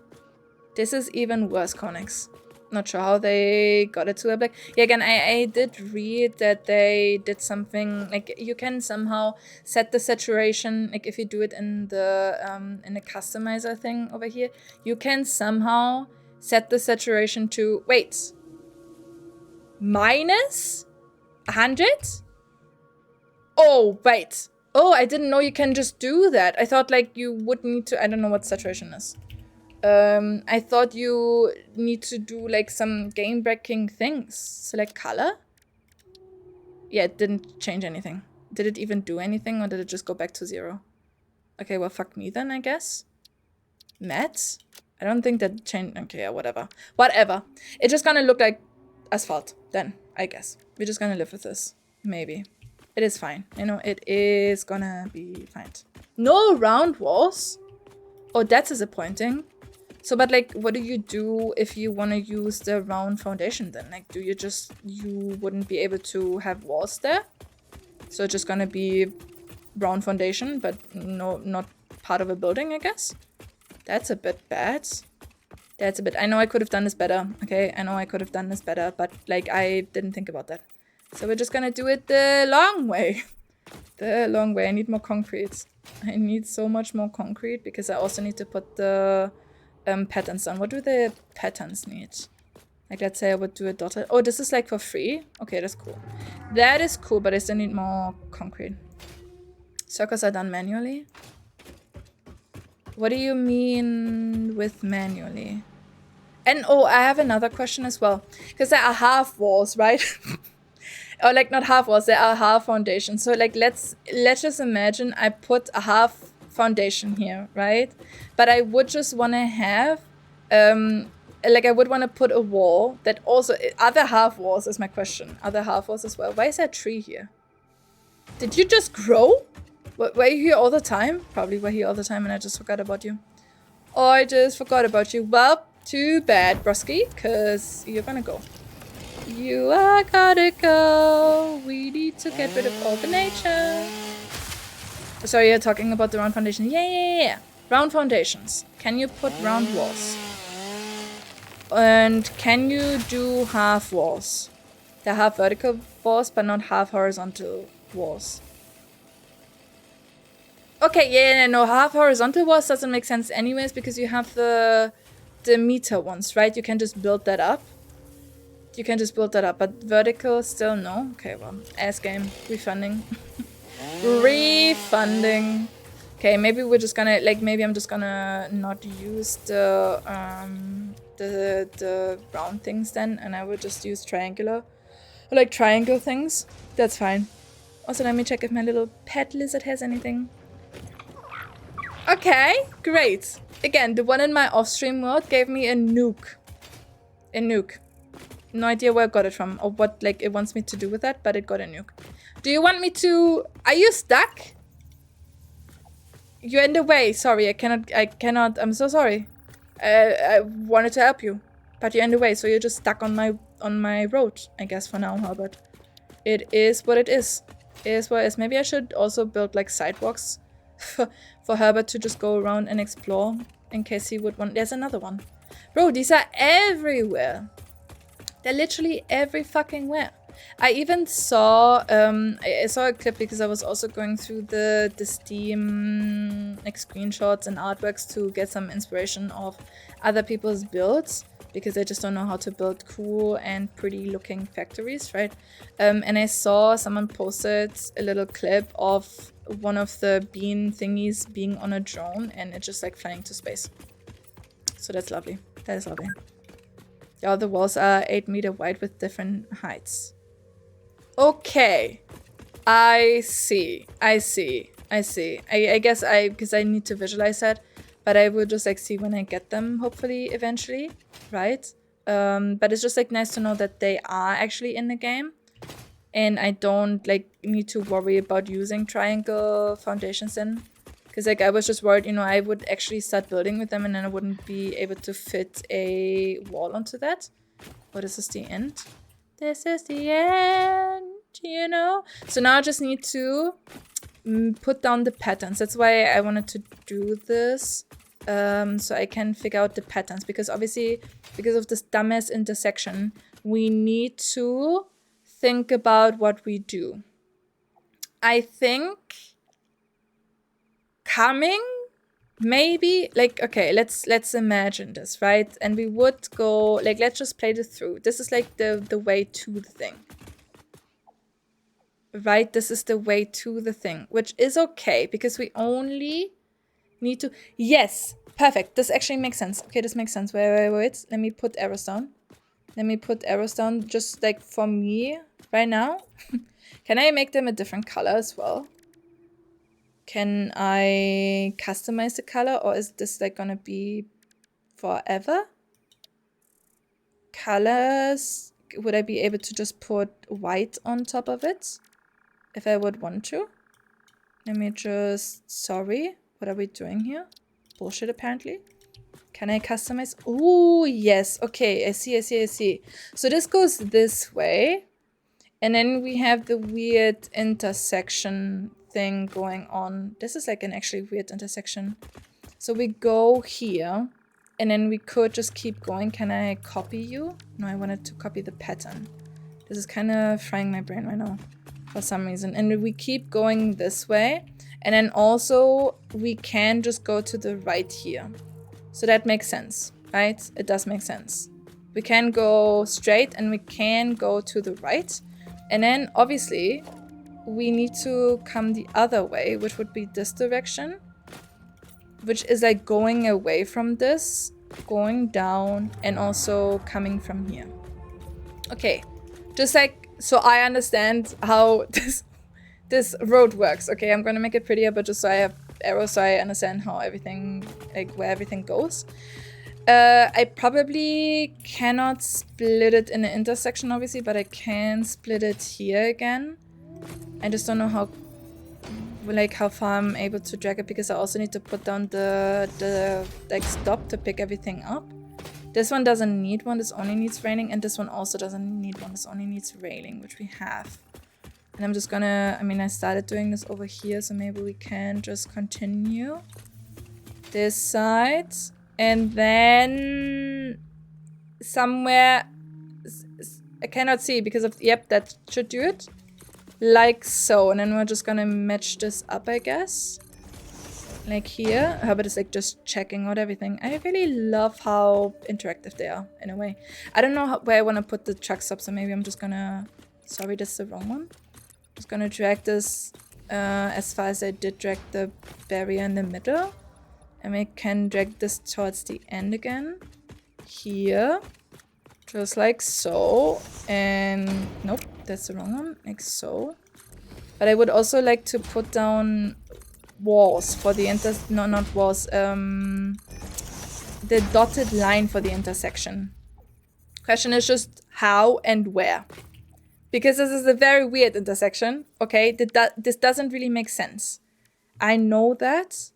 This is even worse, Connex. Not sure how they got it to a black. Yeah, again, I did read that they did something like you can somehow set the saturation. Like if you do it in the customizer thing over here, you can somehow set the saturation to minus 100. Oh wait. Oh, I didn't know you can just do that. I thought like you would need to. I don't know what saturation is. I thought you need to do like some game-breaking things. Select color? Yeah, it didn't change anything. Did it even do anything or did it just go back to 0? Okay, well, fuck me then, I guess. Matte? I don't think that changed. Okay, yeah, whatever. Whatever. It's just gonna look like asphalt then, I guess. We're just gonna live with this. Maybe. It is fine. You know, it is gonna be fine. No round walls? Oh, that's disappointing. So, but like, what do you do if you want to use the round foundation then? Like, you wouldn't be able to have walls there? So it's just gonna be round foundation, but no, not part of a building, I guess? That's a bit bad. I know I could have done this better, okay? I know I could have done this better, but like, I didn't think about that. So we're just gonna do it the long way. The long way. I need more concrete. I need so much more concrete because I also need to put the patterns on. What do the patterns need? Like, let's say I would do a dotted. Oh, this is like for free? Okay, that's cool. That is cool, but I still need more concrete. Circles are done manually? What do you mean with manually? And oh, I have another question as well. Because there are half walls, right? Or like not half walls, there are half foundations. So like let's just imagine I put a half foundation here, right? But I would just want to have like I would want to put a wall that also other half walls is my question. Other half walls as well. Why is there a tree here? Did you just grow? Were you here all the time? Probably were here all the time and I just forgot about you. Oh, I just forgot about you. Well, too bad, Brusky, because you're gonna go. You are gotta go. We need to get rid of all the nature. Sorry, you're talking about the round foundation. Yeah. Round foundations. Can you put round walls? And can you do half walls? They're half vertical walls, but not half horizontal walls. Okay, yeah, no, half horizontal walls doesn't make sense anyways because you have the meter ones, right? You can just build that up. But vertical still no. Okay, well, ass game, refunding. Refunding. Okay, maybe we're just gonna maybe I'm just gonna not use the round things then, and I will just use triangular, like triangle things. That's fine. Also, let me check if my little pet lizard has anything. Okay, great. Again, the one in my off-stream world gave me a nuke. A nuke. No idea where I got it from or what like it wants me to do with that, but it got a nuke. Do you want me to... Are you stuck? You're in the way. Sorry, I cannot. I'm so sorry. I wanted to help you, but you're in the way, so you're just stuck on my road, I guess, for now, Herbert. It is what it is. It is what it is. Maybe I should also build like sidewalks for Herbert to just go around and explore in case he would want. There's another one. Bro, these are everywhere. They're literally every fucking where. I even saw I saw a clip because I was also going through the Steam like screenshots and artworks to get some inspiration of other people's builds because I just don't know how to build cool and pretty looking factories, right? And I saw someone posted a little clip of one of the bean thingies being on a drone and it's just like flying to space. So that's lovely. That is lovely. Yeah, the walls are 8 meters wide with different heights. Okay. I see. I guess because I need to visualize that, but I will just like see when I get them, hopefully, eventually, right? But it's just like nice to know that they are actually in the game. And I don't like need to worry about using triangle foundations in. Because like I was just worried, you know, I would actually start building with them and then I wouldn't be able to fit a wall onto that. But this is the end. This is the end, you know? So now I just need to put down the patterns. That's why I wanted to do this. So I can figure out the patterns. Because obviously, because of this dumbass intersection, we need to think about what we do. I think... coming, maybe like okay, let's imagine this, right? And we would go like let's just play this through. This is like the way to the thing, right? This is the way to the thing, which is okay because we only need to. Yes, perfect. This actually makes sense. Okay, this makes sense. Wait. Let me put arrows down. Let me put arrows down just like for me right now. Can I make them a different color as well? Can I customize the color or is this like gonna be forever? Colors, would I be able to just put white on top of it if I would want to? Let me just, sorry, what are we doing here? Bullshit apparently. Can I customize? Oh, yes, okay, I see. So this goes this way and then we have the weird intersection thing going on. This is like an actually weird intersection. So we go here and then we could just keep going. Can I copy you? No, I wanted to copy the pattern. This is kind of frying my brain right now for some reason. And we keep going this way. And then also we can just go to the right here. So that makes sense, right? It does make sense. We can go straight and we can go to the right. And then obviously we need to come the other way, which would be this direction, which is like going away from this, going down, and also coming from here. Okay, just like, so I understand how this road works. Okay, I'm gonna make it prettier, but just so I have arrows so I understand how everything, like where everything goes. I probably cannot split it in an intersection, obviously, but I can split it here again. I just don't know how far I'm able to drag it because I also need to put down the like stop to pick everything up. This one doesn't need one, this only needs railing, and this one also doesn't need one, this only needs railing, which we have. And I'm just gonna, I mean, I started doing this over here, so maybe we can just continue this side. And then somewhere, I cannot see because of, yep, that should do it. Like so. And then we're just gonna match this up, I guess. Like here. Herbert is like just checking out everything. I really love how interactive they are, in a way. I don't know where I want to put the truck stop, so maybe I'm just gonna... Sorry, that's the wrong one. Just gonna drag this as far as I did drag the barrier in the middle. And we can drag this towards the end again. Here. Just like so. And nope, that's the wrong one. Like so. But I would also like to put down walls for the no, not walls, the dotted line for the intersection. Question is just how and where. Because this is a very weird intersection, okay? This doesn't really make sense. I know that.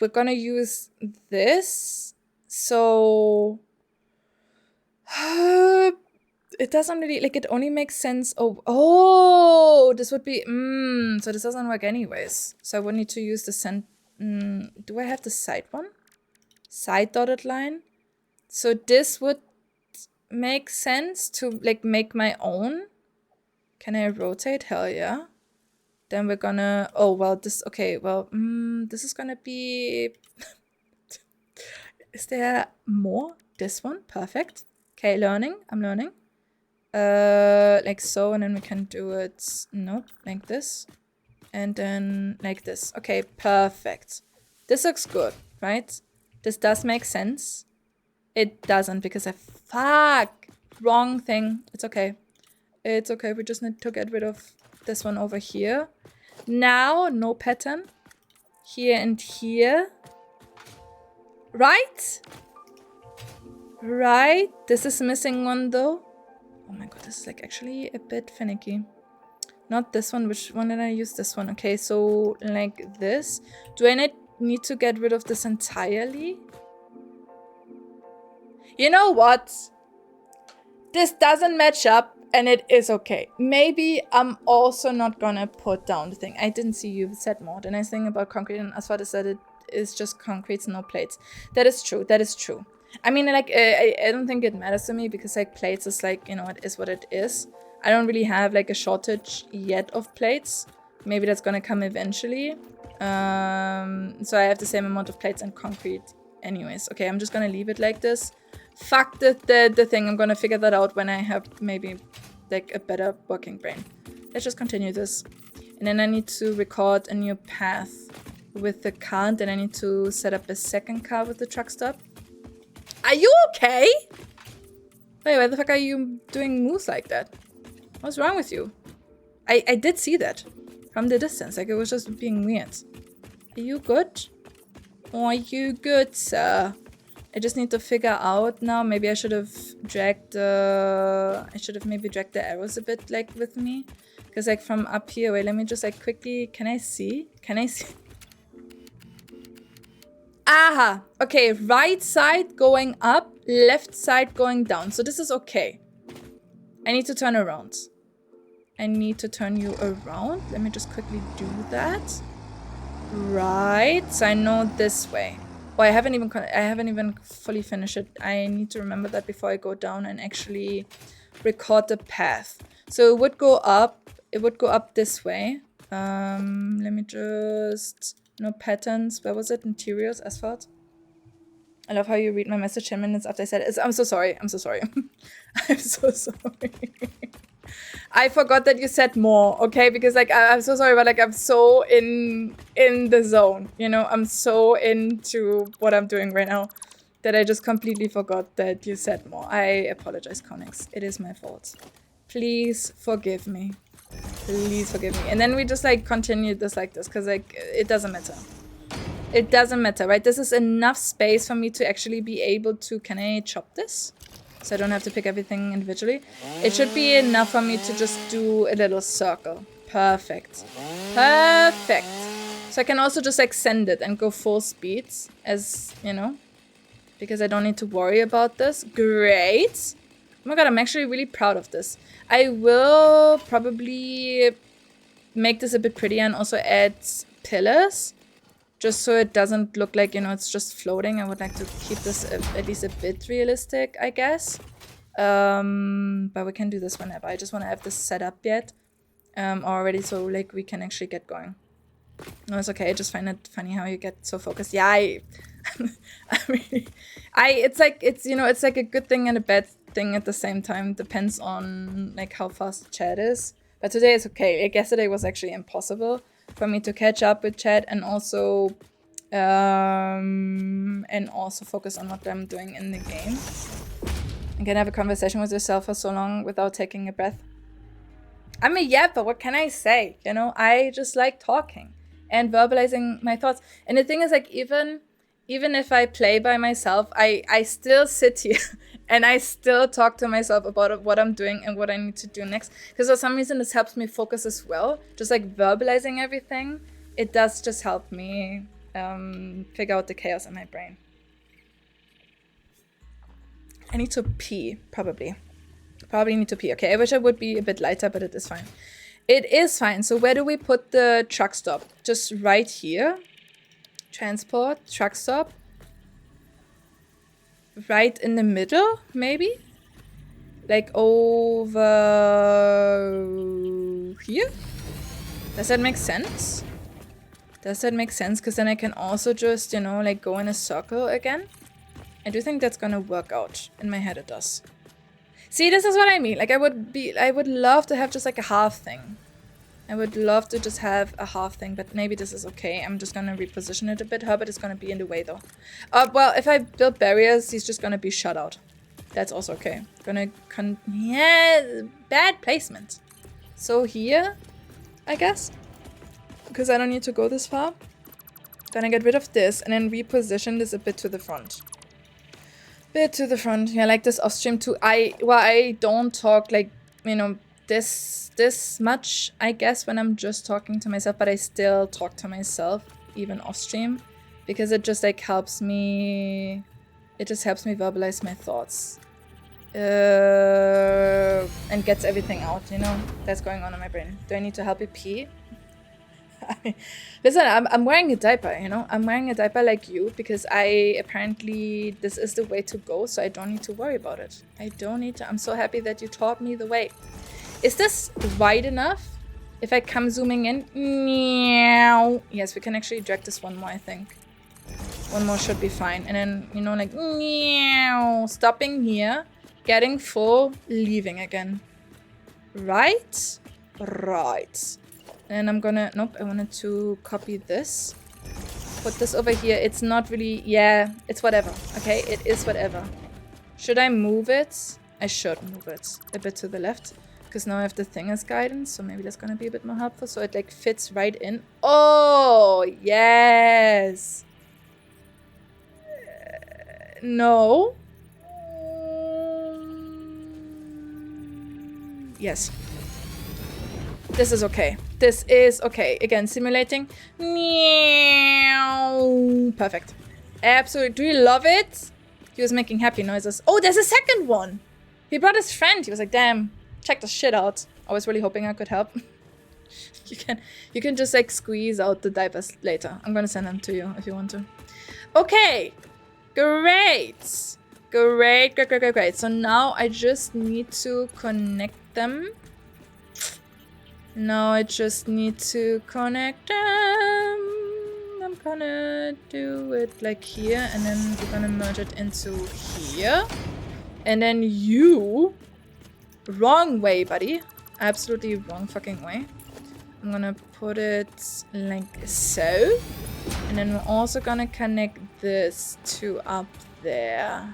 We're gonna use this. So... it doesn't really... Like, it only makes sense... Oh, this would be... so this doesn't work anyways. So I would need to use the do I have the side one? Side dotted line? So this would make sense to, like, make my own. Can I rotate? Hell yeah. Then we're gonna... Oh, well, this... Okay, well, this is gonna be... Is there more? This one? Perfect. Okay, learning. I'm learning. Like so, and then we can do it... Nope, like this. And then like this. Okay, perfect. This looks good, right? This does make sense. It doesn't because I... Fuck! Wrong thing. It's okay. It's okay. We just need to get rid of this one over here. Now, no pattern. Here and here. Right? Right? This is missing one though. Oh my god, this is like actually a bit finicky. Not this one. Which one did I use? This one. Okay, so like this. Do I need to get rid of this entirely? You know what? This doesn't match up and it is okay. Maybe I'm also not gonna put down the thing. I didn't see you said more. The nice thing about concrete, and as far as said, it is just concrete, no plates. That is true. That is true. I mean, like, I don't think it matters to me because, like, plates is, like, you know, it is what it is. I don't really have, like, a shortage yet of plates. Maybe that's gonna come eventually. So I have the same amount of plates and concrete anyways. Okay, I'm just gonna leave it like this. Fuck the thing. I'm gonna figure that out when I have maybe, like, a better working brain. Let's just continue this. And then I need to record a new path with the car. And then I need to set up a second car with the truck stop. Are you okay? Wait, why the fuck are you doing moves like that? What's wrong with you? I did see that from the distance. Like, it was just being weird. Are you good? Are you good, sir? I just need to figure out now. Maybe I should have dragged the... I should have maybe dragged the arrows a bit, like, with me. Because, like, from up here... Wait, let me just, like, quickly... Can I see? Can I see? Aha! Okay, right side going up, left side going down. So this is okay. I need to turn around. I need to turn you around. Let me just quickly do that. Right. So I know this way. Oh, I haven't even fully finished it. I need to remember that before I go down and actually record the path. So it would go up. It would go up this way. Let me just... No patterns. Where was it? Interiors, asphalt. I love how you read my message 10 minutes after I said it. I'm so sorry. I'm so sorry. I'm so sorry. I forgot that you said more, okay? Because, like, I'm so sorry, but, like, I'm so in the zone, you know? I'm so into what I'm doing right now that I just completely forgot that you said more. I apologize, Connex. It is my fault. Please forgive me. Please forgive me. And then we just, like, continue this like this because, like, it doesn't matter. It doesn't matter, right? This is enough space for me to actually be able to... Can I chop this? So I don't have to pick everything individually. It should be enough for me to just do a little circle. Perfect. Perfect. So I can also just extend it and go full speed as, you know, because I don't need to worry about this. Great. Oh my god, I'm actually really proud of this. I will probably make this a bit prettier and also add pillars. Just so it doesn't look like, you know, it's just floating. I would like to keep this at least a bit realistic, I guess. But we can do this whenever. I just want to have this set up yet already so, like, we can actually get going. No, it's okay. I just find it funny how you get so focused. Yeah, it's like, it's, you know, it's like a good thing and a bad thing at the same time. Depends on, like, how fast chat is. But today is okay. Like, yesterday was actually impossible for me to catch up with chat and also focus on what I'm doing in the game. You can have a conversation with yourself for so long without taking a breath. I'm a yapper, what can I say? You know, I just like talking and verbalizing my thoughts. And the thing is, like, even if I play by myself, I still sit here and I still talk to myself about what I'm doing and what I need to do next. Because for some reason, this helps me focus as well. Just like verbalizing everything, it does just help me figure out the chaos in my brain. I need to pee, probably. Probably need to pee. Okay, I wish I would be a bit lighter, but it is fine. It is fine. So where do we put the truck stop? Just right here. Transport, truck stop. Right in the middle, maybe? Like over here? Does that make sense? Does that make sense? Because then I can also just, you know, like go in a circle again. I do think that's gonna work out. In my head it does. See, this is what I mean. Like I would love to have just like a half thing. I would love to just have a half thing, but maybe this is okay. I'm just gonna reposition it a bit. Herbert is gonna be in the way though. Well, if I build barriers, he's just gonna be shut out. That's also okay. Yeah, bad placement. So here, I guess, because I don't need to go this far. Gonna get rid of this and then reposition this a bit to the front. Yeah, like this off stream too. I don't talk like, you know, this much, I guess, when I'm just talking to myself, but I still talk to myself even off stream because it just like helps me. It just helps me verbalize my thoughts and gets everything out, you know, that's going on in my brain. Do I need to help you pee? Listen, I'm wearing a diaper, you know? I'm wearing a diaper like you because apparently this is the way to go, so I don't need to worry about it. I'm so happy that you taught me the way. Is this wide enough? If I come zooming in, meow. Yes, we can actually drag this one more, I think. One more should be fine. And then, you know, like, meow. Stopping here, getting full, leaving again. Right? Right. And I'm gonna, nope, I wanted to copy this. Put this over here. It's not really, yeah, it's whatever, okay? It is whatever. Should I move it? I should move it a bit to the left. Because now I have the thing as guidance, so maybe that's gonna be a bit more helpful. So it like fits right in. Oh, yes. No. Yes. This is okay. This is okay. Again, simulating. Meow. Perfect. Absolutely. Do you love it? He was making happy noises. Oh, there's a second one. He brought his friend. He was like, damn, check this shit out. I was really hoping I could help. You can just like squeeze out the diapers later. I'm gonna send them to you if you want to. Okay. Great. Great. So now I just need to connect them. Now I just need to connect them. I'm gonna do it like here, and then we're gonna merge it into here. And then you... Wrong way, buddy. Absolutely wrong fucking way. I'm gonna put it like so. And then we're also gonna connect this to up there.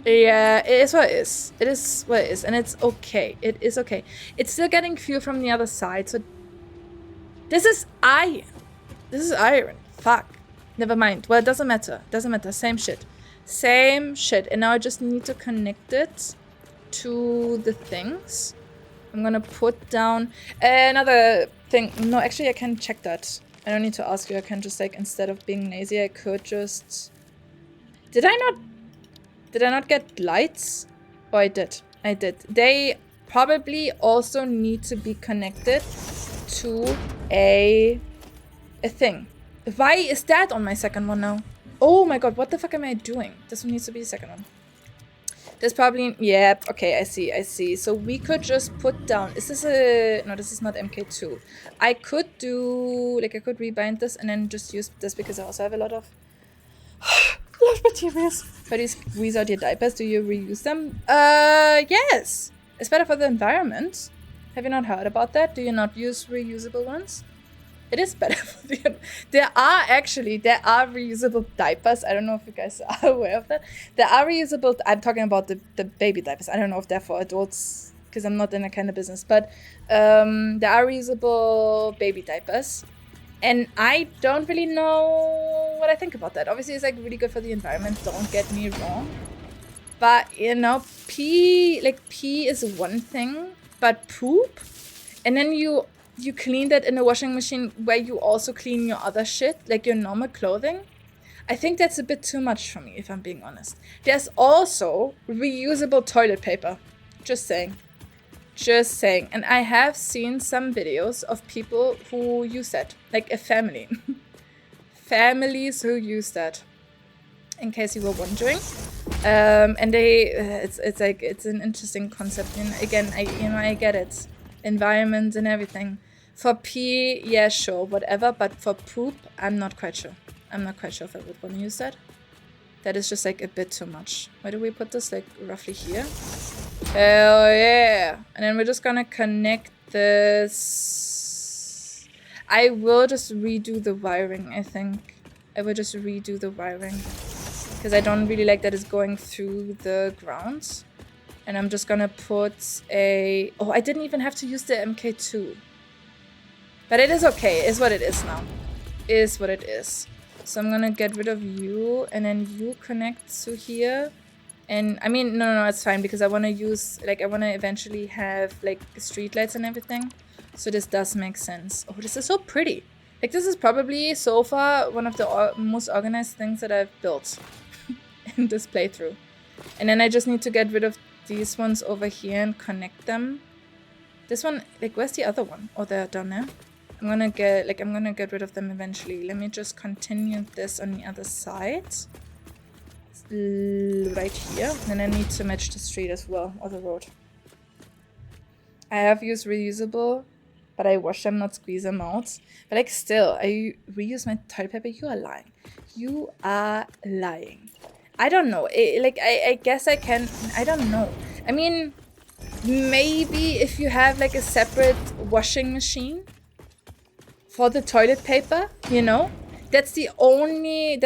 Yeah, it is what it is. It is what it is, and it's okay. It is okay. It's still getting fuel from the other side, so... This is iron. This is iron. Fuck. Never mind. Well, it doesn't matter. Doesn't matter. Same shit. Same shit. And now I just need to connect it to the things. I'm gonna put down another thing. No, actually, I can check that. I don't need to ask you. I can just, like, instead of being lazy, I could just... Did I not get lights? Oh, I did. They probably also need to be connected to a thing. Why is that on my second one now? Oh my god, what the fuck am I doing? This one needs to be the second one. There's probably... Yeah, okay, I see. So we could just put down... Is this a... No, this is not MK2. I could do... Like, I could rebind this and then just use this because I also have a lot of materials. How do you squeeze out your diapers? Do you reuse them? Yes. It's better for the environment. Have you not heard about that? Do you not use reusable ones? It is better for the... There are reusable diapers. I don't know if you guys are aware of that. There are reusable... I'm talking about the baby diapers. I don't know if they're for adults, because I'm not in that kind of business. But there are reusable baby diapers. And I don't really know what I think about that. Obviously, it's like really good for the environment. Don't get me wrong. But, you know, pee is one thing. But poop? And then you clean that in a washing machine where you also clean your other shit, like your normal clothing. I think that's a bit too much for me, if I'm being honest. There's also reusable toilet paper. Just saying. Just saying. And I have seen some videos of people who use that. Like a family. Families who use that. In case you were wondering. And they, it's like, it's an interesting concept. And again, I get it. Environment and everything. For pee, yeah, sure, whatever. But for poop, I'm not quite sure. I'm not quite sure if I would want to use that. That is just like a bit too much. Where do we put this? Like roughly here? Hell yeah. And then we're just gonna connect this. I will just redo the wiring, I think. I will just redo the wiring. Because I don't really like that it's going through the ground. And I'm just gonna put a... Oh, I didn't even have to use the MK2. But it is okay. It's what it is now. Is what it is. So I'm gonna get rid of you. And then you connect to here. And I mean, no, it's fine. Because I want to use... Like, I want to eventually have, like, streetlights and everything. So this does make sense. Oh, this is so pretty. Like, this is probably, so far, one of the most organized things that I've built. In this playthrough. And then I just need to get rid of these ones over here and connect them. This one, like, where's the other one? Oh, they're down there. I'm gonna get rid of them eventually. Let me just continue this on the other side. Right here. And then I need to match the street as well, or the road. I have used reusable, but I wash them, not squeeze them out. But like, still, I reuse my toilet paper. You are lying. You are lying. I don't know. I guess I can. I don't know. I mean, maybe if you have like a separate washing machine for the toilet paper, you know, that's the only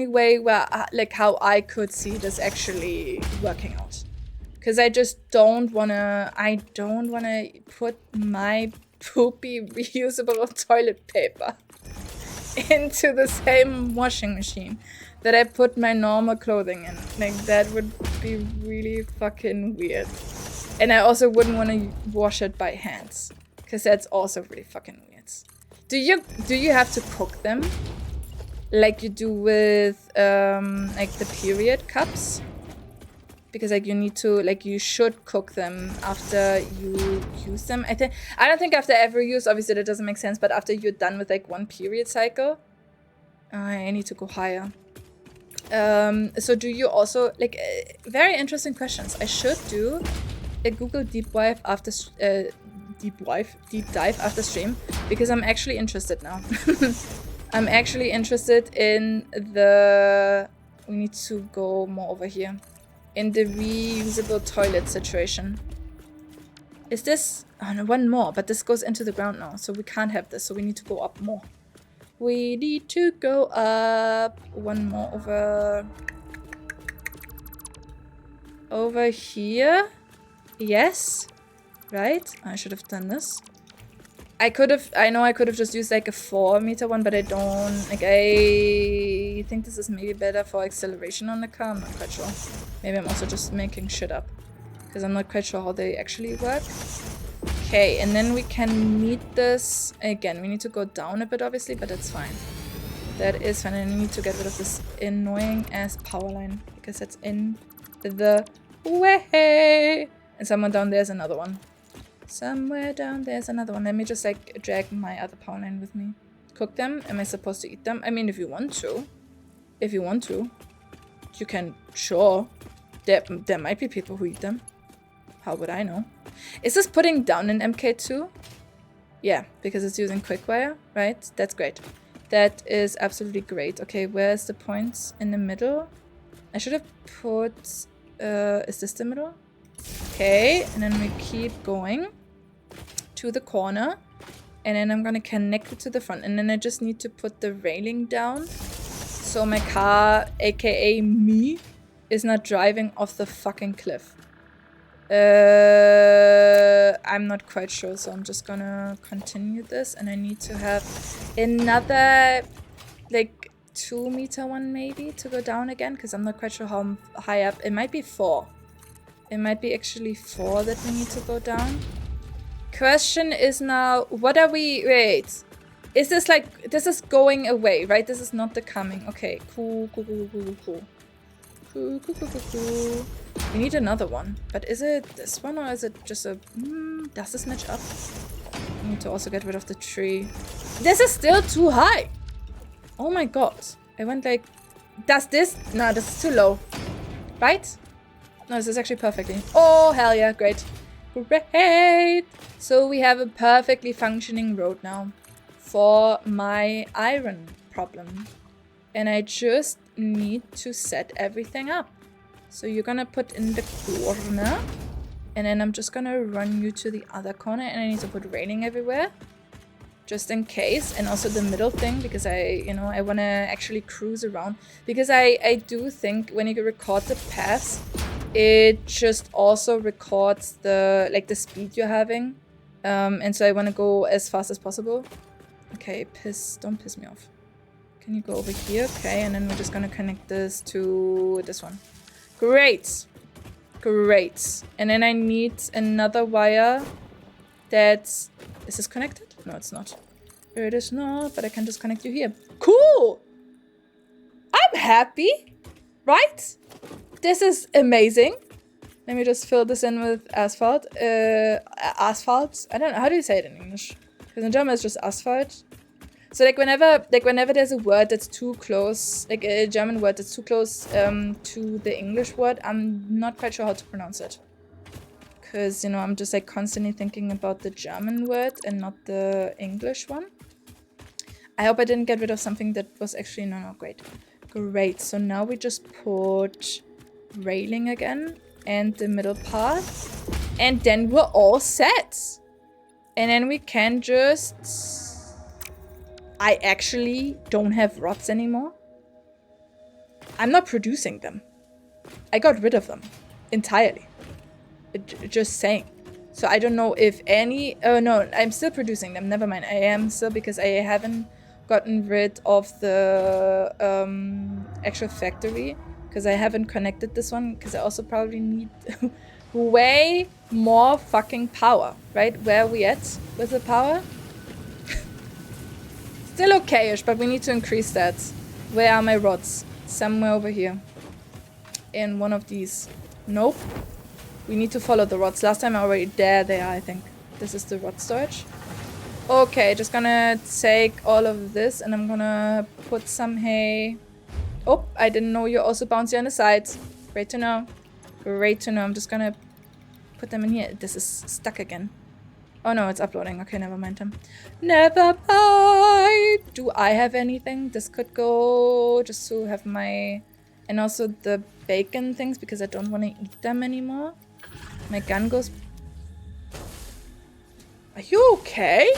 way where like how I could see this actually working out. Because I just don't wanna. I don't wanna put my poopy reusable toilet paper into the same washing machine that I put my normal clothing in. Like, that would be really fucking weird. And I also wouldn't want to wash it by hands, because that's also really fucking weird. Do you have to cook them like you do with like the period cups? Because like you need to, like, you should cook them after you use them. I don't think after every use, obviously that doesn't make sense, but after you're done with like one period cycle. I need to go higher. So do you also, like, very interesting questions. I should do a Google deep dive after stream, because I'm actually interested now. I'm actually interested in the... We need to go more over here. In the reusable toilet situation. Is this... Oh no, one more, but this goes into the ground now, so we can't have this, so we need to go up more. We need to go up one more over here. Yes, right? I should have done this. I know I could have just used like a 4-meter one, but I don't. Like, I think this is maybe better for acceleration on the car. I'm not quite sure. Maybe I'm also just making shit up, because I'm not quite sure how they actually work. Okay, and then we can meet this again. We need to go down a bit, obviously, but that's fine. That is fine. And I need to get rid of this annoying ass power line, because that's in the way. And somewhere down there's another one. Somewhere down there's another one. Let me just like drag my other power line with me. Cook them? Am I supposed to eat them? I mean, if you want to. If you want to. You can, sure. There might be people who eat them. How would I know? Is this putting down an MK2? Yeah, because it's using quick-wire, right? That's great. That is absolutely great. Okay, where's the points? In the middle? I should have put... is this the middle? Okay, and then we keep going to the corner. And then I'm gonna connect it to the front. And then I just need to put the railing down. So my car, aka me, is not driving off the fucking cliff. I'm not quite sure, so I'm just gonna continue this. And I need to have another, like, 2 meter one maybe to go down again, because I'm not quite sure how high up. It might be 4. It might be actually 4 that we need to go down. Question is now, what are we... Wait. Is this like... This is going away, right? This is not the coming. Okay, cool. Cool. We need another one. But is it this one or is it just a... does this match up? I need to also get rid of the tree. This is still too high! Oh my god. I went like... Does this... No, this is too low. Right? No, this is actually perfectly. Oh, hell yeah. Great. Great! So we have a perfectly functioning road now for my iron problem. And I just need to set everything up. So you're gonna put in the corner. And then I'm just gonna run you to the other corner. And I need to put railing everywhere. Just in case. And also the middle thing. Because I want to actually cruise around. Because I do think when you record the paths, it just also records the speed you're having. And so I want to go as fast as possible. Okay, don't piss me off. Can you go over here? Okay, and then we're just gonna connect this to this one. Great. And then I need another wire that's... Is this connected? No, it's not. It is not, but I can just connect you here. Cool! I'm happy, right? This is amazing. Let me just fill this in with asphalt. Asphalt? I don't know. How do you say it in English? Because in German it's just asphalt. So whenever there's a word that's too close, like a German word that's too close to the English word, I'm not quite sure how to pronounce it. Because, I'm just constantly thinking about the German word and not the English one. I hope I didn't get rid of something that was actually... No, great. Great. So now we just put railing again and the middle part. And then we're all set. And then we can just... I actually don't have rods anymore. I'm not producing them. I got rid of them entirely. Just saying. So I don't know if any... Oh no, I'm still producing them. Never mind. I am still, because I haven't gotten rid of the actual factory. Because I haven't connected this one. Because I also probably need way more fucking power. Right? Where are we at with the power? Still okay-ish, but we need to increase that. Where are my rods? Somewhere over here. In one of these. Nope. We need to follow the rods. Last time I already... There they are, I think. This is the rod storage. Okay, just gonna take all of this and I'm gonna put some hay. Oh, I didn't know you're also bouncy on the sides. Great to know. Great to know. I'm just gonna put them in here. This is stuck again. Oh no, it's uploading. Okay, never mind them. Never mind. Do I have anything? This could go just to have my... And also the bacon things, because I don't want to eat them anymore. My gun goes... Are you okay?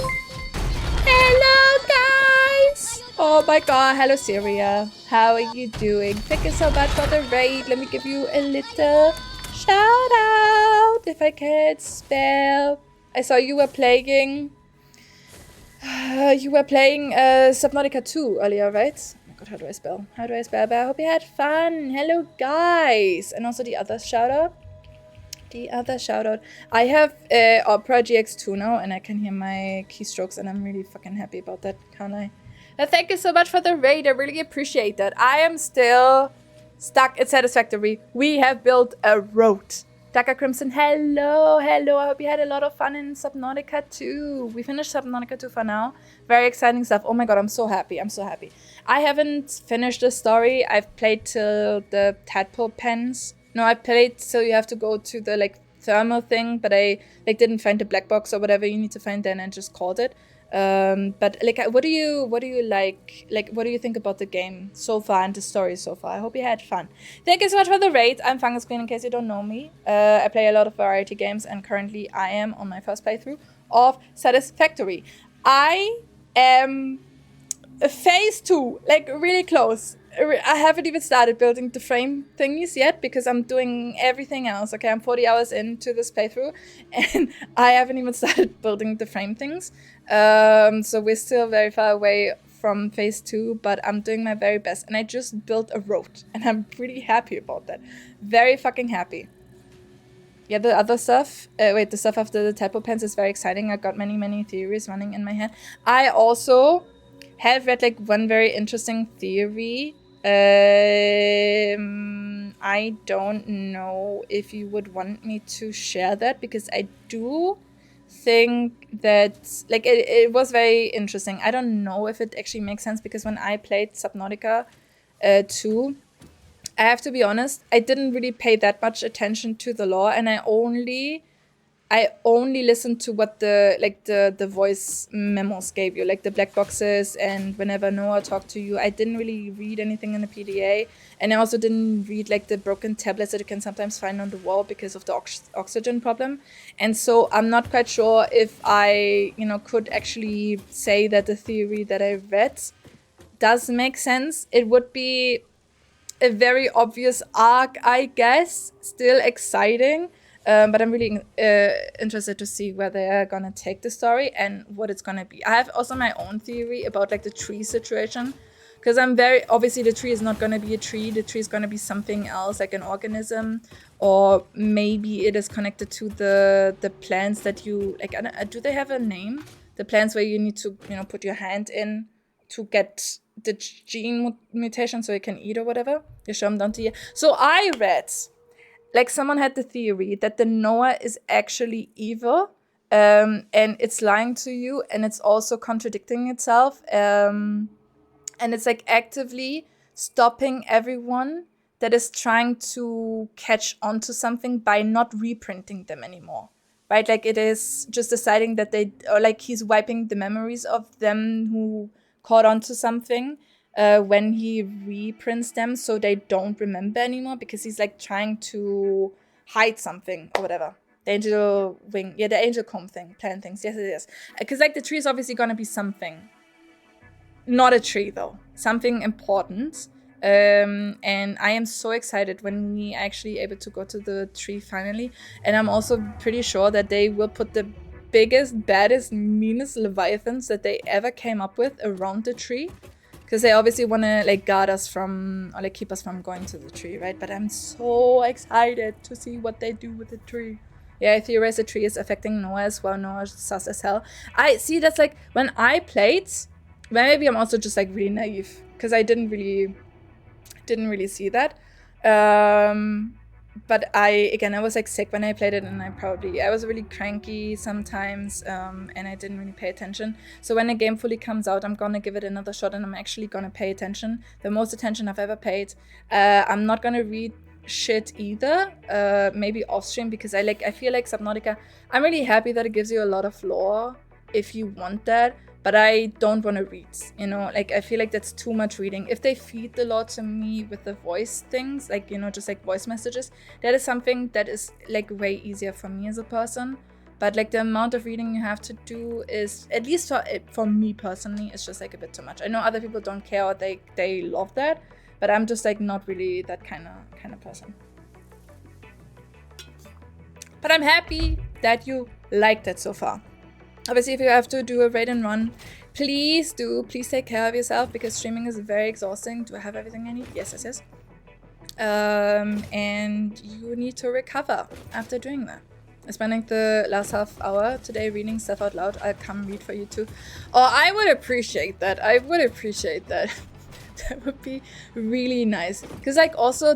Hello, guys! Oh my god, hello, Syria. How are you doing? Thank you so much for the raid. Let me give you a little shout out, if I can spell. I saw you were playing... Subnautica 2 earlier, right? Oh my god, how do I spell? But I hope you had fun. Hello, guys. And also the other shout out. I have Opera GX2 now, and I can hear my keystrokes, and I'm really fucking happy about that, can't I? Thank you so much for the raid. I really appreciate that. I am still stuck at Satisfactory. We have built a road. Daka Crimson, hello. I hope you had a lot of fun in Subnautica 2. We finished Subnautica 2 for now. Very exciting stuff. Oh my god, I'm so happy. I haven't finished the story. I've played till the tadpole pens. No, I played till you have to go to the thermal thing, but I didn't find the black box or whatever you need to find then and just called it. But what do you like? What do you think about the game so far and the story so far? I hope you had fun. Thank you so much for the raid. I'm Fungus Queen, in case you don't know me. I play a lot of variety games, and currently I am on my first playthrough of Satisfactory. I am phase 2, like really close. I haven't even started building the frame thingies yet because I'm doing everything else. Okay, I'm 40 hours into this playthrough and I haven't even started building the frame things. So we're still very far away from phase 2, but I'm doing my very best. And I just built a road and I'm pretty happy about that. Very fucking happy. Yeah, the other stuff, the stuff after the typo pens is very exciting. I got many theories running in my head. I also have read like one very interesting theory. I don't know if you would want me to share that because I do think that like it was very interesting. I don't know if it actually makes sense because when I played Subnautica 2, I have to be honest, I didn't really pay that much attention to the lore, and I only listened to what the voice memos gave you, like the black boxes, and whenever Noah talked to you. I didn't really read anything in the PDA, and I also didn't read like the broken tablets that you can sometimes find on the wall because of the oxygen problem. And so I'm not quite sure if I, could actually say that the theory that I read does make sense. It would be a very obvious arc, I guess. Still exciting, but I'm really interested to see where they're gonna take the story and what it's gonna be. I have also my own theory about like the tree situation, because obviously the tree is not gonna be a tree. The tree is gonna be something else, like an organism, or maybe it is connected to the plants that you like. Do they have a name? The plants where you need to put your hand in to get the gene mutation so you can eat or whatever. So I read, like someone had the theory that the Noah is actually evil, and it's lying to you, and it's also contradicting itself, and it's like actively stopping everyone that is trying to catch onto something by not reprinting them anymore. Right? Like it is just deciding that he's wiping the memories of them who caught onto something when he reprints them, so they don't remember anymore, because he's like trying to hide something or whatever. The angel wing, the angel comb thing, plant things. Yes, it is. Because like the tree is obviously gonna be something, not a tree though, something important. And I am so excited when we actually able to go to the tree finally. And I'm also pretty sure that they will put the biggest, baddest, meanest leviathans that they ever came up with around the tree, because they obviously want to like guard us from, or like keep us from going to the tree, right? But I'm so excited to see what they do with the tree. Yeah, I theorize the tree is affecting Noah as well. Noah's sus as hell. I see that's like when I played, maybe I'm also just like really naive because I didn't really see that. But I was like sick when I played it, and I was really cranky sometimes, and I didn't really pay attention. So when the game fully comes out, I'm gonna give it another shot, and I'm actually gonna pay attention, the most attention I've ever paid. I'm not gonna read shit either, maybe off stream, because I feel like Subnautica, I'm really happy that it gives you a lot of lore if you want that, but I don't want to read, like I feel like that's too much reading. If they feed the lore to me with the voice things, like, just like voice messages, that is something that is like way easier for me as a person. But like the amount of reading you have to do is, at least for me personally, it's just like a bit too much. I know other people don't care, or they love that, but I'm just like not really that kind of person. But I'm happy that you liked it so far. Obviously, if you have to do a raid and run, please take care of yourself, because streaming is very exhausting. Do I have everything I need? Yes. And you need to recover after doing that. I'm spending the last half hour today reading stuff out loud. I'll come read for you too. Oh, I would appreciate that. That would be really nice. Because like also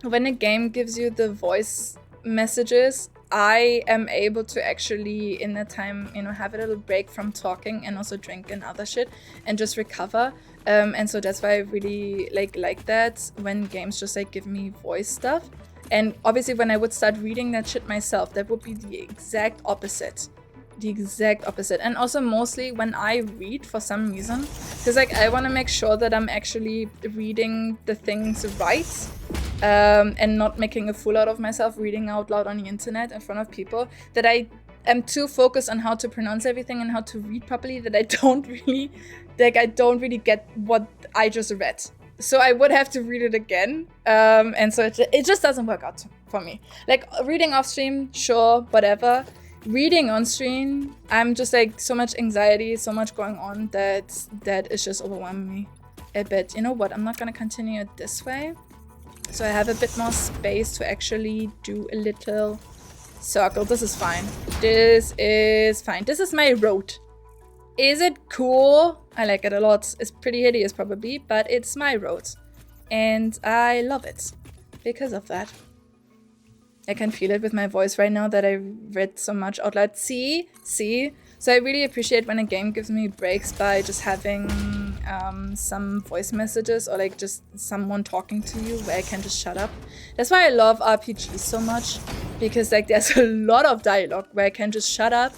when a game gives you the voice messages, I am able to actually in that time, have a little break from talking and also drink and other shit and just recover. And so that's why I really like that when games just like give me voice stuff. And obviously when I would start reading that shit myself, that would be the exact opposite. And also mostly when I read, for some reason, because like I want to make sure that I'm actually reading the things right, and not making a fool out of myself reading out loud on the internet in front of people, that I am too focused on how to pronounce everything and how to read properly that I don't really, like, I don't really get what I just read. So I would have to read it again. And so it just doesn't work out for me. Like, reading off stream, sure, whatever. Reading on stream, I'm just like so much anxiety, so much going on that is just overwhelming me a bit. You know what? I'm not gonna continue it this way. So I have a bit more space to actually do a little circle. This is fine. This is fine. This is my road. Is it cool? I like it a lot. It's pretty hideous probably, but it's my road. And I love it because of that. I can feel it with my voice right now that I read so much out loud. See? So I really appreciate when a game gives me breaks by just having some voice messages or like just someone talking to you where I can just shut up. That's why I love RPGs so much, because like there's a lot of dialogue where I can just shut up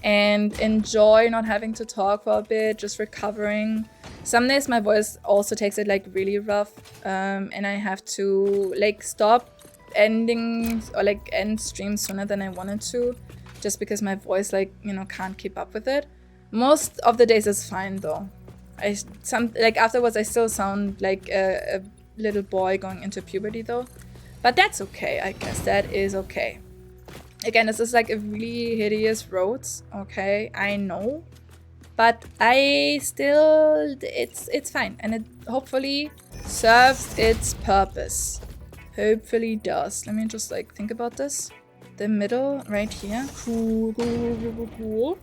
and enjoy not having to talk for a bit, just recovering. Some days my voice also takes it like really rough, and I have to like stop ending or like end stream sooner than I wanted to, just because my voice like, you know, can't keep up with it. Most of the days is fine though. Like afterwards I still sound like a little boy going into puberty though, but that's okay. I guess that is okay. Again, this is like a really hideous road, okay, I know, but I still, it's fine, and it hopefully serves its purpose. Hopefully does. Let me just like think about this. The middle right here. Cool.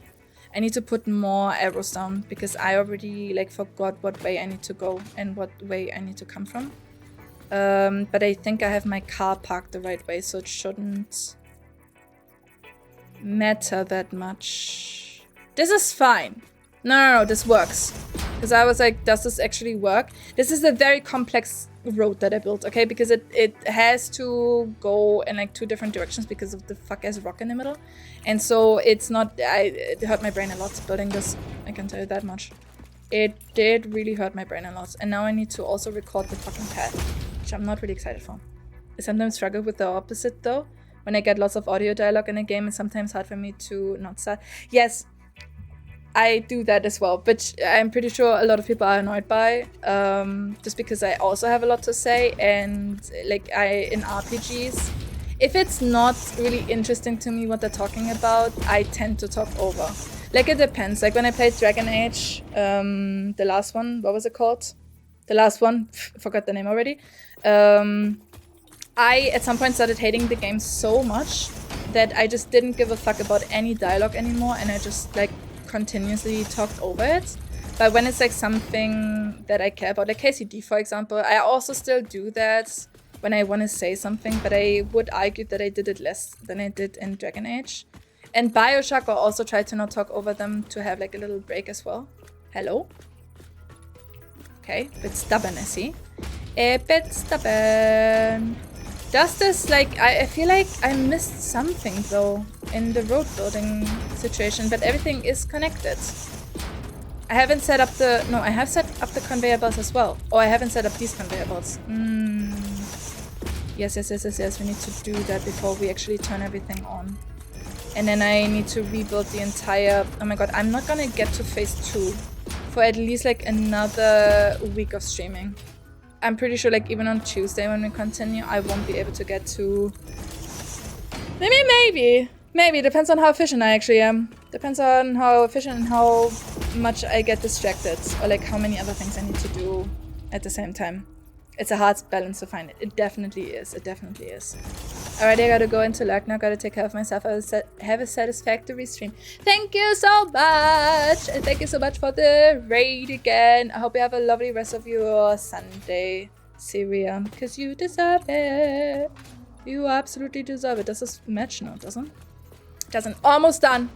I need to put more arrows down because I already like forgot what way I need to go and what way I need to come from. But I think I have my car parked the right way, so it shouldn't matter that much. This is fine. No, this works. Because I was like, does this actually work? This is a very complex road that I built, okay? Because it has to go in like 2 different directions because of the fuck-ass rock in the middle. And so it's not... it hurt my brain a lot building this. I can tell you that much. It did really hurt my brain a lot. And now I need to also record the fucking path, which I'm not really excited for. I sometimes struggle with the opposite though. When I get lots of audio dialogue in a game, it's sometimes hard for me to not start. Yes, I do that as well, but I'm pretty sure a lot of people are annoyed by, just because I also have a lot to say, and like in RPGs, if it's not really interesting to me what they're talking about, I tend to talk over. Like it depends. Like when I played Dragon Age, the last one, what was it called? The last one, forgot the name already. I at some point started hating the game so much that I just didn't give a fuck about any dialogue anymore, and I just like continuously talked over it. But when it's like something that I care about, like KCD for example, I also still do that when I want to say something, but I would argue that I did it less than I did in Dragon Age. And Bioshock, I also tried to not talk over them to have like a little break as well. Hello? Okay, bit stubborn, I see. A bit stubborn. Does this, like, I feel like I missed something though in the road building situation, but everything is connected. I haven't set up the, no, I have set up the conveyor belts as well. Or I haven't set up these conveyor belts. Yes, we need to do that before we actually turn everything on. And then I need to rebuild the entire, oh my god, I'm not gonna get to phase 2 for at least like another week of streaming. I'm pretty sure like even on Tuesday when we continue, I won't be able to get to... Maybe. Depends on how efficient I actually am. Depends on how efficient and how much I get distracted. Or like how many other things I need to do at the same time. It's a hard balance to find. It definitely is. Alright, I gotta go into lurk now. Gotta take care of myself. Have a satisfactory stream. Thank you so much. And thank you so much for the raid again. I hope you have a lovely rest of your Sunday, Syria. Because you deserve it. You absolutely deserve it. Does this match? No, it doesn't. It doesn't. Almost done.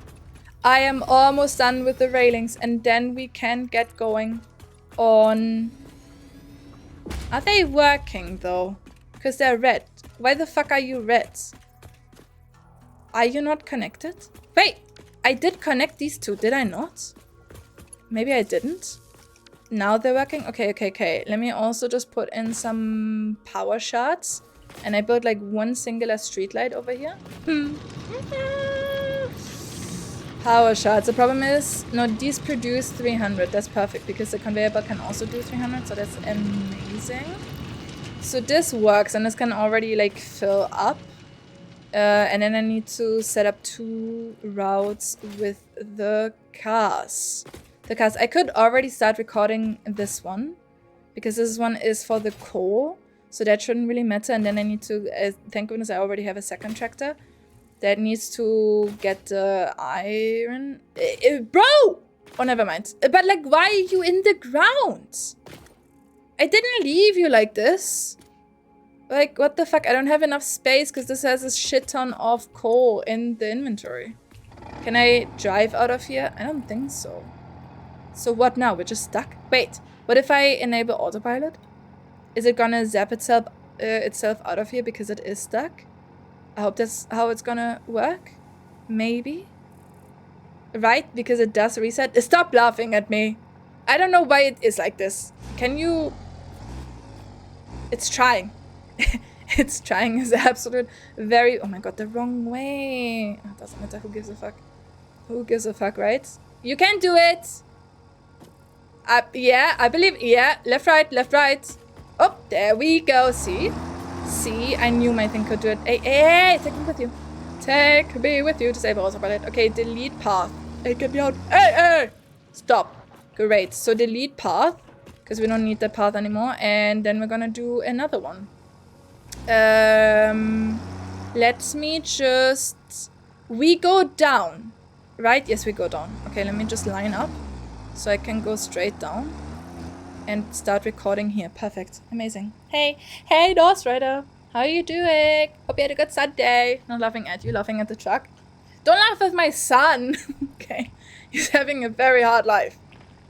I am almost done with the railings. And then we can get going on... Are they working though? Because they're red. Why the fuck are you red? Are you not connected? Wait! I did connect these two, did I not? Maybe I didn't. Now they're working? Okay. Let me also just put in some power shards. And I built like one singular street light over here. Power shots. The problem is, no, these produce 300. That's perfect because the conveyor belt can also do 300, so that's amazing. So this works, and this can already like fill up. And then I need to set up 2 routes with the cars. I could already start recording this one because this one is for the coal, so that shouldn't really matter. And then I need to, thank goodness I already have a second tractor that needs to get the iron. Bro! Oh, never mind. But like, why are you in the ground? I didn't leave you like this. Like, what the fuck? I don't have enough space because this has a shit ton of coal in the inventory. Can I drive out of here? I don't think so. So what now? We're just stuck? Wait, what if I enable autopilot? Is it gonna zap itself out of here because it is stuck? I hope that's how it's gonna work. Maybe. Right? Because it does reset. Stop laughing at me. I don't know why it is like this. Can you... It's trying. It's trying is absolute very... Oh my god, the wrong way. Oh, doesn't matter. Who gives a fuck? Who gives a fuck, right? You can do it. Yeah, I believe... Yeah, left, right, left, right. Oh, there we go. See? See? I knew my thing could do it. Hey, hey, take me with you. Take me with you. Disable autopilot. Okay, delete path. Hey, get me out. Hey, hey! Stop. Great. So delete path. Because we don't need that path anymore. And then we're gonna do another one. Let me just... We go down. Right? Yes, we go down. Okay, let me just line up. So I can go straight down. And start recording here. Perfect. Amazing. Hey. Hey, North Rider. How are you doing? Hope you had a good Sunday. Not laughing at you, laughing at the truck. Don't laugh at my son. Okay. He's having a very hard life.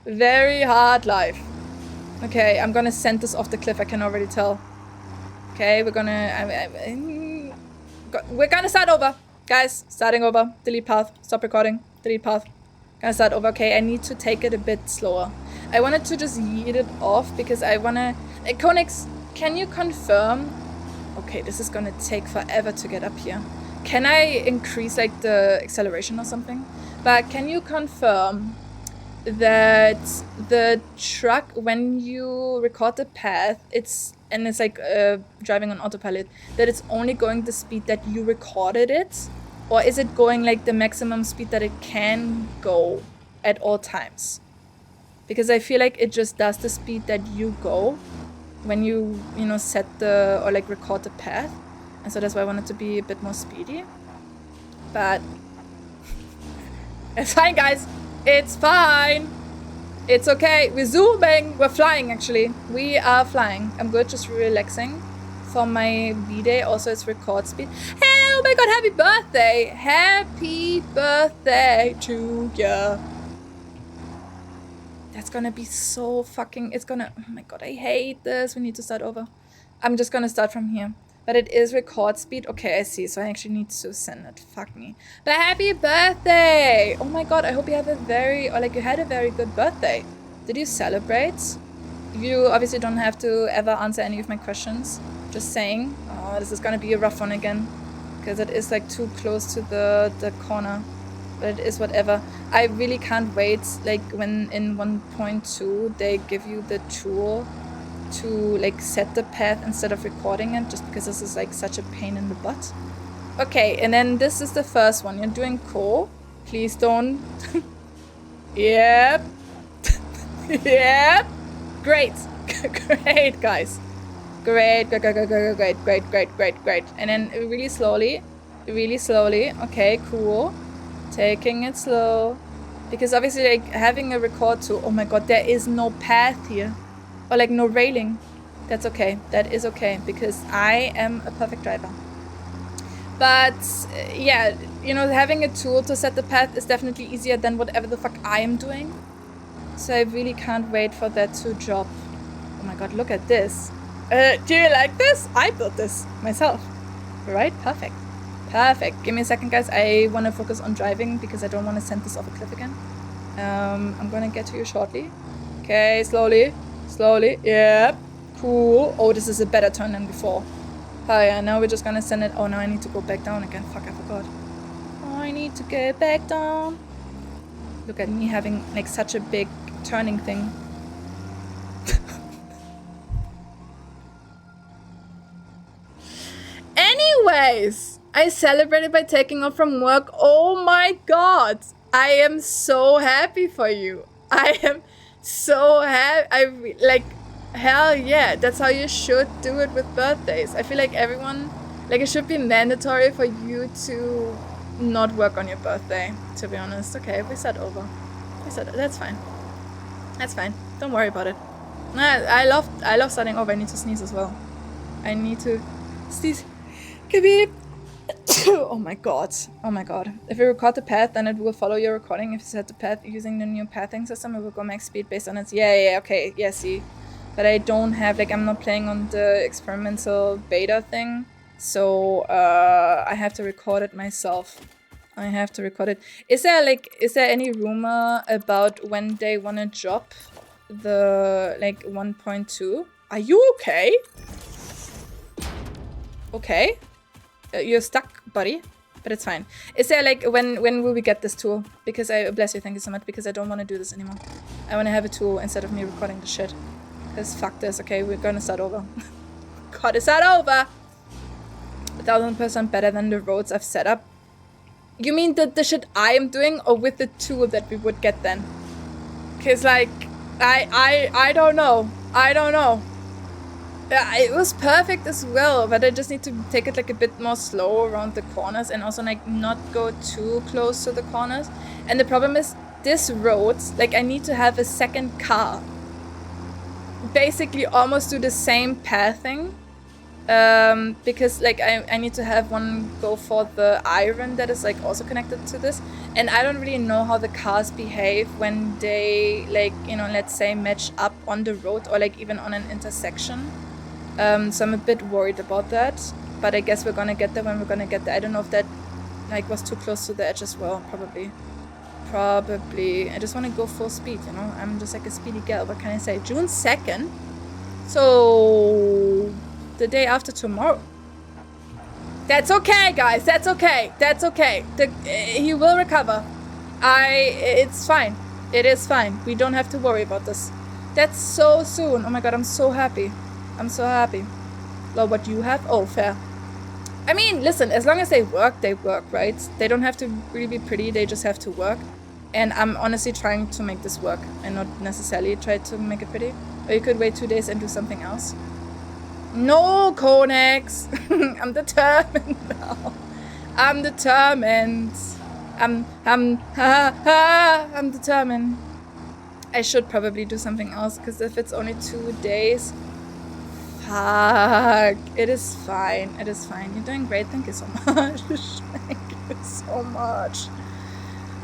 Very hard life. Okay, I'm gonna send this off the cliff. I can already tell. Okay, we're gonna... we're gonna start over. Guys, starting over. Delete path. Stop recording. Delete path. Gonna start over. Okay, I need to take it a bit slower. I wanted to just yeet it off because I wanna... Konix, can you confirm... Okay, this is gonna take forever to get up here. Can I increase like the acceleration or something? But can you confirm that the truck, when you record the path, it's like driving on autopilot, that it's only going the speed that you recorded it? Or is it going like the maximum speed that it can go at all times? Because I feel like it just does the speed that you go when you know, set the, or like record the path. And so that's why I want it to be a bit more speedy. But it's fine, guys. It's fine. It's okay. We're zooming. We're flying, actually. We are flying. I'm good, just relaxing. For my V-Day, also it's record speed. Hey, oh my god, happy birthday. Happy birthday to you. That's gonna be so fucking... It's gonna... Oh my god, I hate this. We need to start over. I'm just gonna start from here. But it is record speed. Okay, I see. So I actually need to send it. Fuck me. But happy birthday! Oh my god, I hope you have a very... Or like you had a very good birthday. Did you celebrate? You obviously don't have to ever answer any of my questions. Just saying. Oh, this is gonna be a rough one again. Because it is like too close to the corner. But it is whatever. I really can't wait, like when in 1.2 they give you the tool to like set the path instead of recording it, just because this is like such a pain in the butt. Okay, and then this is the first one. You're doing cool. Please don't. Yep. Yep. Great. Great, guys. Great. Great. And then really slowly. Okay, cool. Taking it slow. Because obviously, like, having a record tool... Oh my god, there is no path here. Or, like, no railing. That's okay. That is okay. Because I am a perfect driver. But, yeah, you know, having a tool to set the path is definitely easier than whatever the fuck I am doing. So I really can't wait for that to drop. Oh my god, look at this. Do you like this? I built this myself. Right? Perfect. Perfect. Give me a second, guys. I want to focus on driving because I don't want to send this off a cliff again. I'm going to get to you shortly. Okay, slowly. Slowly. Yep. Cool. Oh, this is a better turn than before. Oh, yeah. Now we're just going to send it. Oh, now I need to go back down again. Fuck, I forgot. Oh, I need to go back down. Look at me having like such a big turning thing. Anyways, I celebrated by taking off from work. Oh my god. I am so happy for you. I am so happy. Like, hell yeah. That's how you should do it with birthdays. I feel like everyone, like, it should be mandatory for you to not work on your birthday, to be honest. Okay, we start over. That's fine. That's fine. Don't worry about it. I love starting over. I need to sneeze as well. I need to sneeze. Khabib. Oh my god. Oh my god. If you record the path, then it will follow your recording. If you set the path using the new pathing system, it will go max speed based on its... Yeah, okay. Yeah, see. But I don't have... Like, I'm not playing on the experimental beta thing. So, I have to record it myself. I have to record it. Is there any rumor about when they want to drop the, like, 1.2? Are you okay? Okay. You're stuck, buddy, but it's fine. Is there like when will we get this tool? Because I bless you, thank you so much. Because I don't want to do this anymore. I want to have a tool instead of me recording the shit. Because fuck this. Okay, we're gonna start over. Gotta start over. 1000% better than the roads I've set up. You mean the shit I am doing, or with the tool that we would get then? Because like I don't know. I don't know. Yeah, it was perfect as well, but I just need to take it like a bit more slow around the corners and also like not go too close to the corners. And the problem is this road, like I need to have a second car. Basically almost do the same pathing. Because like I need to have one go for the iron that is like also connected to this. And I don't really know how the cars behave when they like, you know, let's say match up on the road or like even on an intersection. So I'm a bit worried about that, but I guess we're gonna get there when we're gonna get there. I don't know if that like was too close to the edge as well. Probably. I just want to go full speed, you know. I'm just like a speedy girl. What can I say? June 2nd. So the day after tomorrow. That's okay, guys. That's okay. That's okay. He will recover. It's fine. It is fine. We don't have to worry about this. That's so soon. Oh my god, I'm so happy. I'm so happy. Well, what you have? Oh, fair. I mean, listen, as long as they work, right? They don't have to really be pretty, they just have to work. And I'm honestly trying to make this work and not necessarily try to make it pretty. Or you could wait 2 days and do something else. No, Konex! I'm determined now. I'm determined. I'm determined. I should probably do something else, because if it's only 2 days... Fuck. It is fine. It is fine. You're doing great. Thank you so much. Thank you so much.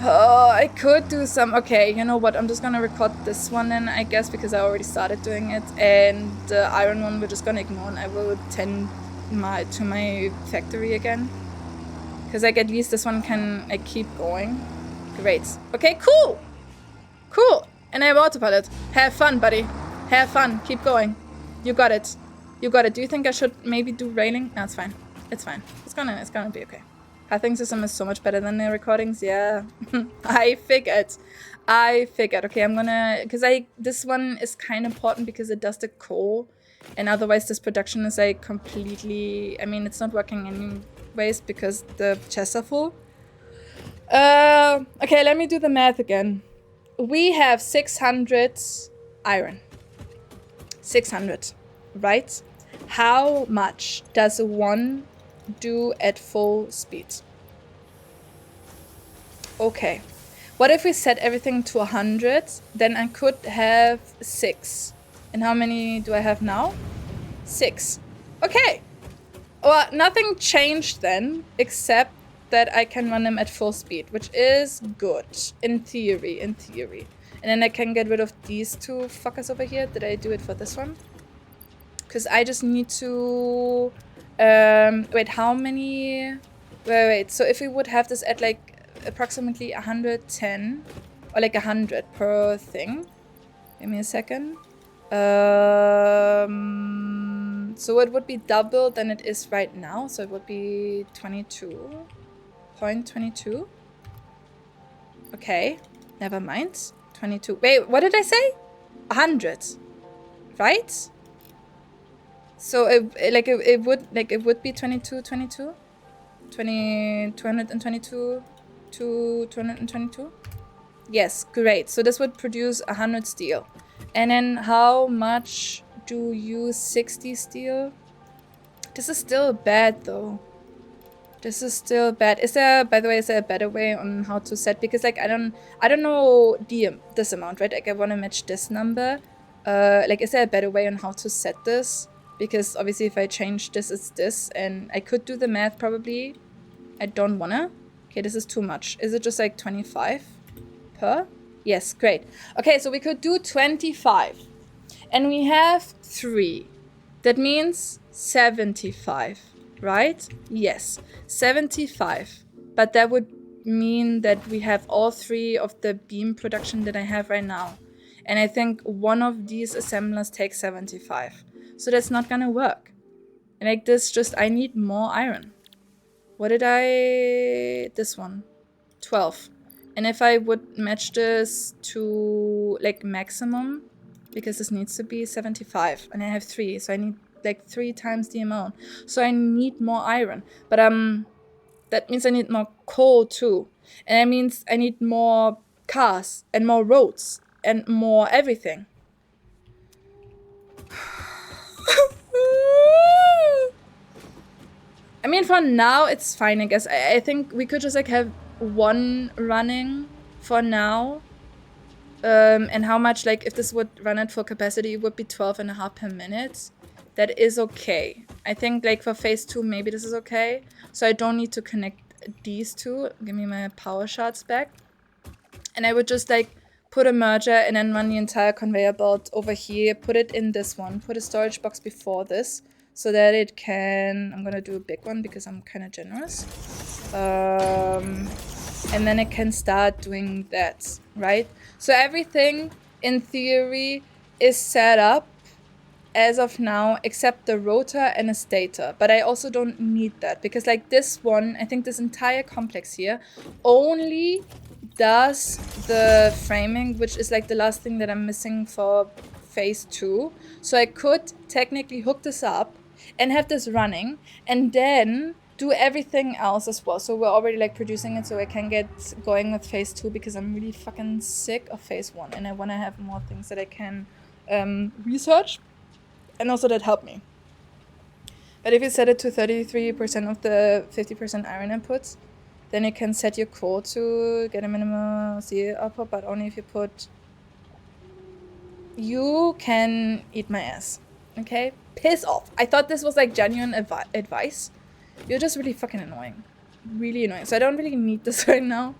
Oh, I could do some... Okay, you know what? I'm just gonna record this one then, I guess, because I already started doing it. And the iron one we're just gonna ignore, and I will tend to my factory again. Because, like, at least this one can, like, keep going. Great. Okay, cool! Cool! And I have autopilot. Have fun, buddy. Have fun. Keep going. You got it. You got it. Do you think I should maybe do railing? No, it's fine. It's fine. It's gonna be okay. Pathing system is so much better than the recordings. Yeah. I figured. Okay, I'm gonna... Because this one is kind of important because it does the core. And otherwise this production is like completely... I mean, it's not working anyways because the chests are full. Okay, let me do the math again. We have 600 iron. 600. Right? How much does one do at full speed? Okay. What if we set everything to 100? Then I could have 6. And how many do I have now? 6. Okay. Well, nothing changed then, except that I can run them at full speed, which is good. In theory. And then I can get rid of these 2 fuckers over here. Did I do it for this one? Because I just need to... wait, how many... Wait. So if we would have this at like approximately 110 or like 100 per thing. Give me a second. So it would be double than it is right now. So it would be 22.22. Okay. Never mind. 22. Wait, what did I say? 100. Right? So it would be 22, 22? 222 to 222? Yes, great. So this would produce 100 steel. And then how much do you 60 steel? This is still bad though. This is still bad. Is there, by the way, is there a better way on how to set? Because like I don't know this amount, right? Like I want to match this number. Like is there a better way on how to set this? Because obviously if I change this, it's this, and I could do the math probably. I don't wanna. Okay, this is too much. Is it just like 25 per? Yes, great. Okay, so we could do 25. And we have 3. That means 75, right? Yes, 75. But that would mean that we have all 3 of the beam production that I have right now. And I think one of these assemblers takes 75. So that's not gonna work. And like this, just I need more iron. What did I... This one. 12. And if I would match this to like maximum, because this needs to be 75 and I have 3, so I need like 3 times the amount. So I need more iron. But that means I need more coal too. And that means I need more cars and more roads and more everything. I mean, for now, it's fine, I guess. I think we could just, like, have one running for now. And how much, like, if this would run at full capacity, it would be 12.5 per minute. That is okay. I think, like, for phase 2, maybe this is okay. So I don't need to connect these two. Give me my power shards back. And I would just, like, put a merger and then run the entire conveyor belt over here. Put it in this one. Put a storage box before this. So that it can... I'm gonna do a big one because I'm kind of generous. And then it can start doing that, right? So everything, in theory, is set up as of now, except the rotor and a stator. But I also don't need that because, like, this one, I think this entire complex here only does the framing, which is, like, the last thing that I'm missing for phase 2. So I could technically hook this up and have this running and then do everything else as well. So we're already like producing it so I can get going with phase 2 because I'm really fucking sick of phase 1 and I want to have more things that I can research and also that help me. But if you set it to 33% of the 50% iron inputs, then you can set your core to get a minimal steel output, but only if you put... You can eat my ass, okay? Piss off. I thought this was like genuine advice. You're just really fucking annoying. Really annoying. So I don't really need this right now.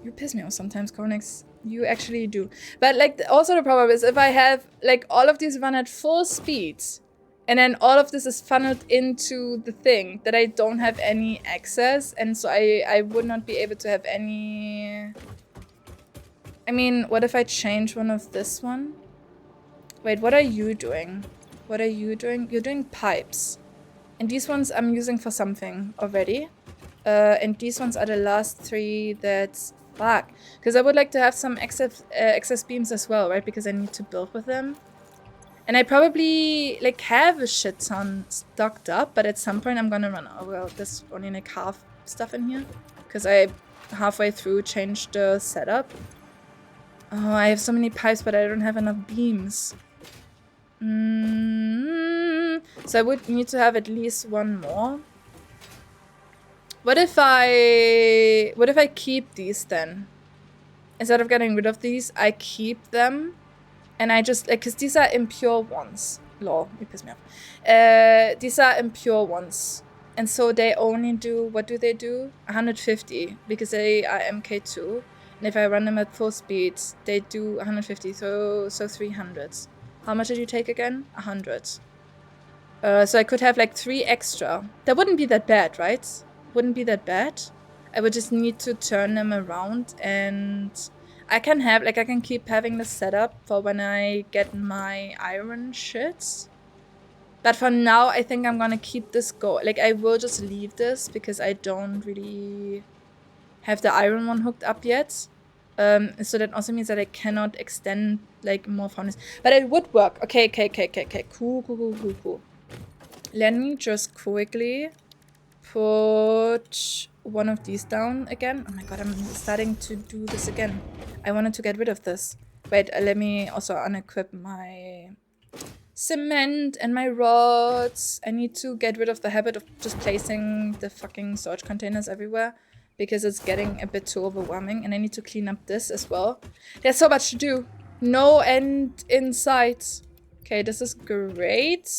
You piss me off sometimes, Cornix. You actually do. But like also the problem is if I have like all of these run at full speed and then all of this is funneled into the thing that I don't have any access and so I would not be able to have any... I mean, what if I change one of this one? Wait, what are you doing? What are you doing? You're doing pipes. And these ones I'm using for something already. And these ones are the last 3 that's... Fuck. Because I would like to have some excess beams as well, right? Because I need to build with them. And I probably like have a shit ton stocked up, but at some point I'm gonna run out. Well, there's only like half stuff in here. Because I halfway through changed the setup. Oh, I have so many pipes, but I don't have enough beams. So I would need to have at least one more. What if I keep these then? Instead of getting rid of these, I keep them. And I just, like, because these are impure ones. Lol, you piss me off. These are impure ones. And so they only do, what do they do? 150, because they are MK2. And if I run them at full speed, they do 150, so 300. How much did you take again? 100. So I could have like 3 extra. That wouldn't be that bad, right? Wouldn't be that bad. I would just need to turn them around and I can have, like, I can keep having the setup for when I get my iron shit. But for now, I think I'm gonna keep this going. Like, I will just leave this because I don't really have the iron one hooked up yet. So that also means that I cannot extend like more fountains. But it would work. Okay. Cool. Let me just quickly put one of these down again. Oh my god, I'm starting to do this again. I wanted to get rid of this. Wait, let me also unequip my cement and my rods. I need to get rid of the habit of just placing the fucking storage containers everywhere because it's getting a bit too overwhelming, and I need to clean up this as well. There's so much to do. No end in sight. Okay, this is great.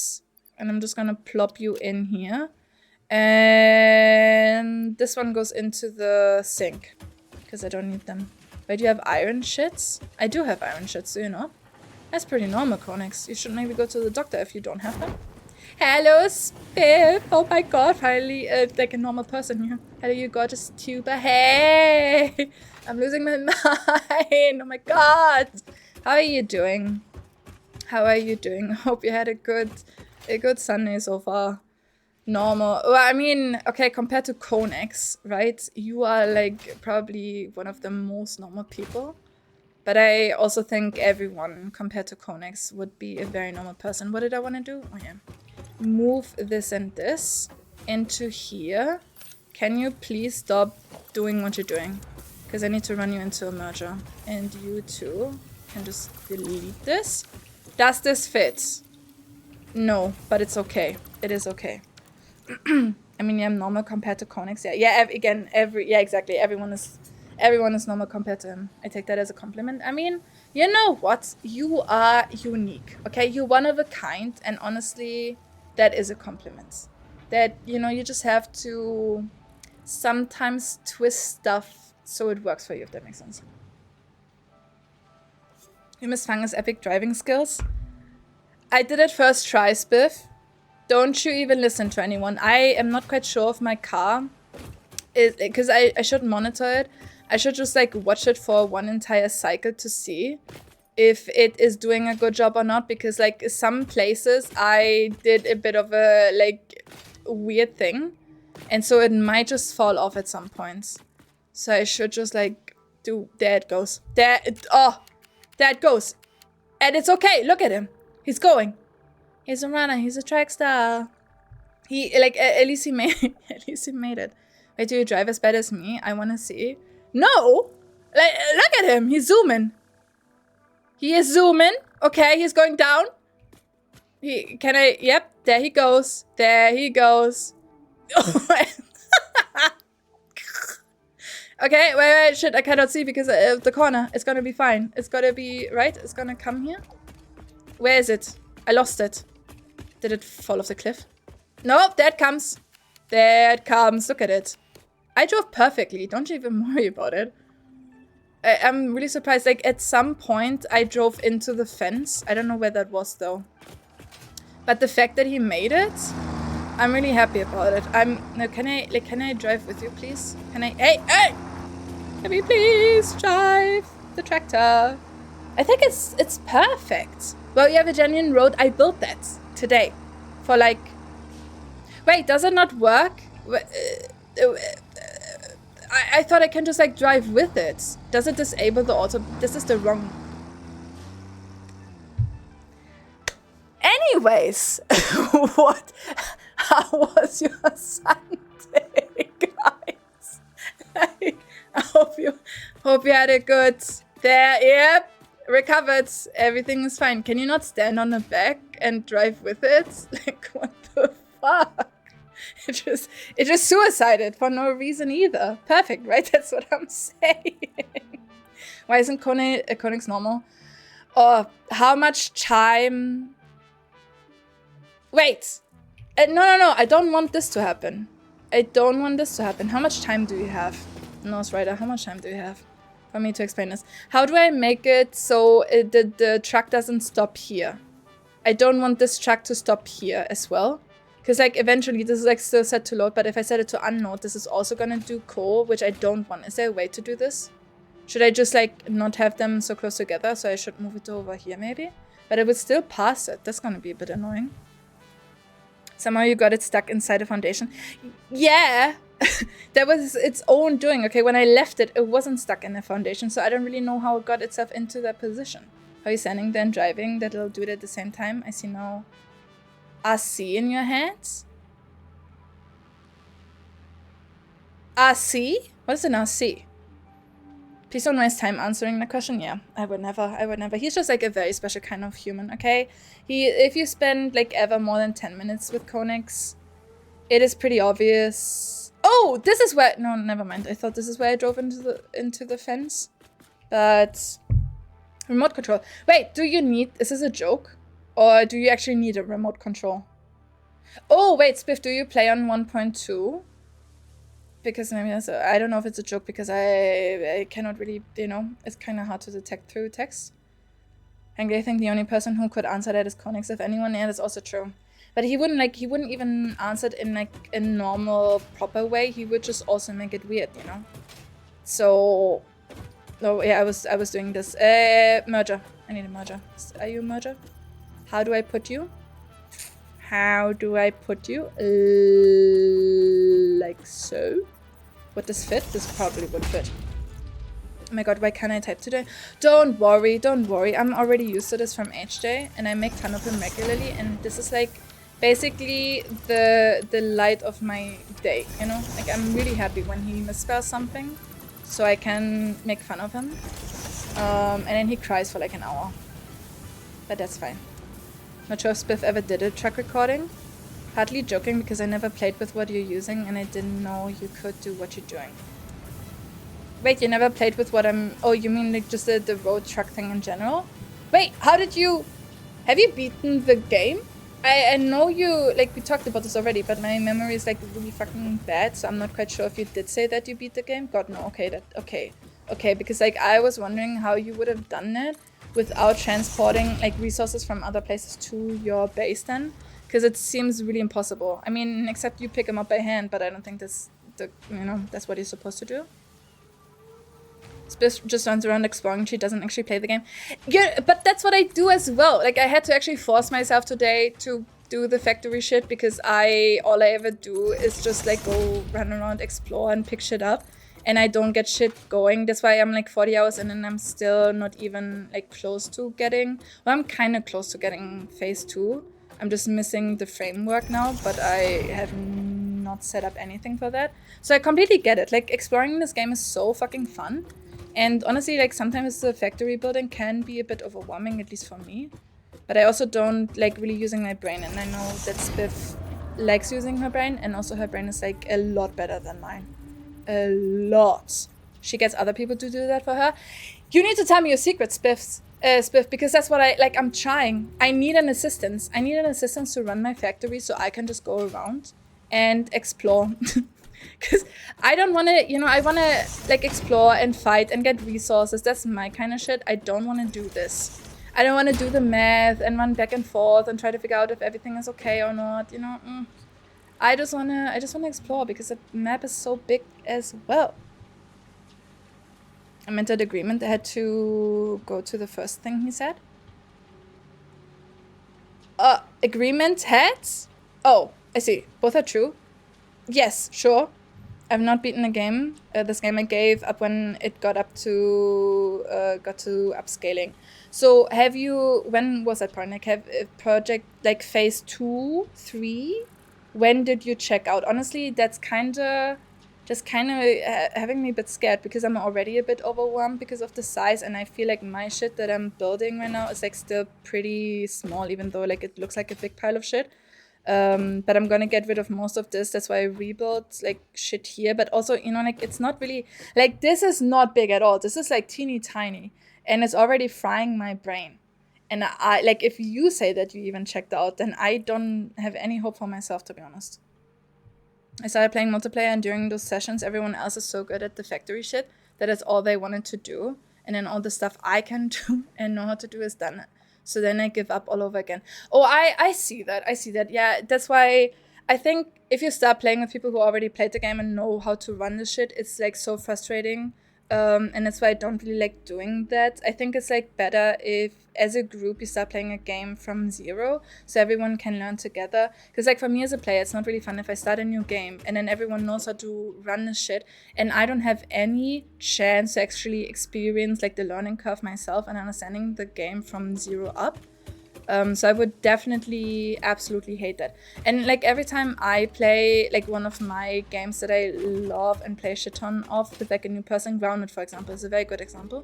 And I'm just gonna plop you in here. And this one goes into the sink because I don't need them. Wait, you have iron shits? I do have iron shits, do you not? That's pretty normal, Konix. You should maybe go to the doctor if you don't have them. Hello, Spiff. Oh my god, finally, like a normal person here. Hello, you gorgeous tuber. Hey! I'm losing my mind. Oh my god. How are you doing? How are you doing? I hope you had a good Sunday so far. Normal. Well, I mean, okay, compared to Konix, right? You are like probably one of the most normal people. But I also think everyone compared to Konix would be a very normal person. What did I want to do? Oh yeah. Move this and this into here. Can you please stop doing what you're doing? Because I need to run you into a merger. And you too can just delete this. Does this fit? No, but it's okay. It is okay. I mean, yeah, I'm normal compared to Konix. Yeah, exactly. Everyone is normal compared to him. I take that as a compliment. I mean, you know what? You are unique. Okay, you're one of a kind, and honestly, that is a compliment. That, you know, you just have to sometimes twist stuff so it works for you, if that makes sense. You miss Fanga's epic driving skills. I did it first try, Spiff. Don't you even listen to anyone. I am not quite sure if my car is, because I should monitor it. I should just like watch it for one entire cycle to see if it is doing a good job or not, because like some places I did a bit of a like weird thing, and so it might just fall off at some points. So I should just like do, there it goes. There it goes. And it's okay. Look at him. He's going. He's a runner. He's a track star. He like at least he made it. Wait, do you drive as bad as me? I want to see. No, like look at him. He's zooming. He is zooming. Okay, he's going down. Yep, there he goes. There he goes. Okay, wait, shit, I cannot see because of the corner. It's gonna be fine. It's gonna be, right? It's gonna come here. Where is it? I lost it. Did it fall off the cliff? Nope, there it comes. There it comes. Look at it. I drove perfectly. Don't you even worry about it. I'm really surprised. Like, at some point, I drove into the fence. I don't know where that was, though. But the fact that he made it, I'm really happy about it. No, can I drive with you, please? Can I? Hey! Can we please drive the tractor? I think it's perfect. Well, you have a genuine road. I built that today for like... Wait, does it not work? I thought I can just like drive with it. Does it disable the auto? This is the wrong... Anyways, what? How was your Sunday, guys? I hope you had a good... There, yep. Recovered. Everything is fine. Can you not stand on the back and drive with it? Like, what the fuck? It just suicided for no reason either. Perfect, right? That's what I'm saying. Why isn't Konix normal? Oh, how much time? Wait. No. I don't want this to happen. How much time do you have? Nose Rider, how much time do you have for me to explain this? How do I make it so the truck doesn't stop here? I don't want this truck to stop here as well. Because, like, eventually this is, like, still set to load. But if I set it to unknown, this is also going to do coal, which I don't want. Is there a way to do this? Should I just, like, not have them so close together? So I should move it over here, maybe? But it would still pass it. That's going to be a bit annoying. Somehow you got it stuck inside the foundation. Yeah. that was its own doing. Okay, when I left it, it wasn't stuck in the foundation, so I don't really know how it got itself into that position. Are you standing there and driving? That'll do it at the same time. I see no RC in your hands. RC? What is an RC? Please don't waste time answering the question. Yeah, I would never. He's just like a very special kind of human, okay? If you spend like ever more than 10 minutes with Konix, it is pretty obvious. Oh, this is where, no, never mind. I thought this is where I drove into the fence. But remote control. Wait, do you need, is this a joke? Or do you actually need a remote control? Oh, wait, Spiff, do you play on 1.2? Because maybe I don't know if it's a joke because I cannot really, you know, it's kind of hard to detect through text. And I think the only person who could answer that is Konix, if anyone. Yeah, that's also true. But he wouldn't even answer it in like a normal, proper way. He would just also make it weird, you know. So, oh yeah, I was doing this. Merger. I need a merger. Are you a merger? How do I put you? How do I put you? Like so. Would this fit? This probably would fit. Oh my god, why can't I type today? Don't worry, don't worry. I'm already used to this from HJ, and I make fun of him regularly, and this is like basically the light of my day, you know? Like, I'm really happy when he misspells something, so I can make fun of him. And then he cries for like an hour. But that's fine. Not sure if Spiff ever did a track recording. Partly joking because I never played with what you're using and I didn't know you could do what you're doing. Wait, you never played with what I'm... Oh, you mean like just the road truck thing in general? Wait, how did you... Have you beaten the game? I know you... Like, we talked about this already, but my memory is like really fucking bad, so I'm not quite sure if you did say that you beat the game. God, no. Okay, Okay, because like I was wondering how you would have done that without transporting like resources from other places to your base then, because it seems really impossible. I mean, except you pick them up by hand, but I don't think that's what you're supposed to do. Spiff just runs around exploring. She doesn't actually play the game. Yeah, but that's what I do as well. Like, I had to actually force myself today to do the factory shit because all I ever do is just like go run around, explore, and pick shit up. And I don't get shit going. That's why I'm like 40 hours in and I'm still not even like close to getting... Well, I'm kind of close to getting phase 2. I'm just missing the framework now, but I have not set up anything for that. So I completely get it. Like, exploring this game is so fucking fun. And honestly, like, sometimes the factory building can be a bit overwhelming, at least for me. But I also don't like really using my brain. And I know that Spiff likes using her brain. And also her brain is like a lot better than mine. A lot. She gets other people to do that for her. You need to tell me your secret, Spiff, because that's what I'm trying. I need an assistance. I need an assistance to run my factory so I can just go around and explore. Because I don't want to, I want to like explore and fight and get resources. That's my kind of shit. I don't want to do this. I don't want to do the math and run back and forth and try to figure out if everything is okay or not, I just wanna explore because the map is so big as well. I entered agreement. I had to go to the first thing he said. Agreement heads? Oh, I see. Both are true. Yes, sure. I've not beaten a game. This game I gave up when it got to upscaling. So have you? When was that point? Like, have a project like phase 2, 3? When did you check out? Honestly, that's kind of having me a bit scared because I'm already a bit overwhelmed because of the size, and I feel like my shit that I'm building right now is like still pretty small, even though like it looks like a big pile of shit. But I'm gonna get rid of most of this. That's why I rebuilt like shit here. But also, like it's not really like this is not big at all. This is like teeny tiny, and it's already frying my brain. And I like, if you say that you even checked out, then I don't have any hope for myself, to be honest. I started playing multiplayer, and during those sessions, everyone else is so good at the factory shit that it's all they wanted to do. And then all the stuff I can do and know how to do is done. So then I give up all over again. Oh, I see that. I see that. Yeah, that's why I think if you start playing with people who already played the game and know how to run the shit, it's like so frustrating. And that's why I don't really like doing that. I think it's like better if as a group you start playing a game from zero, so everyone can learn together. Because like for me as a player, it's not really fun if I start a new game and then everyone knows how to run this shit and I don't have any chance to actually experience like the learning curve myself and understanding the game from zero up. So I would definitely absolutely hate that. And like every time I play like one of my games that I love and play a shit ton of with like a new person, Grounded for example is a very good example.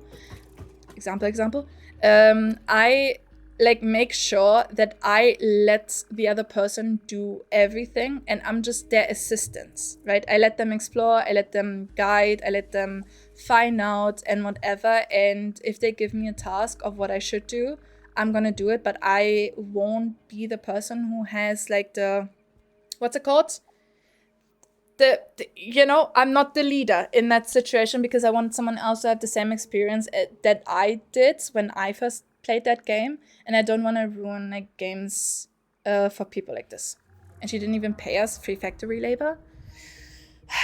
I like make sure that I let the other person do everything and I'm just their assistance, right? I let them explore, I let them guide, I let them find out and whatever. And if they give me a task of what I should do, I'm gonna do it, but I won't be the person who has like the, what's it called? The you know, I'm not the leader in that situation because I want someone else to have the same experience that I did when I first played that game, and I don't want to ruin like games for people like this. And she didn't even pay us free factory labor.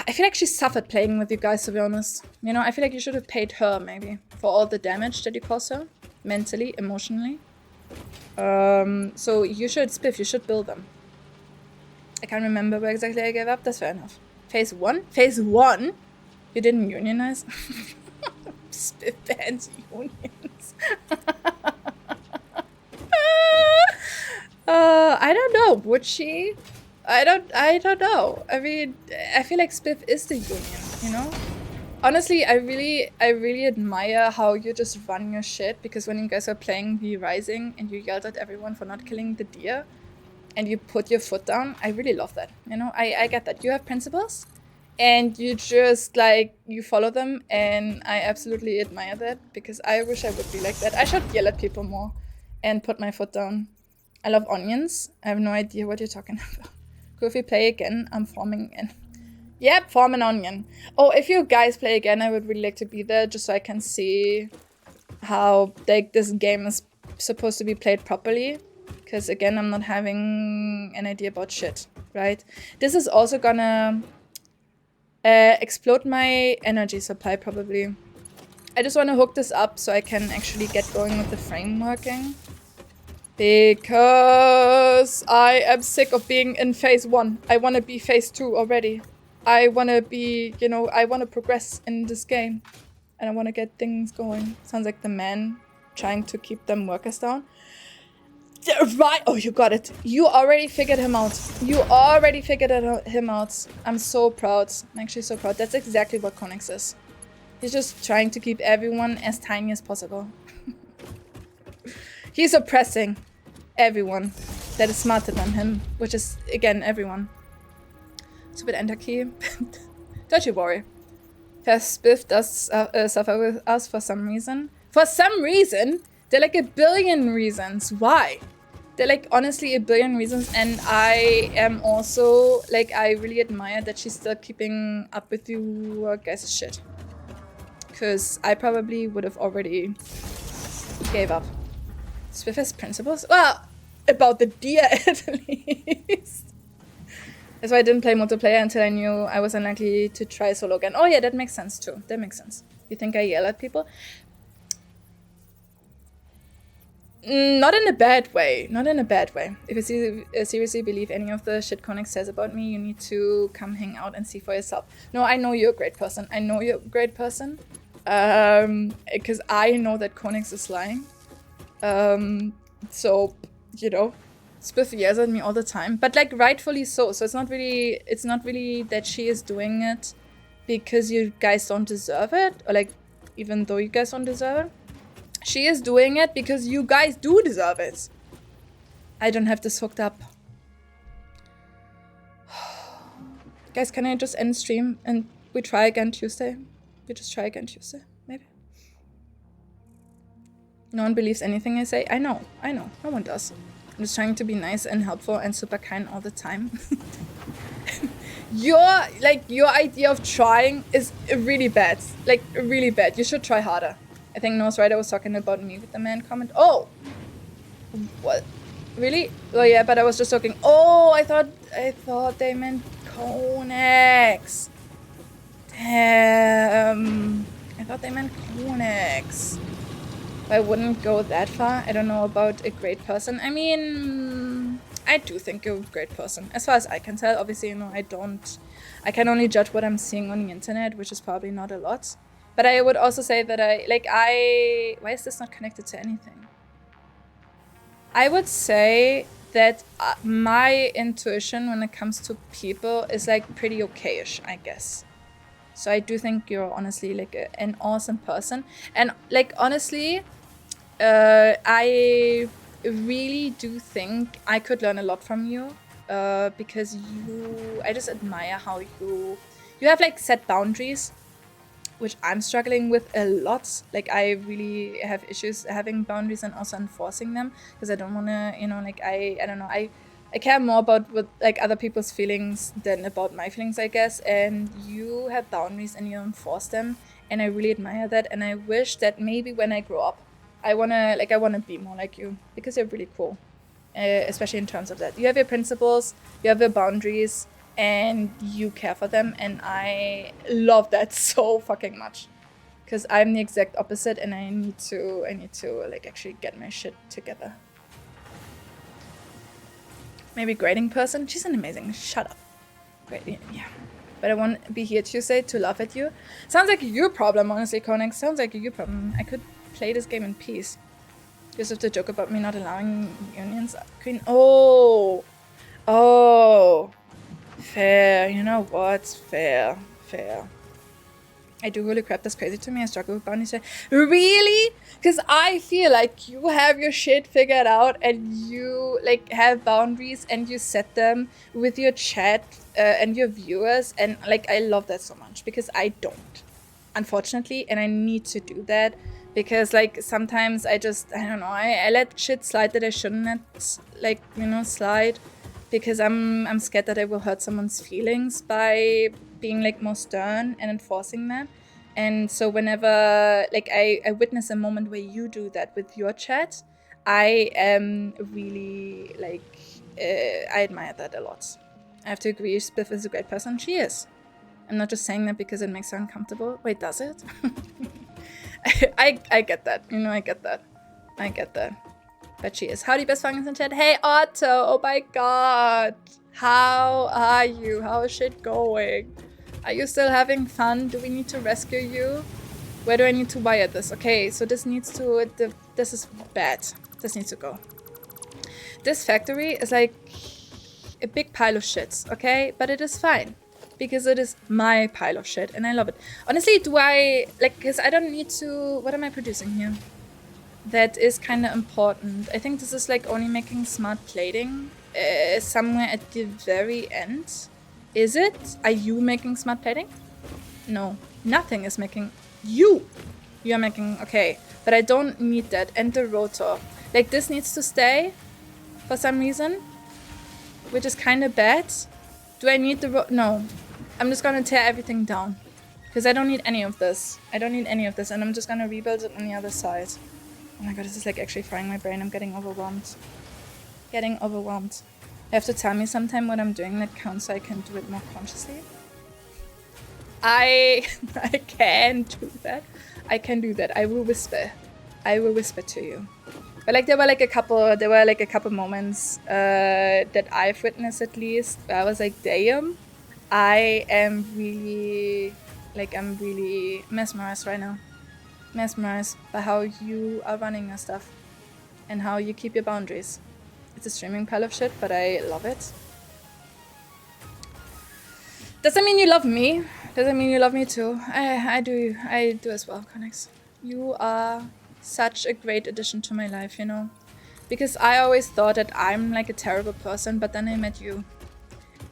I feel like she suffered playing with you guys, to be honest. You know, I feel like you should have paid her maybe for all the damage that you caused her, mentally, emotionally. So you should, Spiff, you should bill them. I can't remember where exactly I gave up. That's fair enough. Phase 1? Phase 1? You didn't unionize? Spiff bans unions. I don't know. Would she? I don't know. I mean, I feel like Spiff is the union, you know? Honestly, I really admire how you just run your shit, because when you guys were playing the Rising and you yelled at everyone for not killing the deer and you put your foot down, I really love that. You know, I get that. You have principles and you just like, you follow them, and I absolutely admire that because I wish I would be like that. I should yell at people more and put my foot down. I love onions. I have no idea what you're talking about. Cool, if we play again, I'm forming in. Yep, form an onion. Oh, if you guys play again, I would really like to be there just so I can see how like this game is supposed to be played properly. Because again, I'm not having an idea about shit, right? This is also gonna explode my energy supply probably. I just want to hook this up so I can actually get going with the frame working. Because I am sick of being in phase 1. I want to be phase 2 already. I want to be, you know, I want to progress in this game. And I want to get things going. Sounds like the man trying to keep them workers down. Right. Oh, you got it. You already figured him out. You already figured him out. I'm so proud. I'm actually so proud. That's exactly what Konix is. He's just trying to keep everyone as tiny as possible. He's oppressing everyone that is smarter than him, which is, again, everyone. Stupid enter key. Don't you worry. Spiff does suffer with us for some reason. For some reason? There are like a billion reasons. Why? There are like honestly a billion reasons, and I am also like, I really admire that she's still keeping up with you guys' shit. Because I probably would have already gave up. Spiff has principles? Well, about the deer at least. That's why I didn't play multiplayer until I knew I was unlikely to try solo again. Oh yeah, that makes sense too. That makes sense. You think I yell at people? Not in a bad way. Not in a bad way. If you seriously believe any of the shit Konix says about me, you need to come hang out and see for yourself. No, I know you're a great person. I know you're a great person. Because I know that Konix is lying. So, you know, Spiff yells at me all the time. But like rightfully so. So it's not really that she is doing it because you guys don't deserve it. Or like, even though you guys don't deserve it. She is doing it because you guys do deserve it. I don't have this hooked up. Guys, can I just end stream and we try again Tuesday? We just try again Tuesday, maybe? No one believes anything I say. I know. No one does. I'm just trying to be nice and helpful and super kind all the time. Your idea of trying is really bad. Like, really bad. You should try harder. I think Noah's right, I was talking about me with the man comment. Oh! What? Really? Oh yeah, but I was just talking. Oh, I thought they meant Konix. Damn. I thought they meant Konix. I wouldn't go that far. I don't know about a great person. I mean, I do think you're a great person. As far as I can tell, obviously, you know, I can only judge what I'm seeing on the internet, which is probably not a lot. But I would also say that why is this not connected to anything? I would say that my intuition when it comes to people is like pretty okayish, I guess. So I do think you're honestly like an awesome person. And like, honestly, I really do think I could learn a lot from you, because I just admire how you have like set boundaries, which I'm struggling with a lot. Like, I really have issues having boundaries and also enforcing them, because I don't want to, you know, like, I don't know, I care more about what like other people's feelings than about my feelings, I guess. And you have boundaries and you enforce them, and I really admire that. And I wish that maybe when I grow up, I wanna be more like you, because you're really cool, especially in terms of that. You have your principles, you have your boundaries, and you care for them, and I love that so fucking much. Because I'm the exact opposite, and I need to like actually get my shit together. Maybe grading person. She's an amazing. Shut up. Great. Yeah. But I won't be here Tuesday to laugh at you. Sounds like your problem, honestly, Konex. Sounds like your problem. I could play this game in peace. You just have to joke about me not allowing unions. Queen. Oh. Fair. You know what? Fair. I do holy crap, that's crazy to me. I struggle with boundaries. Really? Because I feel like you have your shit figured out, and you like have boundaries, and you set them with your chat and your viewers, and like I love that so much, because I don't, unfortunately, and I need to do that, because like sometimes I don't know, I let shit slide that I shouldn't let, like, you know, slide, because I'm scared that I will hurt someone's feelings by being like more stern and enforcing that. And so whenever like I witness a moment where you do that with your chat, I am really like I admire that a lot. I have to agree, Spiff is a great person. She is. I'm not just saying that because it makes her uncomfortable. Wait, does it? I get that. You know, I get that. But she is. Howdy, best fungers in chat. Hey, Otto. Oh my god. How are you? How is shit going? Are you still having fun? Do we need to rescue you? Where do I need to wire this? Okay, so this needs to... This is bad. This needs to go. This factory is like a big pile of shit, okay? But it is fine, because it is my pile of shit, and I love it. Honestly, do I... Like, because I don't need to... What am I producing here? That is kind of important. I think this is like only making smart plating somewhere at the very end. Is it? Are you making smart plating? No, nothing is making. You are making. Okay, but I don't need that. And the rotor, like this needs to stay for some reason, which is kind of bad. Do I need the no, I'm just gonna tear everything down, because I don't need any of this. And I'm just gonna rebuild it on the other side. Oh my god, this is like actually frying my brain. I'm getting overwhelmed. You have to tell me sometime what I'm doing that counts, so I can do it more consciously. I can do that. I will whisper to you. But like there were like a couple moments that I've witnessed, at least, where I was like, damn, I am really mesmerized right now. Mesmerized by how you are running your stuff and how you keep your boundaries. It's a streaming pile of shit, but I love it. Doesn't mean you love me. Doesn't mean you love me too. I do as well, Connex. You are such a great addition to my life, you know? Because I always thought that I'm like a terrible person, but then I met you.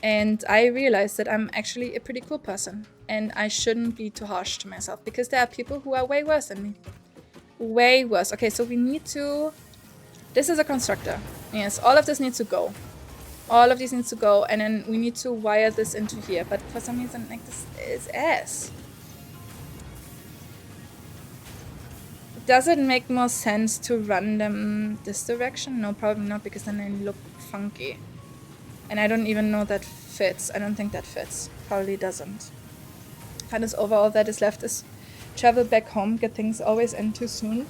And I realized that I'm actually a pretty cool person. And I shouldn't be too harsh to myself, because there are people who are way worse than me. Way worse. Okay, so we need to... This is a constructor. Yes, all of this needs to go. All of these needs to go, and then we need to wire this into here. But for some reason, like, this is ass. Does it make more sense to run them this direction? No, probably not, because then they look funky. And I don't even know that fits. I don't think that fits. Probably doesn't. Fun is over. All that is left is travel back home. Get things always end too soon.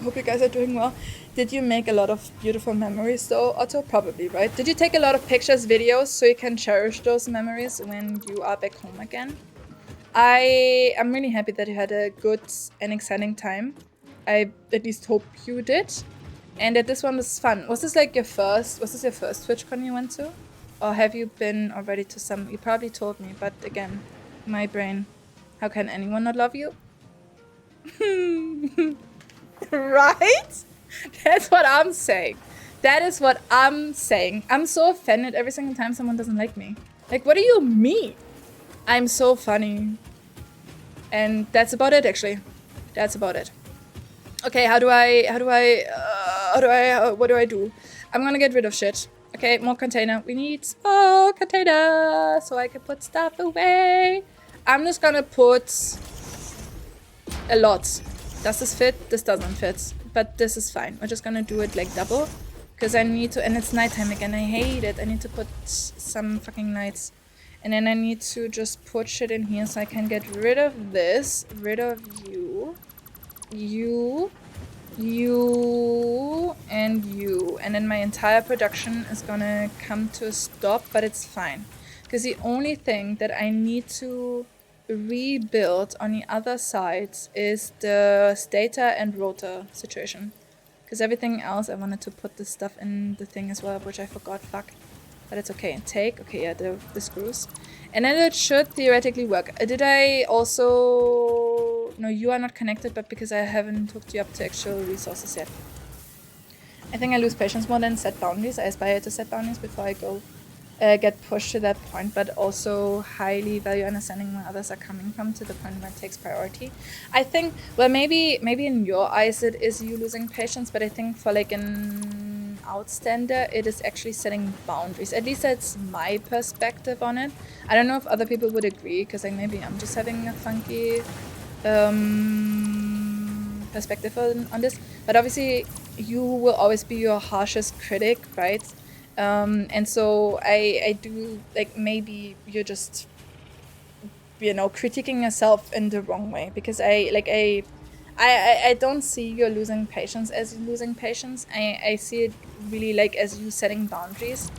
Hope you guys are doing well. Did you make a lot of beautiful memories though, Otto? Probably, right? Did you take a lot of pictures, videos, so you can cherish those memories when you are back home again? I am really happy that you had a good and exciting time. I at least hope you did. And that this one was fun. Was this like your first TwitchCon you went to? Or have you been already to some? You probably told me, but again, my brain. How can anyone not love you? Right? That's what I'm saying. That is what I'm saying. I'm so offended every single time someone doesn't like me. Like, what do you mean? I'm so funny. And that's about it, actually. That's about it. Okay, what do I do? I'm gonna get rid of shit. Okay, more container. We need more container so I can put stuff away. I'm just gonna put a lot. Does this fit? This doesn't fit, but this is fine. We're just gonna do it like double because I need to, and it's nighttime again. I hate it. I need to put some fucking lights. And then I need to just put shit in here so I can get rid of this, rid of you, and you. And then my entire production is gonna come to a stop, but it's fine. Because the only thing that I need to rebuild on the other sides is the stator and rotor situation. Because everything else, I wanted to put this stuff in the thing as well, which I forgot, fuck. But it's okay. Okay, yeah, the screws. And then it should theoretically work. Did I also... No, you are not connected, but because I haven't hooked you up to actual resources yet. I think I lose patience more than set boundaries. I aspire to set boundaries before I go get pushed to that point, but also highly value understanding where others are coming from to the point where it takes priority. I think, well, maybe in your eyes it is you losing patience, but I think for like an outstander, it is actually setting boundaries. At least that's my perspective on it. I don't know if other people would agree, because like maybe I'm just having a funky perspective on this. But obviously, you will always be your harshest critic, right? And so I do, like, maybe you're just, you know, critiquing yourself in the wrong way, because I don't see you losing patience as losing patience. I see it really like as you setting boundaries,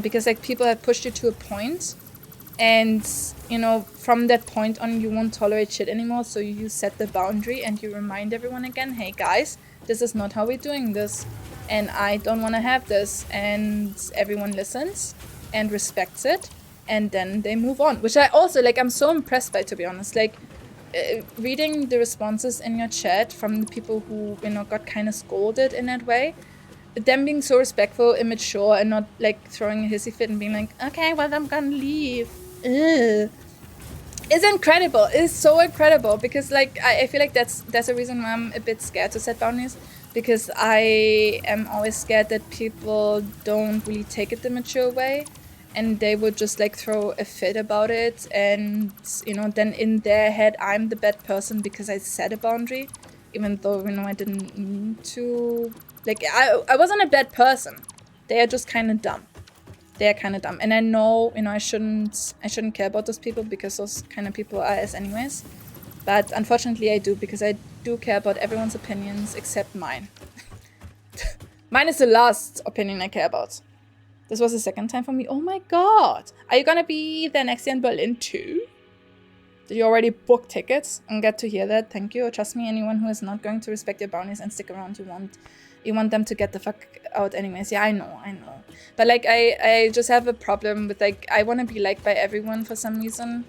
because like people have pushed you to a point, and you know, from that point on you won't tolerate shit anymore, so you set the boundary and you remind everyone again, hey guys, this is not how we're doing this. And I don't want to have this, and everyone listens and respects it, and then they move on, which I also, like, I'm so impressed by, to be honest. Like, reading the responses in your chat from the people who, you know, got kind of scolded in that way, them being so respectful, immature, and not, like, throwing a hissy fit and being like, okay, well, I'm gonna leave. Ugh. It's incredible. It's so incredible, because, like, I feel like that's a reason why I'm a bit scared to set boundaries. Because I am always scared that people don't really take it the mature way, and they would just like throw a fit about it, and you know, then in their head I'm the bad person because I set a boundary, even though, you know, I didn't mean to. Like, I wasn't a bad person. They are just kind of dumb. They are kind of dumb, and I know, you know, I shouldn't care about those people, because those kind of people are as anyways. But unfortunately I do, because I do care about everyone's opinions except mine. Mine is the last opinion I care about. This was the second time for me. Oh my god. Are you gonna be there next year in Berlin too? Did you already book tickets? I'm glad to hear that. Thank you. Trust me, anyone who is not going to respect your boundaries and stick around, you want them to get the fuck out anyways. Yeah, I know. But like, I just have a problem with, like, I want to be liked by everyone for some reason.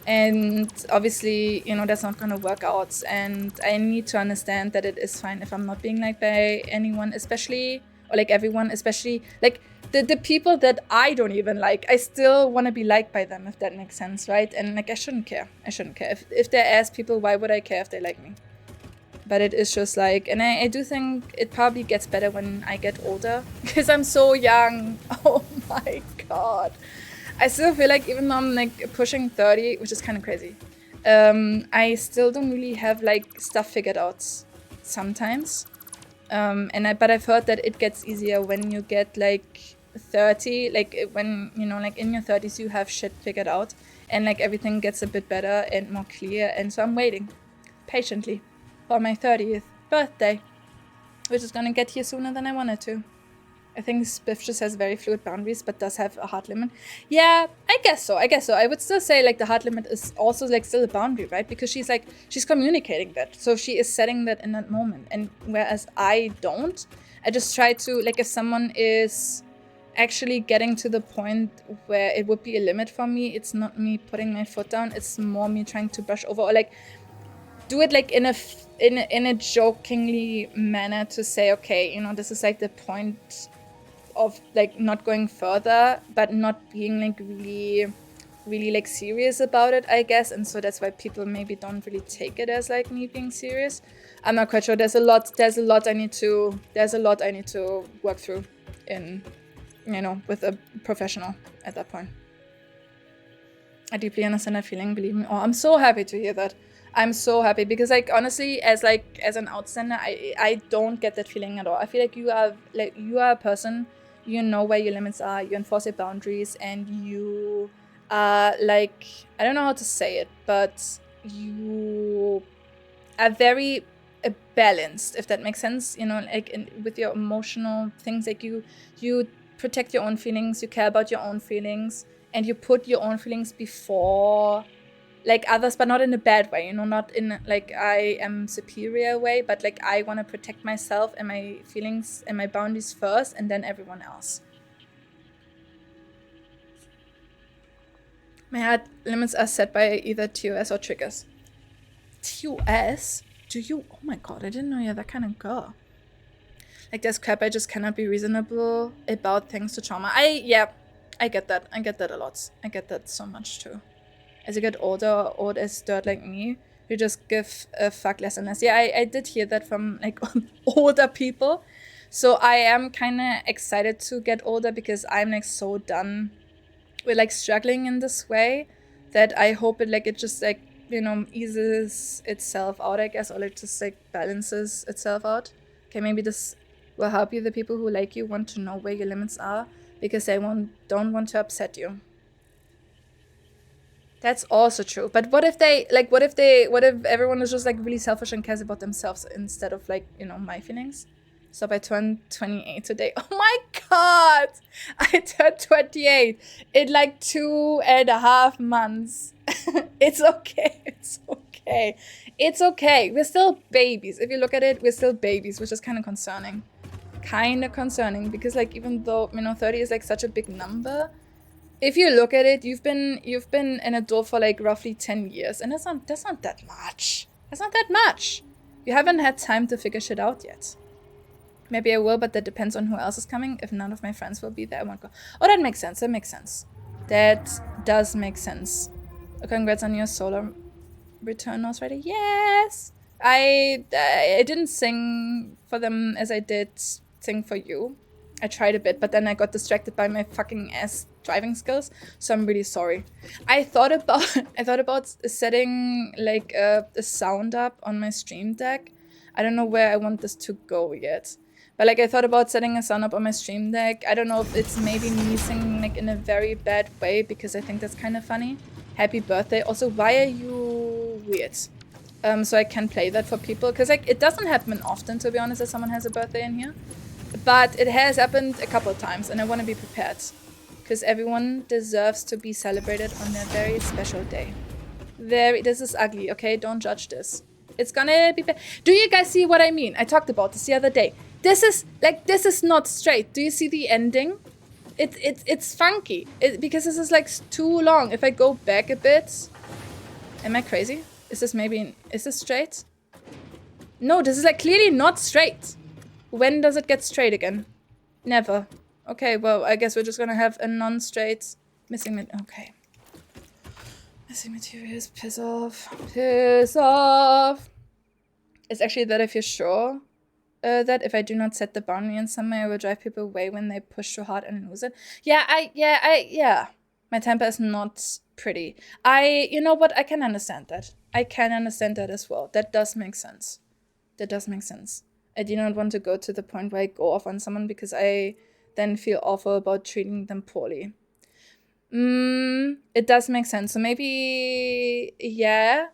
And obviously, you know, that's not gonna work out, and I need to understand that it is fine if I'm not being liked by anyone, especially, or like everyone, especially like the people that I don't even like. I still want to be liked by them, if that makes sense, right? And like, I shouldn't care. If they're ass people, why would I care if they like me? But it is just like, and I do think it probably gets better when I get older, because I'm so young. Oh my god. I still feel like, even though I'm like pushing 30, which is kind of crazy, I still don't really have like stuff figured out sometimes. But I've heard that it gets easier when you get like 30, like when, you know, like in your 30s you have shit figured out, and like everything gets a bit better and more clear. And so I'm waiting patiently for my 30th birthday. which is gonna get here sooner than I wanted to. I think Spiff just has very fluid boundaries, but does have a hard limit. Yeah, I guess so. I would still say like the hard limit is also like still a boundary, right? Because she's communicating that. So she is setting that in that moment. And whereas I don't, I just try to, like, if someone is actually getting to the point where it would be a limit for me, it's not me putting my foot down. It's more me trying to brush over, or like do it like in a jokingly manner to say, okay, you know, this is like the point of like not going further, but not being like really like serious about it, I guess. And so that's why people maybe don't really take it as like me being serious. I'm not quite sure. There's a lot I need to work through in, you know, with a professional at that point. I deeply understand that feeling, believe me. Oh, I'm so happy to hear that. I'm so happy because, like, honestly, as an outsider, I don't get that feeling at all. I feel like you are a person, you know where your limits are, you enforce your boundaries, and you are like, I don't know how to say it, but you are very balanced, if that makes sense. You know, like with your emotional things, like you protect your own feelings, you care about your own feelings, and you put your own feelings before like others, but not in a bad way, you know, not in like I am superior way, but like I want to protect myself and my feelings and my boundaries first, and then everyone else. My hard limits are set by either TOS or triggers. TOS? Do you? Oh my god, I didn't know you're that kind of girl. Like there's crap I just cannot be reasonable about thanks to trauma. I get that. I get that a lot. I get that so much too. As you get older or old as dirt like me, you just give a fuck less and less. Yeah, I did hear that from like older people. So I am kind of excited to get older because I'm like so done with like struggling in this way that I hope it just like, you know, eases itself out, I guess, or like just like balances itself out. Okay, maybe this will help you. The people who like you want to know where your limits are because they don't want to upset you. That's also true. But what if everyone is just like really selfish and cares about themselves instead of like, you know, my feelings? So I turned 28 today. Oh my god! I turned 28 in like 2.5 months. It's okay. It's okay. It's okay. We're still babies. If you look at it, we're still babies, which is kind of concerning. Kind of concerning because like even though, you know, 30 is like such a big number, if you look at it, you've been an adult for like roughly 10 years, and that's not that much. That's not that much. You haven't had time to figure shit out yet. Maybe I will, but that depends on who else is coming. If none of my friends will be there, I won't go. Oh, that makes sense. That makes sense. That does make sense. Congrats on your solar return last Friday. Yes! I didn't sing for them as I did sing for you. I tried a bit, but then I got distracted by my fucking ass driving skills, so I'm really sorry. I thought about setting like a sound up on my stream deck. I don't know where I want this to go yet. But like I thought about setting a sound up on my stream deck. I don't know if it's maybe me singing like in a very bad way because I think that's kind of funny. Happy birthday. Also, why are you weird? So I can play that for people because like it doesn't happen often, to be honest, that someone has a birthday in here. But it has happened a couple of times, and I want to be prepared. Because everyone deserves to be celebrated on their very special day. This is ugly, okay? Don't judge this. It's gonna be bad. Do you guys see what I mean? I talked about this the other day. This is not straight. Do you see the ending? It's funky. Because this is like too long. If I go back a bit... Am I crazy? Is this straight? No, this is like clearly not straight. When does it get straight again? Never. Okay, well, I guess we're just gonna have a non-straight missing okay. Missing materials, piss off. Piss off! It's actually that if you're sure that if I do not set the boundary in some way, I will drive people away when they push too hard and lose it. Yeah. My temper is not pretty. You know what? I can understand that. I can understand that as well. That does make sense. I do not want to go to the point where I go off on someone because I then feel awful about treating them poorly. It does make sense. So maybe, yeah.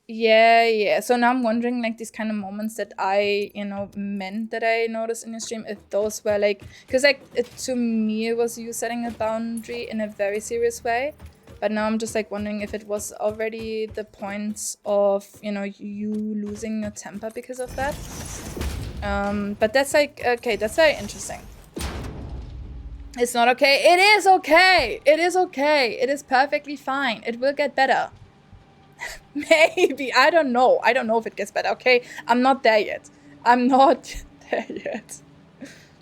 Yeah. So now I'm wondering, like, these kind of moments that I, meant that I noticed in your stream, if those were like, because like to me it was you setting a boundary in a very serious way, but now I'm just like wondering if it was already the points of, you losing your temper because of that. But that's like, okay, that's very interesting. It's not okay. It is okay. It is okay. It is perfectly fine. It will get better. Maybe. I don't know. I don't know if it gets better. Okay. I'm not there yet. I'm not there yet.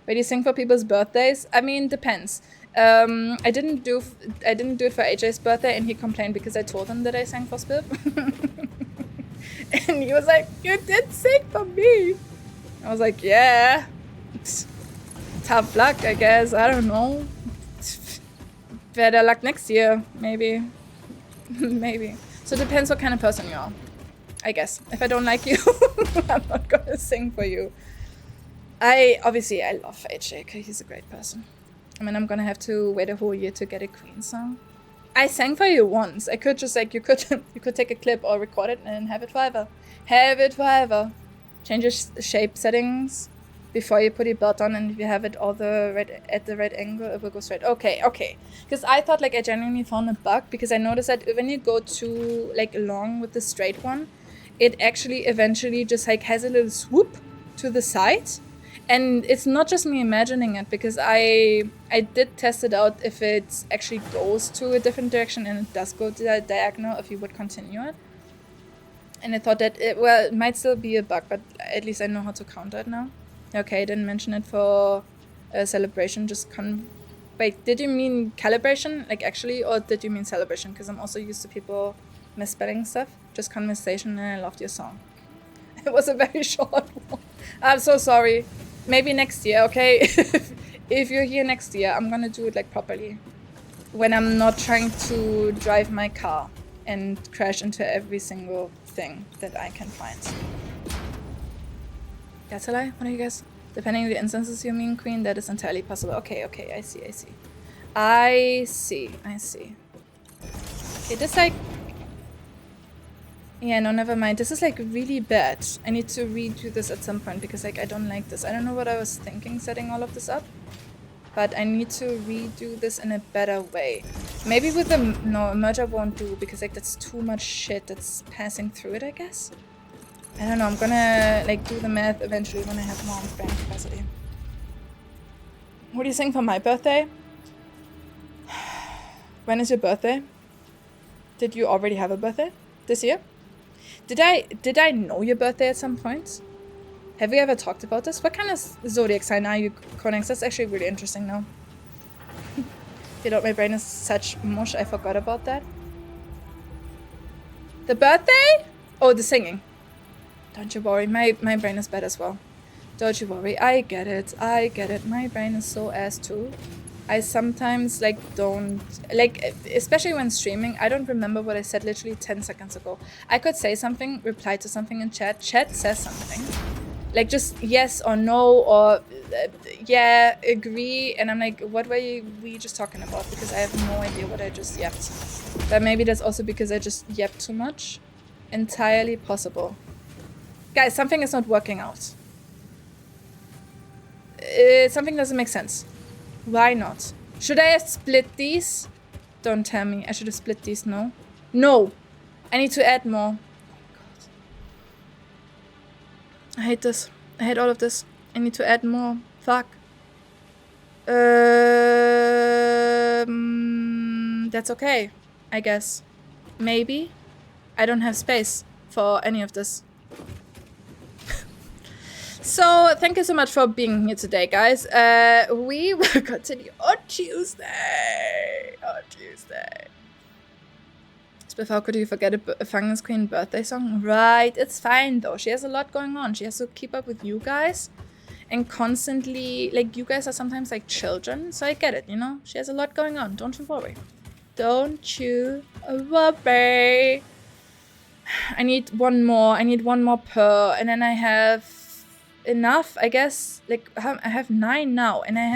Wait, you sing for people's birthdays? I mean, depends. I didn't do it for AJ's birthday, and he complained because I told him that I sang for Spiv. And he was like, "You did sing for me." I was like, "Yeah." Tough luck, I guess. I don't know. Better luck next year, maybe. Maybe. So it depends what kind of person you are, I guess. If I don't like you, I'm not gonna sing for you. I love AJ because he's a great person. I mean, I'm gonna have to wait a whole year to get a Queen song. I sang for you once. I could just like, you could take a clip or record it and have it forever. Have it forever. Change your shape settings before you put your belt on, and if you have it at the right angle, it will go straight. Okay. Because I thought like I genuinely found a bug, because I noticed that when you go too like long with the straight one, it actually eventually just like has a little swoop to the side. And it's not just me imagining it, because I did test it out if it actually goes to a different direction, and it does go to that diagonal if you would continue it. And I thought that it might still be a bug, but at least I know how to counter it now. Okay, I didn't mention it for a celebration. Wait, did you mean calibration, like actually, or did you mean celebration? Because I'm also used to people misspelling stuff. Just conversation, and I loved your song. It was a very short one. I'm so sorry. Maybe next year, okay? If you're here next year, I'm gonna do it like properly. When I'm not trying to drive my car and crash into every single thing that I can find. That's a lie? What do you guys? Depending on the instances you mean, Queen, that is entirely possible. Okay, I see. I see. Okay, this like... Yeah, no, never mind. This is like really bad. I need to redo this at some point, because like I don't like this. I don't know what I was thinking setting all of this up, but I need to redo this in a better way. Maybe with the... No, a merger won't do, because like that's too much shit that's passing through it, I guess. I don't know, I'm gonna like do the math eventually when I have more brain capacity. What do you think for my birthday? When is your birthday? Did you already have a birthday this year? Did I know your birthday at some point? Have we ever talked about this? What kind of zodiac sign are you, Conex? That's actually really interesting now. You know, my brain is such mush, I forgot about that. The birthday? Oh, the singing. Don't you worry, my brain is bad as well. Don't you worry, I get it. My brain is so ass too. I sometimes like don't, like, especially when streaming, I don't remember what I said literally 10 seconds ago. I could say something, reply to something in chat says something. Like just yes or no, or yeah, agree, and I'm like, what were we just talking about? Because I have no idea what I just yapped. But maybe that's also because I just yapped too much. Entirely possible. Guys, something is not working out. Something doesn't make sense. Why not? Should I have split these? Don't tell me. I should have split these, no? No! I need to add more. Oh my god. I hate this. I hate all of this. I need to add more. Fuck. That's okay, I guess. Maybe. I don't have space for any of this. So, thank you so much for being here today, guys. We will continue on Tuesday. Spiff, how could you forget a Fungus Queen birthday song? Right, it's fine though. She has a lot going on. She has to keep up with you guys. And constantly, like, you guys are sometimes like children. So I get it, you know? She has a lot going on. Don't you worry. Don't you worry. I need one more per. And then I have... enough, I guess. Like I have 9 now, and I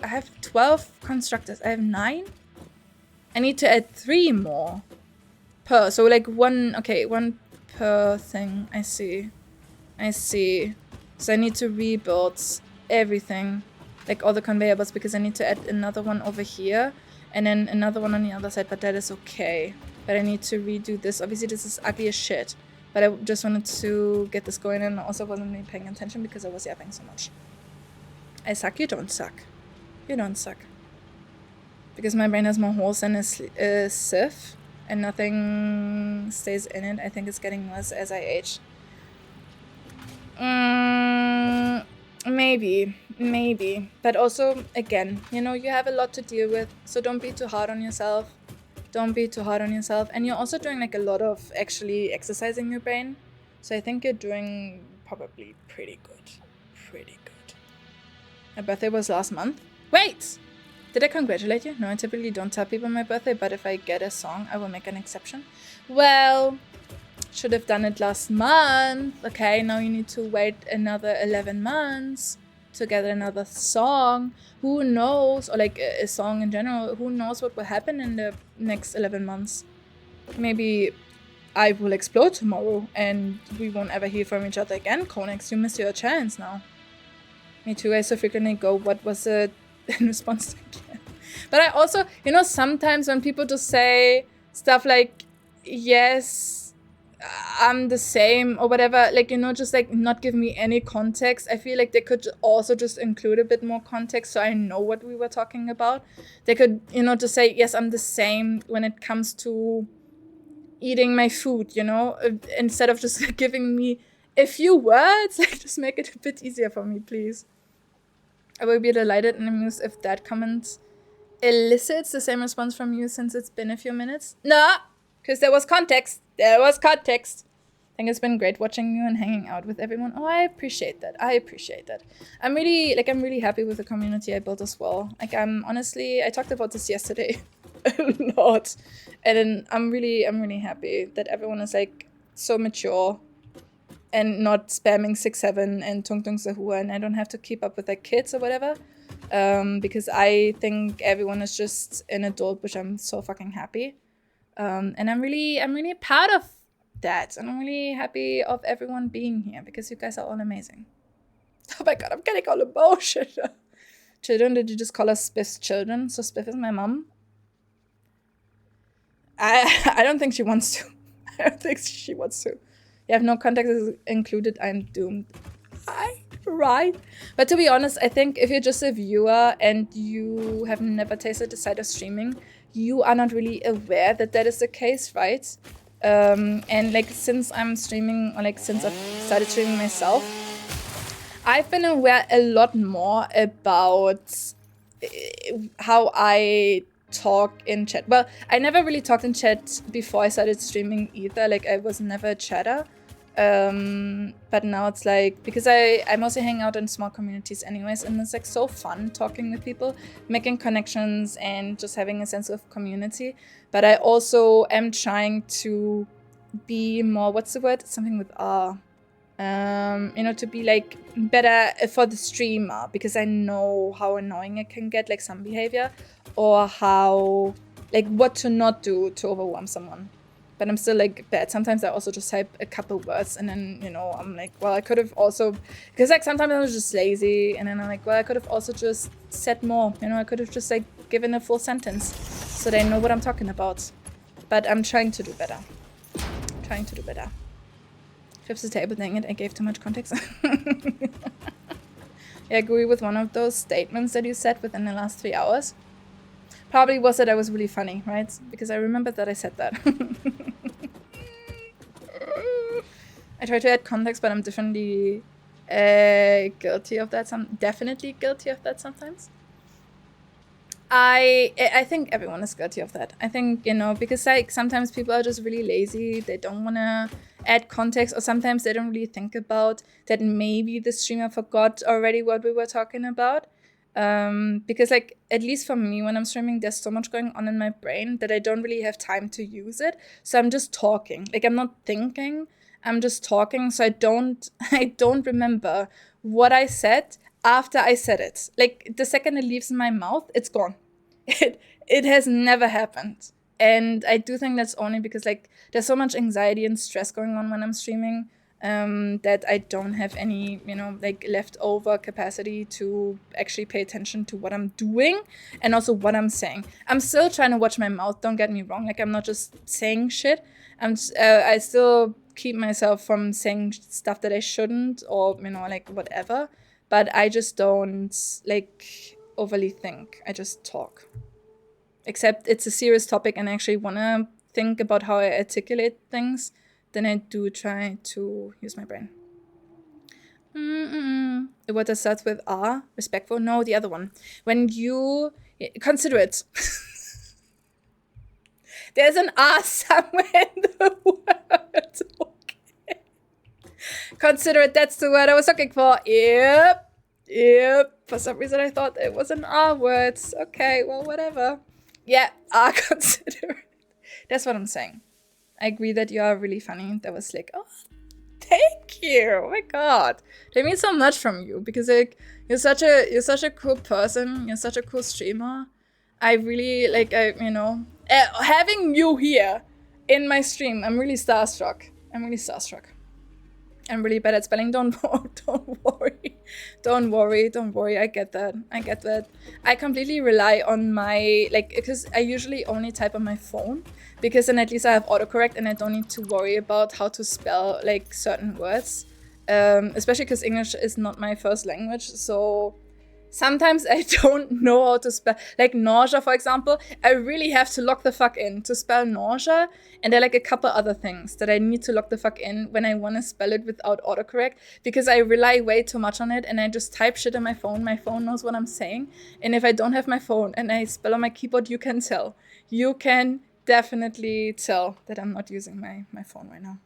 have 12 constructors. I have 9. I need to add 3 more per. So like one per thing. I see. So I need to rebuild everything, like all the conveyor belts, because I need to add another one over here and then another one on the other side, but that is okay. But I need to redo this. Obviously this is ugly as shit, but I just wanted to get this going, and I also wasn't really paying attention because I was yapping so much. I suck, you don't suck. You don't suck. Because my brain has more holes than a sieve, and nothing stays in it. I think it's getting worse as I age. Maybe. But also, again, you know, you have a lot to deal with, so don't be too hard on yourself. And you're also doing like a lot of actually exercising your brain. So I think you're doing probably pretty good. My birthday was last month. Wait! Did I congratulate you? No, I typically don't tell people my birthday, but if I get a song, I will make an exception. Well, should have done it last month. Okay, now you need to wait another 11 months to get another song. Who knows? Or like a song in general. Who knows what will happen in the next 11 months? Maybe I will explode tomorrow and we won't ever hear from each other again. Konex, you missed your chance now. Me too, I so frequently go, what was it in response to it? But I also, you know, sometimes when people just say stuff like, yes, I'm the same or whatever, like, you know, just like not give me any context. I feel like they could also just include a bit more context so I know what we were talking about. They could, you know, just say, yes, I'm the same when it comes to eating my food, you know, instead of just giving me a few words. Like, just make it a bit easier for me, please. I will be delighted and amused if that comment elicits the same response from you since it's been a few minutes. No, because there was context. I think it's been great watching you and hanging out with everyone. Oh, I appreciate that. I'm really happy with the community I built as well. Like, I talked about this yesterday a lot. And I'm really happy that everyone is like so mature and not spamming 6-7 and Tung Tung Sahua, and I don't have to keep up with their kids or whatever. Because I think everyone is just an adult, which I'm so fucking happy. And I'm really proud of that. And I'm really happy of everyone being here because you guys are all amazing. Oh my god, I'm getting all emotional. Children, did you just call us Spiff's children? So Spiff is my mom. I don't think she wants to. You have no context included, I'm doomed. Right. But to be honest, I think if you're just a viewer and you have never tasted the side of streaming, you are not really aware that that is the case, right? And like since I'm streaming, or like since I've started streaming myself, I've been aware a lot more about how I talk in chat. Well, I never really talked in chat before I started streaming either. Like, I was never a chatter. But now it's like, because I mostly hang out in small communities anyways, and it's like so fun talking with people, making connections and just having a sense of community. But I also am trying to be more, what's the word? Something with R. You know, to be like better for the streamer, because I know how annoying it can get, like some behavior, or how, like what to not do to overwhelm someone. But I'm still like bad. Sometimes I also just type a couple words and then, you know, I'm like, well, I could have also, because like sometimes I was just lazy, and then I'm like, well, I could have also just said more, you know, I could have just like given a full sentence so they know what I'm talking about. But I'm trying to do better. Flips the table, dang it, I gave too much context. I agree with one of those statements that you said within the last 3 hours. Probably was that I was really funny, right? Because I remember that I said that. I try to add context, but I'm definitely guilty of that. Definitely guilty of that sometimes. I think everyone is guilty of that. I think, you know, because like sometimes people are just really lazy. They don't want to add context, or sometimes they don't really think about that maybe the streamer forgot already what we were talking about. Because like, at least for me, when I'm streaming, there's so much going on in my brain that I don't really have time to use it. So I'm just talking. Like, I'm not thinking, I'm just talking. So I don't remember what I said after I said it. Like, the second it leaves my mouth, it's gone. It has never happened. And I do think that's only because like there's so much anxiety and stress going on when I'm streaming, that I don't have any, you know, like leftover capacity to actually pay attention to what I'm doing and also what I'm saying. I'm still trying to watch my mouth, don't get me wrong. Like, I'm not just saying shit. I still keep myself from saying stuff that I shouldn't, or, you know, like whatever. But I just don't like overly think. I just talk. Except it's a serious topic and I actually want to think about how I articulate things, then I do try to use my brain. What that starts with R? Respectful? No, the other one. When you... Considerate. There's an R somewhere in the word. Okay. Considerate, that's the word I was looking for. Yep. For some reason I thought it was an R word. Okay, well, whatever. Yeah, R considerate. That's what I'm saying. I agree that you are really funny. That was like, oh, thank you. Oh my god, that means so much from you, because like you're such a cool person. You're such a cool streamer. I really like, you know, having you here in my stream. I'm really starstruck. I'm really bad at spelling. Don't worry. Don't worry. I get that. I completely rely on my, like, because I usually only type on my phone, because then at least I have autocorrect and I don't need to worry about how to spell like certain words. Especially because English is not my first language, so sometimes I don't know how to spell, like nausea, for example. I really have to lock the fuck in to spell nausea, and there are like a couple other things that I need to lock the fuck in when I want to spell it without autocorrect, because I rely way too much on it, and I just type shit on my phone. My phone knows what I'm saying, and if I don't have my phone and I spell on my keyboard, you can tell. You can definitely tell that I'm not using my phone right now.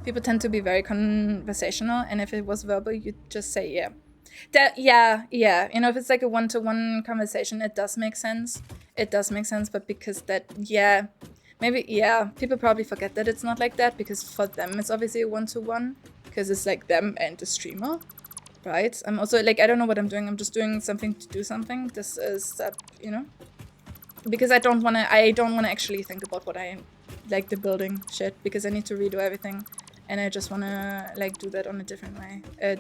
People tend to be very conversational, and if it was verbal, you just say yeah. Yeah. You know, if it's like a one-to-one conversation, it does make sense. But because that, yeah, maybe, yeah, people probably forget that it's not like that, because for them, it's obviously a one-to-one, because it's like them and the streamer, right? I'm also like, I don't know what I'm doing. I'm just doing something to do something. This is, you know, because I don't want to actually think about what I, like the building shit, because I need to redo everything. And I just want to like do that on a different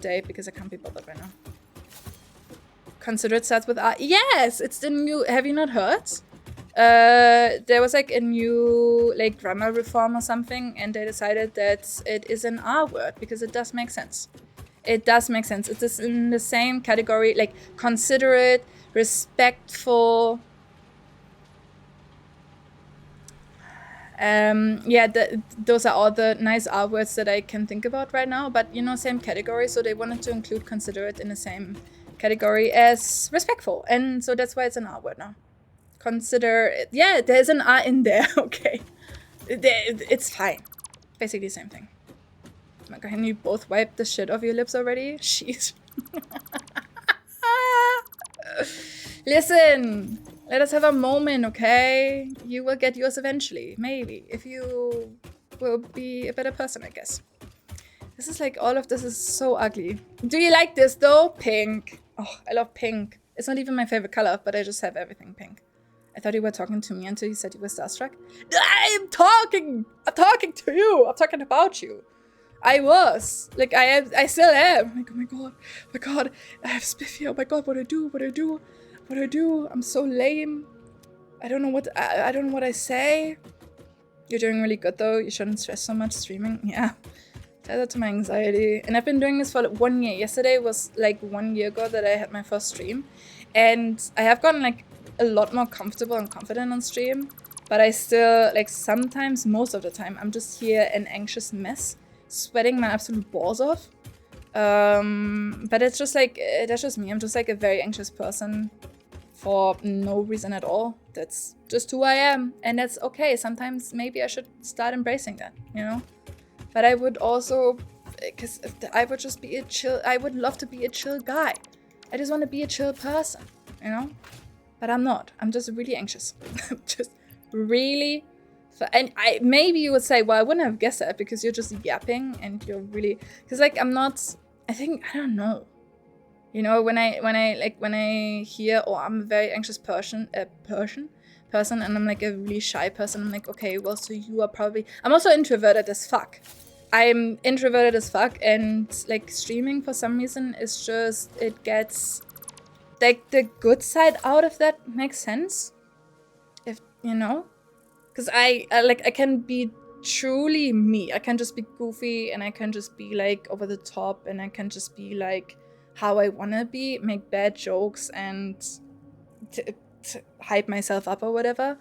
day, because I can't be bothered right now. Considerate starts with R. Yes, it's the new. Have you not heard? There was like a new like grammar reform or something, and they decided that it is an R word, because it does make sense. It is in the same category, like considerate, respectful. Yeah, those are all the nice R words that I can think about right now, but you know, same category, so they wanted to include considerate in the same category as respectful, and so that's why it's an R word now. Consider, yeah, there's an R in there. Okay, it's fine, basically the same thing. Oh my god, can you both wipe the shit off your lips already? Jeez. Listen, let us have a moment, okay? You will get yours eventually, maybe, if you will be a better person, I guess. This is like, all of this is so ugly. Do you like this though? Pink. Oh, I love pink. It's not even my favorite color, but I just have everything pink. I thought you were talking to me until you said you were starstruck. I'm talking to you. I'm talking about you. I was. Like, I still am. Like, oh my god, I have spiffy. Oh my god, what do I do? I'm so lame. I don't know what I say. You're doing really good though. You shouldn't stress so much streaming. Yeah. Tell that to my anxiety. And I've been doing this for like 1 year. Yesterday was like 1 year ago that I had my first stream. And I have gotten like a lot more comfortable and confident on stream. But I still, like, sometimes, most of the time, I'm just here an anxious mess, sweating my absolute balls off. But it's just like, that's just me. I'm just like a very anxious person for no reason at all. That's just who I am, and that's okay. Sometimes maybe I should start embracing that, you know? But I would also, because I would just be I would love to be a chill guy. I just want to be a chill person, you know? But I'm not. I'm just really anxious. I'm just really, and maybe you would say, well, I wouldn't have guessed that because you're just yapping and you're really, because like I'm not, I don't know. You know, when I hear, oh, I'm a very anxious person, person and I'm like a really shy person, I'm like, okay, well, so you are probably... I'm also introverted as fuck. I'm introverted as fuck, and like streaming for some reason is just, it gets like the good side out of that makes sense. If you know, because I can be truly me. I can just be goofy and I can just be like over the top and I can just be like how I wanna be, make bad jokes and hype myself up or whatever.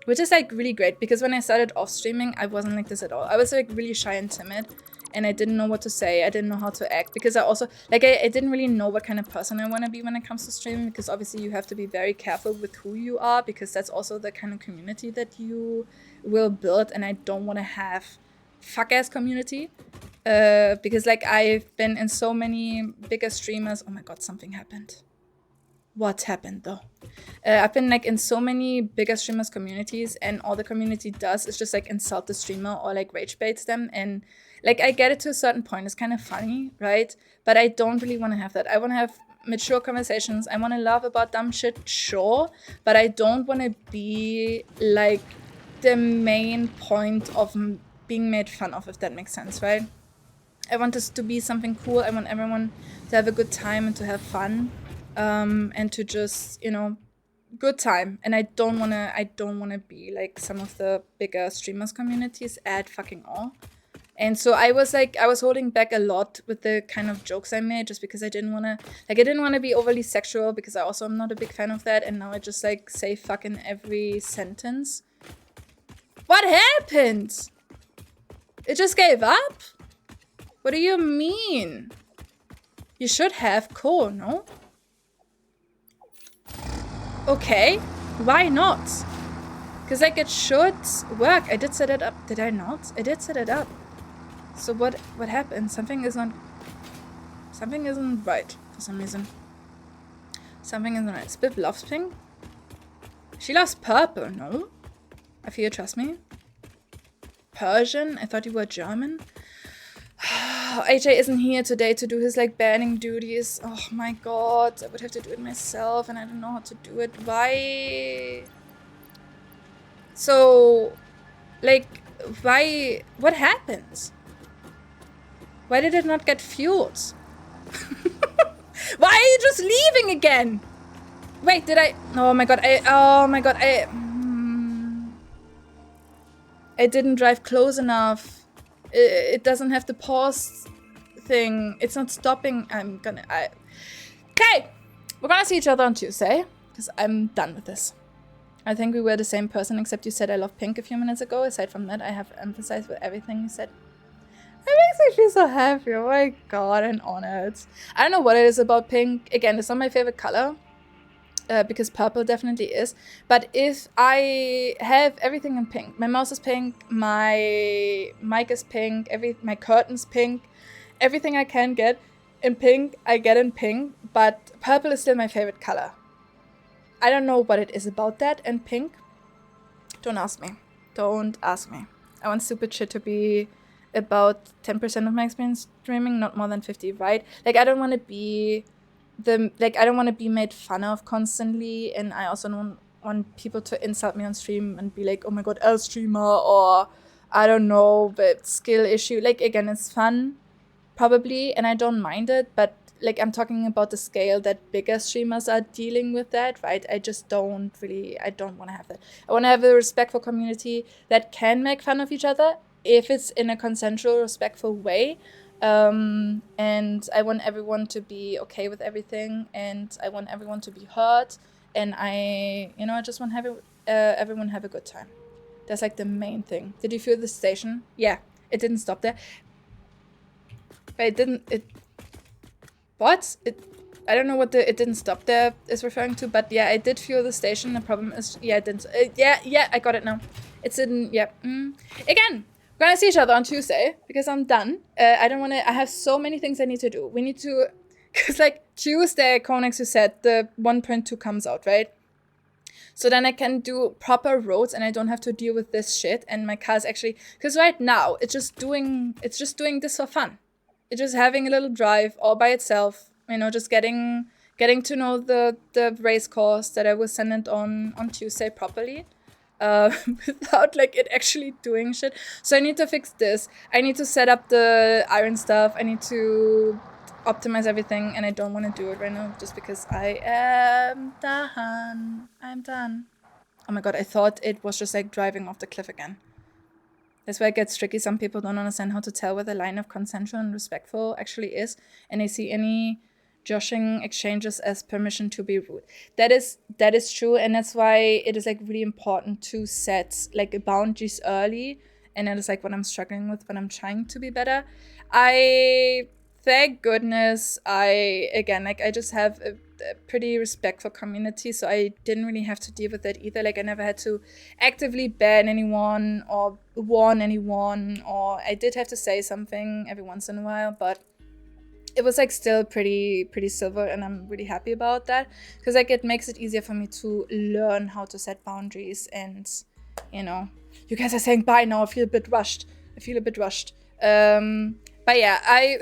Which is like really great, because when I started off streaming, I wasn't like this at all. I was like really shy and timid, and I didn't know what to say. I didn't know how to act, because I also like I didn't really know what kind of person I want to be when it comes to streaming, because obviously you have to be very careful with who you are, because that's also the kind of community that you will build, and I don't want to have fuck ass community. Because like I've been in so many bigger streamers. Oh my god, something happened. What happened though? I've been like in so many bigger streamers communities, and all the community does is just like insult the streamer or like rage baits them, and like I get it to a certain point. It's kind of funny, right? But I don't really want to have that. I want to have mature conversations. I want to laugh about dumb shit, sure, but I don't want to be like the main point of being made fun of, if that makes sense, right? I want this to be something cool. I want everyone to have a good time and to have fun. And to just, you know, good time. And I don't wanna be like some of the bigger streamers communities at fucking all. And so I was holding back a lot with the kind of jokes I made, just because I didn't wanna be overly sexual, because I also am not a big fan of that. And now I just like say fuck in every sentence. What happened? It just gave up? What do you mean? You should have cool, no? Okay, why not? Because like it should work. I did set it up. Did I not? I did set it up. So what happened? Something isn't right for some reason. Something isn't right. Spiv loves pink. She loves purple, no? I feel you trust me. Persian? I thought you were German. AJ isn't here today to do his like banning duties. Oh my god, I would have to do it myself and I don't know how to do it. Why? So, like, why? What happened? Why did it not get fueled? Why are you just leaving again? Wait, did I? Oh my god, I didn't drive close enough. It doesn't have the pause thing. It's not stopping. Okay, we're gonna see each other on Tuesday, because I'm done with this. I think we were the same person, except you said I love pink a few minutes ago. Aside from that, I have emphasized with everything you said. It makes me feel so happy. Oh my god, and honored. I don't know what it is about pink. Again, it's not my favorite color. Because purple definitely is. But if I have everything in pink, my mouse is pink, my mic is pink, my curtain's pink, everything I can get in pink, I get in pink, but purple is still my favorite color. I don't know what it is about that and pink. Don't ask me. Don't ask me. I want stupid shit to be about 10% of my experience streaming, not more than 50, right? Like, I don't want to be... I don't want to be made fun of constantly, and I also don't want people to insult me on stream and be like, oh my god, L streamer, or I don't know, but skill issue. Like, again, it's fun, probably, and I don't mind it, but like, I'm talking about the scale that bigger streamers are dealing with that, right? I just don't want to have that. I want to have a respectful community that can make fun of each other if it's in a consensual, respectful way. And I want everyone to be okay with everything, and I want everyone to be heard, and I just want everyone have a good time. That's like the main thing. Did you feel the station? Yeah, it didn't stop there. But I don't know what the it didn't stop there is referring to, but yeah, I did feel the station. The problem is, yeah, it didn't. Yeah, I got it now. It's in, yeah. Again, we're gonna see each other on Tuesday, because I'm done. I have so many things I need to do. We need to, because like Tuesday, Konex, you said the 1.2 comes out, right? So then I can do proper roads and I don't have to deal with this shit. And my car's actually, because right now it's just doing this for fun. It's just having a little drive all by itself, just getting getting to know the race course that I was sent it on Tuesday properly. Without like it actually doing shit. So I need to fix this. I need to set up the iron stuff. I need to optimize everything, and I don't want to do it right now just because I am done. I'm done. Oh my god, I thought it was just like driving off the cliff again. That's why it gets tricky. Some people don't understand how to tell where the line of consensual and respectful actually is, and they see any joshing exchanges as permission to be rude. That is true, and that's why it is like really important to set like boundaries early. And that is like what I'm struggling with when I'm trying to be better. Thank goodness I just have a pretty respectful community, so I didn't really have to deal with that either. Like I never had to actively ban anyone or warn anyone, or I did have to say something every once in a while, but it was like still pretty silver, and I'm really happy about that because like it makes it easier for me to learn how to set boundaries. And you know, you guys are saying bye now. I feel a bit rushed. But yeah,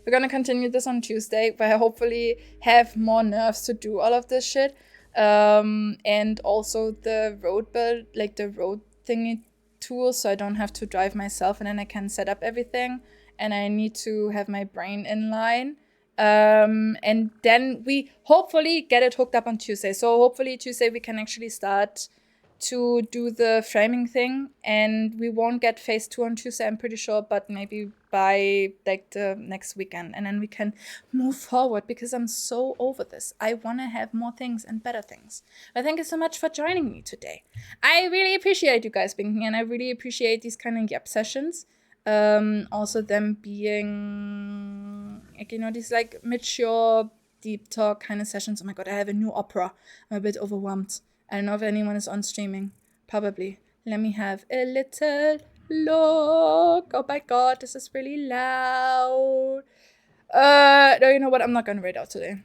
we're gonna continue this on Tuesday, where I hopefully have more nerves to do all of this shit. And also the road build, like the road thingy tool, so I don't have to drive myself, and then I can set up everything. And I need to have my brain in line. And then we hopefully get it hooked up on Tuesday. So hopefully Tuesday we can actually start to do the framing thing, and we won't get phase 2 on Tuesday, I'm pretty sure, but maybe by like the next weekend, and then we can move forward because I'm so over this. I want to have more things and better things. But thank you so much for joining me today. I really appreciate you guys being here, and I really appreciate these kind of yap sessions. Also them being like, you know, these like mature deep talk kind of sessions. Oh my god, I have a new opera. I'm a bit overwhelmed. I don't know if anyone is on streaming. Probably. Let me have a little look. Oh my god, this is really loud. No, you know what? I'm not gonna read out today.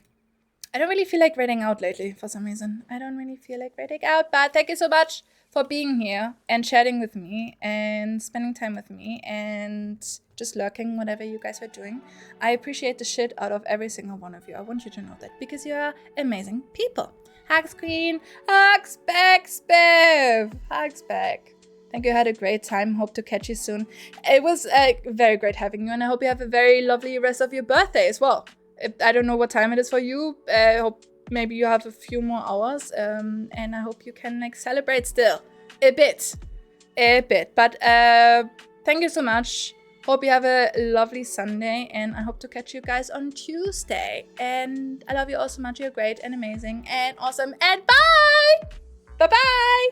I don't really feel like reading out lately for some reason. I don't really feel like reading out, but thank you so much for being here and chatting with me and spending time with me and just lurking whatever you guys are doing. I appreciate the shit out of every single one of you. I want you to know that because you are amazing people. Hugs Queen, hugs back, Spiv, hugs back. Thank you, I had a great time. Hope to catch you soon. It was very great having you, and I hope you have a very lovely rest of your birthday as well. I don't know what time it is for you. I hope maybe you have a few more hours, and I hope you can like celebrate still a bit. But thank you so much. Hope you have a lovely Sunday, and I hope to catch you guys on Tuesday. And I love you all so much. You're great and amazing and awesome. And bye! Bye-bye!